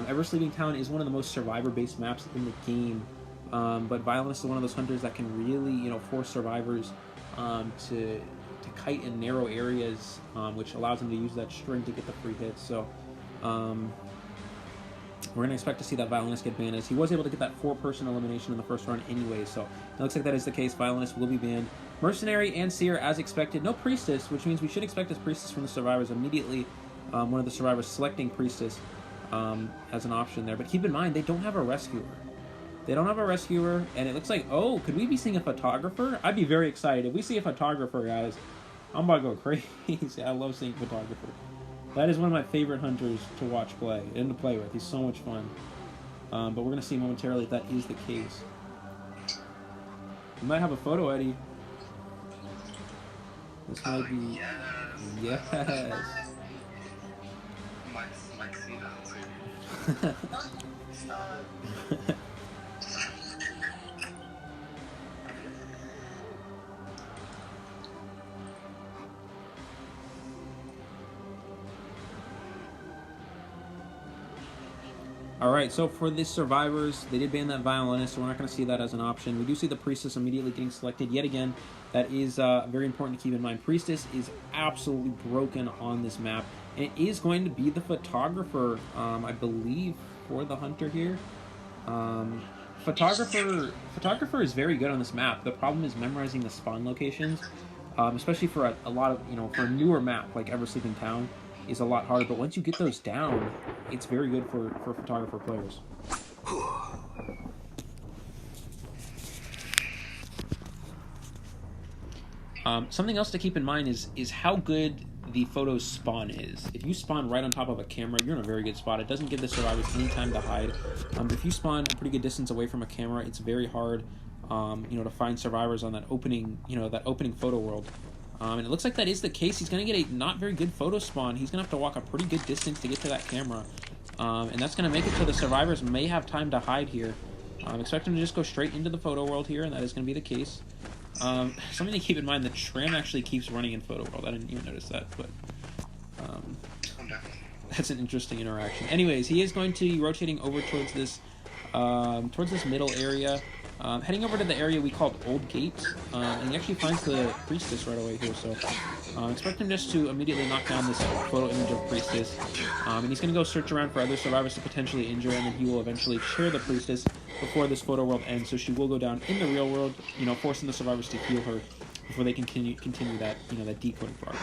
Ever Sleeping Town is one of the most survivor-based maps in the game, but Violinist is one of those hunters that can really, force survivors to kite in narrow areas, which allows them to use that string to get the free hits. So we're going to expect to see that Violinist get banned, as he was able to get that 4-person elimination in the first round anyway, so it looks like that is the case. Violinist will be banned. Mercenary and Seer as expected. No Priestess, which means we should expect this Priestess from the survivors immediately. One of the survivors selecting Priestess as an option there. But keep in mind, they don't have a Rescuer. They don't have a Rescuer, and it looks like, could we be seeing a Photographer? I'd be very excited. If we see a Photographer, guys, I'm about to go crazy. I love seeing Photographer. That is one of my favorite hunters to watch play and to play with. He's so much fun. But we're going to see momentarily if that is the case. We might have a photo, Eddie. This might be... Yes. Might see that too. Alright, so for the survivors, they did ban that Violinist, so we're not going to see that as an option. We do see the Priestess immediately getting selected. Yet again, that is very important to keep in mind. Priestess is absolutely broken on this map, and it is going to be the Photographer, I believe, for the Hunter here. Photographer is very good on this map. The problem is memorizing the spawn locations, especially for a lot of, for a newer map like Ever Sleeping Town. Is a lot harder, but once you get those down, it's very good for Photographer players. Something else to keep in mind is how good the photo's spawn is. If you spawn right on top of a camera, you're in a very good spot. It doesn't give the survivors any time to hide. If you spawn a pretty good distance away from a camera, it's very hard, to find survivors on that opening photo world. And it looks like that is the case. He's going to get a not very good photo spawn. He's going to have to walk a pretty good distance to get to that camera. And that's going to make it so the survivors may have time to hide here. Expect him to just go straight into the photo world here, and that is going to be the case. Something to keep in mind, the tram actually keeps running in photo world. I didn't even notice that, but that's an interesting interaction. Anyways, he is going to be rotating over towards this middle area. Heading over to the area we called Old Gate, and he actually finds the Priestess right away here, so expect him just to immediately knock down this photo image of Priestess, and he's going to go search around for other survivors to potentially injure, and then he will eventually chair the Priestess before this photo world ends, so she will go down in the real world, forcing the survivors to heal her before they continue that, that decoding progress.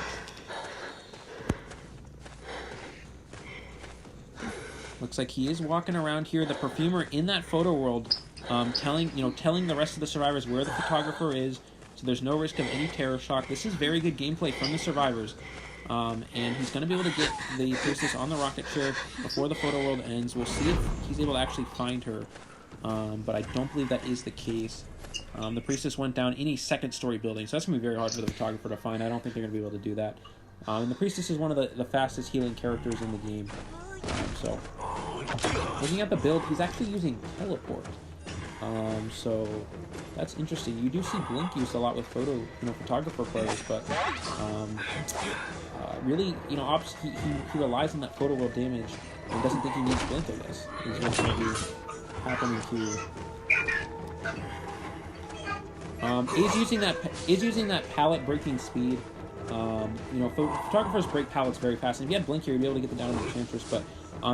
Looks like he is walking around here. The perfumer in that photo world, telling the rest of the survivors where the photographer is, so there's no risk of any terror shock. This is very good gameplay from the survivors, and he's going to be able to get the Priestess on the rocket chair before the photo world ends. We'll see if he's able to actually find her, but I don't believe that is the case. The Priestess went down in a second-story building, so that's going to be very hard for the photographer to find. I don't think they're going to be able to do that. And the Priestess is one of the fastest healing characters in the game. So, looking at the build, he's actually using teleport. So that's interesting. You do see blink used a lot with photographer players, but really, he relies on that photo world damage and doesn't think he needs blink, I guess. Is what's going to be happening here. Is using that pallet breaking speed. Photographers break pallets very fast, and if you had blink here, you'd be able to get the down in the Enchantress, but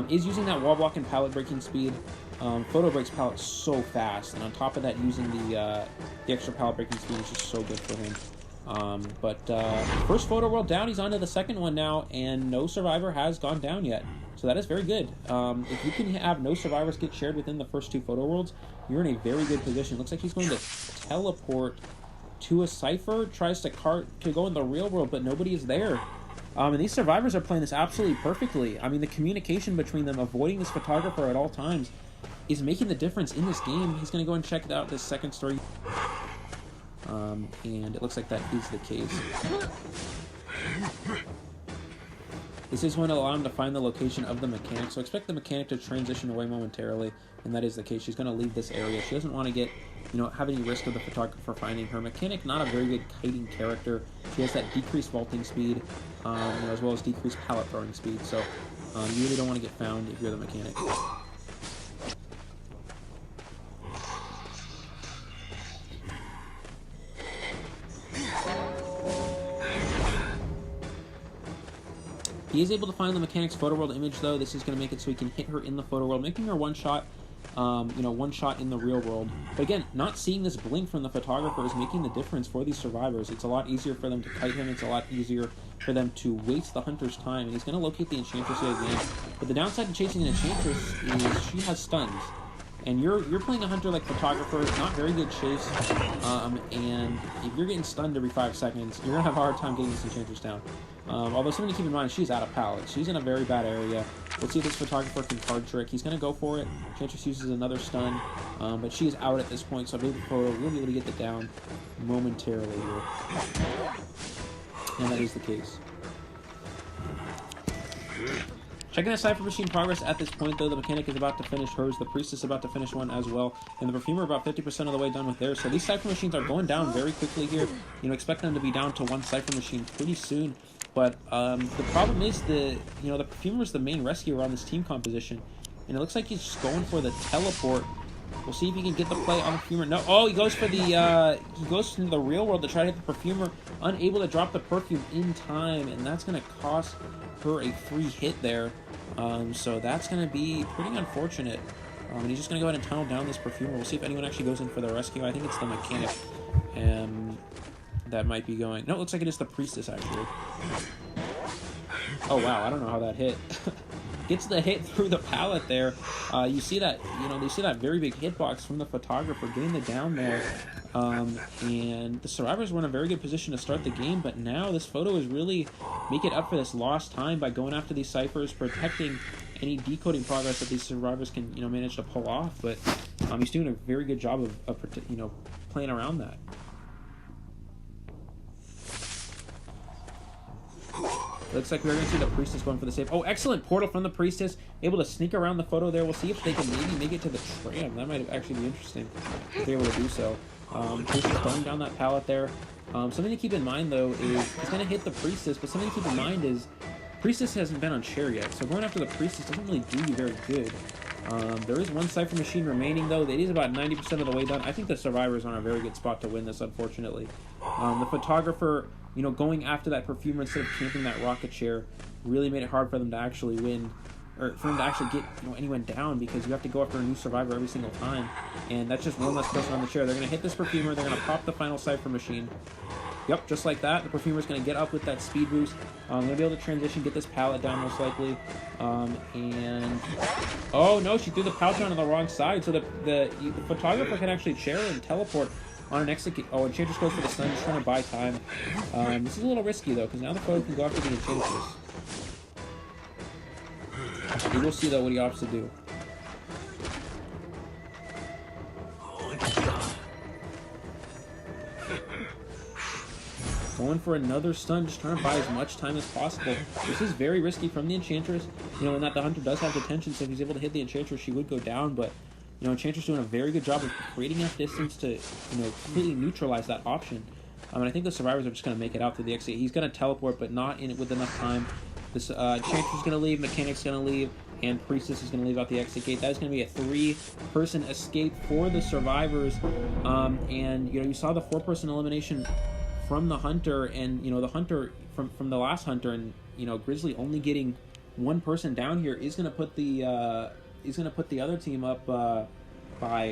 is using that wall block and pallet breaking speed. Photo breaks pallets so fast, and on top of that, using the extra pallet breaking speed is just so good for him. First photo world down, he's on to the second one now, and no survivor has gone down yet. So that is very good. If you can have no survivors get shared within the first two photo worlds, you're in a very good position. Looks like he's going to teleport to a cipher, tries to go in the real world, but nobody is there. And these survivors are playing this absolutely perfectly. I mean, the communication between them, avoiding this photographer at all times, is making the difference in this game. He's going to go and check out this second story. And it looks like that is the case. This is going to allow him to find the location of the mechanic, so expect the mechanic to transition away momentarily, and that is the case. She's going to leave this area. She doesn't want to get, have any risk of the photographer finding her. Mechanic, not a very good kiting character. She has that decreased vaulting speed, as well as decreased pallet throwing speed, so you really don't want to get found if you're the mechanic. He is able to find the mechanic's photo world image, though. This is going to make it so he can hit her in the photo world, making her one shot in the real world. But again, not seeing this blink from the photographer is making the difference for these survivors. It's a lot easier for them to kite him. It's a lot easier for them to waste the hunter's time. And he's going to locate the Enchantress yet again. But the downside to chasing an Enchantress is she has stuns. And you're playing a hunter like photographer, not very good chase, and if you're getting stunned every 5 seconds, you're going to have a hard time getting this Enchantress down. Although something to keep in mind, she's out of pallet. She's in a very bad area. Let's see if this photographer can card trick. He's going to go for it. Enchantress uses another stun, but she is out at this point, so I believe we'll be able to get the down momentarily here. And that is the case. Checking the Cypher Machine progress at this point, though, the Mechanic is about to finish hers, the Priestess is about to finish one as well, and the Perfumer about 50% of the way done with theirs. So these Cypher Machines are going down very quickly here. Expect them to be down to one Cypher Machine pretty soon. But the problem is the Perfumer is the main rescuer on this team composition, and it looks like he's just going for the teleport. We'll see if he can get the play on the Perfumer. No, oh, he goes for the he goes into the real world to try to hit the Perfumer, unable to drop the perfume in time, and that's going to cost her a free hit there. So that's going to be pretty unfortunate. And he's just going to go ahead and tunnel down this Perfumer. We'll see if anyone actually goes in for the rescue. I think it's the Mechanic that might be going. No, it looks like it is the Priestess, actually. Oh, wow. I don't know how that hit. Gets the hit through the pallet there. You see that, they see that very big hitbox from the photographer getting the down there. And the survivors were in a very good position to start the game, but now this photo is really make it up for this lost time by going after these ciphers, protecting any decoding progress that these survivors can, manage to pull off. But he's doing a very good job of playing around that. Looks like we're going to see the Priestess going for the save. Oh, excellent portal from the Priestess. Able to sneak around the photo there. We'll see if they can maybe make it to the tram. That might actually be interesting if they're able to do so. Priestess going down that pallet there. Something to keep in mind, though, is it's going to hit the Priestess, but something to keep in mind is Priestess hasn't been on chair yet, so going after the Priestess doesn't really do you very good. There is one Cypher Machine remaining, though. It is about 90% of the way done. I think the Survivors are on a very good spot to win this, unfortunately. The Photographer, going after that Perfumer instead of camping that rocket chair really made it hard for them to actually win, or for them to actually get anyone down, because you have to go after a new Survivor every single time, and that's just one less person on the chair. They're going to hit this Perfumer. They're going to pop the final Cypher Machine. Yep, just like that. The Perfumer's going to get up with that speed boost. Going to be able to transition, get this pallet down most likely. And... oh, no, she threw the pouch onto the wrong side. So the Photographer can actually chair and teleport on an exit. Oh, Enchantress goes for the stun, just trying to buy time. This is a little risky, though, because now the foe can go after the Enchantress. We will see, though, what he opts to do. Going for another stun, just trying to buy as much time as possible. This is very risky from the Enchantress, and that the Hunter does have detention, so if he's able to hit the Enchantress, she would go down, but, Enchantress doing a very good job of creating enough distance to, completely neutralize that option. And I think the Survivors are just going to make it out through the exit. He's going to teleport, but not in it with enough time. This Enchantress is going to leave, Mechanic's going to leave, and Priestess is going to leave out the exit gate. That is going to be a 3-person escape for the Survivors. And, you saw the 4-person elimination from the Hunter, and the Hunter from the last Hunter, and Grizzly only getting 1 person down here is going to put the other team up by,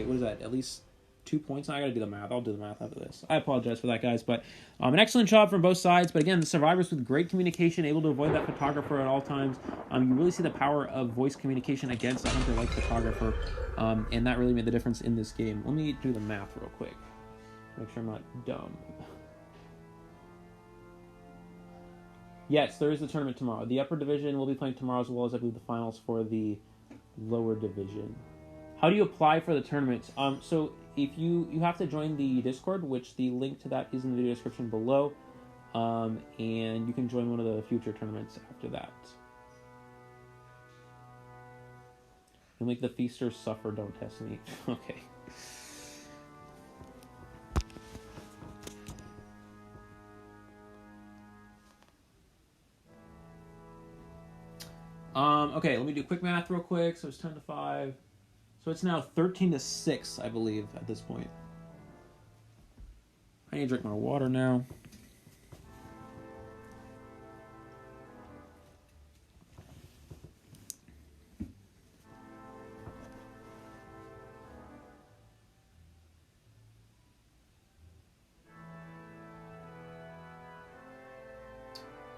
what is that, at least 2 points. Now I gotta do the math. I'll do the math after this. I apologize for that, guys, but an excellent job from both sides. But again, the Survivors with great communication, able to avoid that Photographer at all times. You really see the power of voice communication against a Hunter like Photographer, and that really made the difference in this game. Let me do the math real quick, make sure I'm not dumb. Yes, there is the tournament tomorrow. The upper division will be playing tomorrow, as well as, I believe, the finals for the lower division. How do you apply for the tournaments? So if you have to join the Discord, which the link to that is in the video description below, and you can join one of the future tournaments after that. And make the feasters suffer, don't test me. Okay. Okay, let me do quick math real quick. So it's 10 to 5. So it's now 13 to 6, I believe, at this point. I need to drink more water now.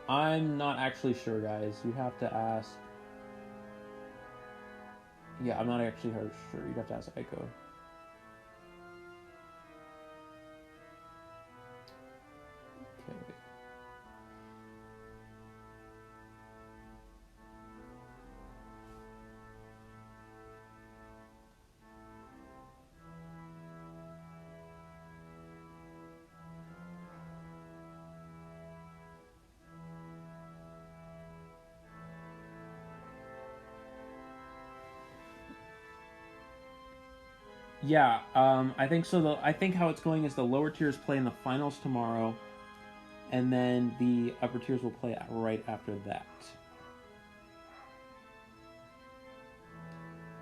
I'm not actually sure, guys. You'd have to ask. Yeah, I'm not actually sure. You'd have to ask Echo. Okay. Yeah, I think so. I think how it's going is the lower tiers play in the finals tomorrow, and then the upper tiers will play right after that.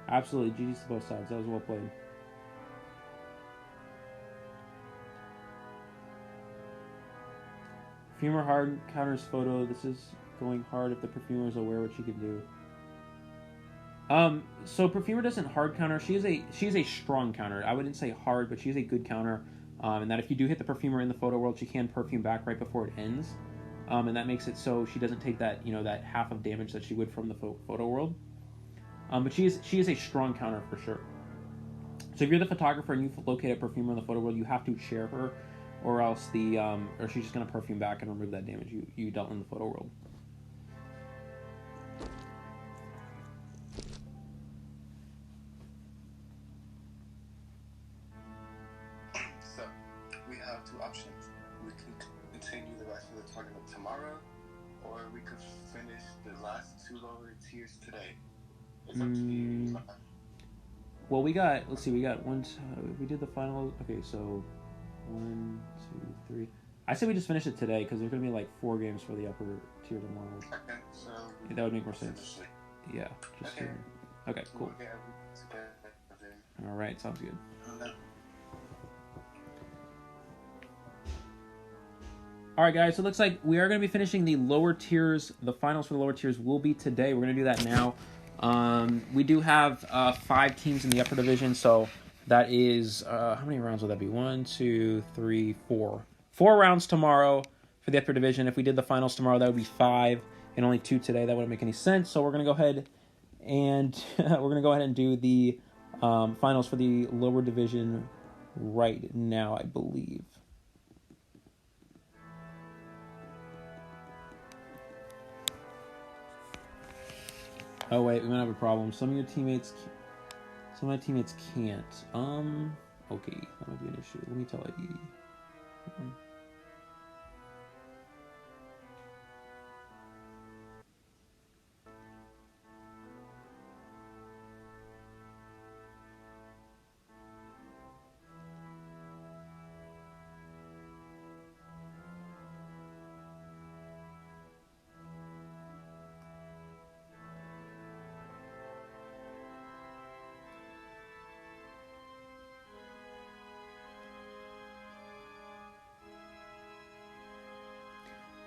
Absolutely, GG's to both sides. That was well played. Perfumer hard counters photo. This is going hard if the Perfumer is aware what she can do. So Perfumer doesn't hard counter. She is a strong counter. I wouldn't say hard, but she is a good counter. And that if you do hit the Perfumer in the photo world, she can perfume back right before it ends. And that makes it so she doesn't take that, that half of damage that she would from the photo world. But she is a strong counter for sure. So if you're the Photographer and you locate a Perfumer in the photo world, you have to share her, or else or she's just gonna perfume back and remove that damage you dealt in the photo world. or we could finish the last two lower tiers today. It's up to you. Well, we got, let's see, we got we did the final, okay, so 1, 2, 3. I say we just finish it today because there's going to be like 4 games for the upper tier tomorrow. Okay, so Yeah, that would make more sense. Yeah, just okay. Okay, cool. We'll All right, sounds good. All right, guys, so it looks like we are going to be finishing the lower tiers. The finals for the lower tiers will be today. We're going to do that now. We do have 5 teams in the upper division, so that is, how many rounds would that be? 1, 2, 3, 4. 4 rounds tomorrow for the upper division. If we did the finals tomorrow, that would be 5, and only 2 today. That wouldn't make any sense. So we're going to go ahead and do the finals for the lower division right now, I believe. Oh wait, we might have a problem. Some of my teammates can't. Okay, that might be an issue. Let me tell IDV.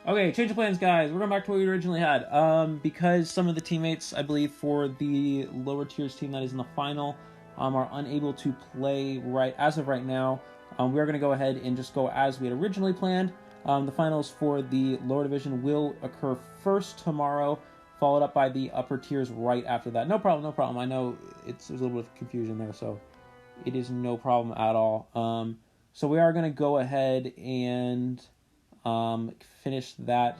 Okay, change of plans, guys. We're going back to what we originally had. Because some of the teammates, I believe, for the lower tiers team that is in the final, are unable to play as of right now. We are going to go ahead and just go as we had originally planned. The finals for the lower division will occur first tomorrow, followed up by the upper tiers right after that. No problem, no problem. I know there's a little bit of confusion there, so it is no problem at all. So we are going to go ahead and finish that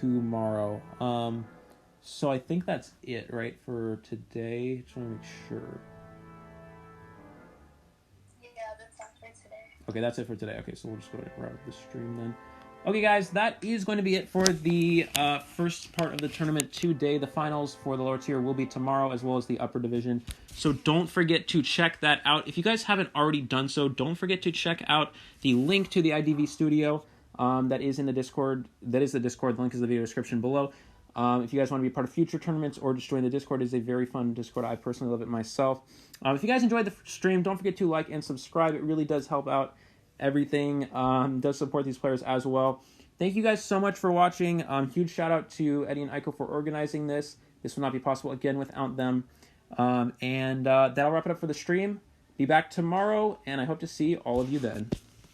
tomorrow. So I think that's it, right, for today. Just want to make sure. Yeah, that's all for today. Okay, that's it for today. Okay, so we'll just go ahead and wrap the stream then. Okay, guys, that is going to be it for the first part of the tournament today. The finals for the lower tier will be tomorrow, as well as the upper division. So don't forget to check that out. If you guys haven't already done so, don't forget to check out the link to the IDV studio. That is in the Discord. That is the Discord. The link is in the video description below. If you guys want to be part of future tournaments or just join the Discord, it's a very fun Discord. I personally love it myself. If you guys enjoyed the stream, don't forget to like and subscribe. It really does help out everything. Does support these players as well. Thank you guys so much for watching. Huge shout out to Eddie and Aiko for organizing this. This would not be possible again without them. That'll wrap it up for the stream. Be back tomorrow, and I hope to see all of you then.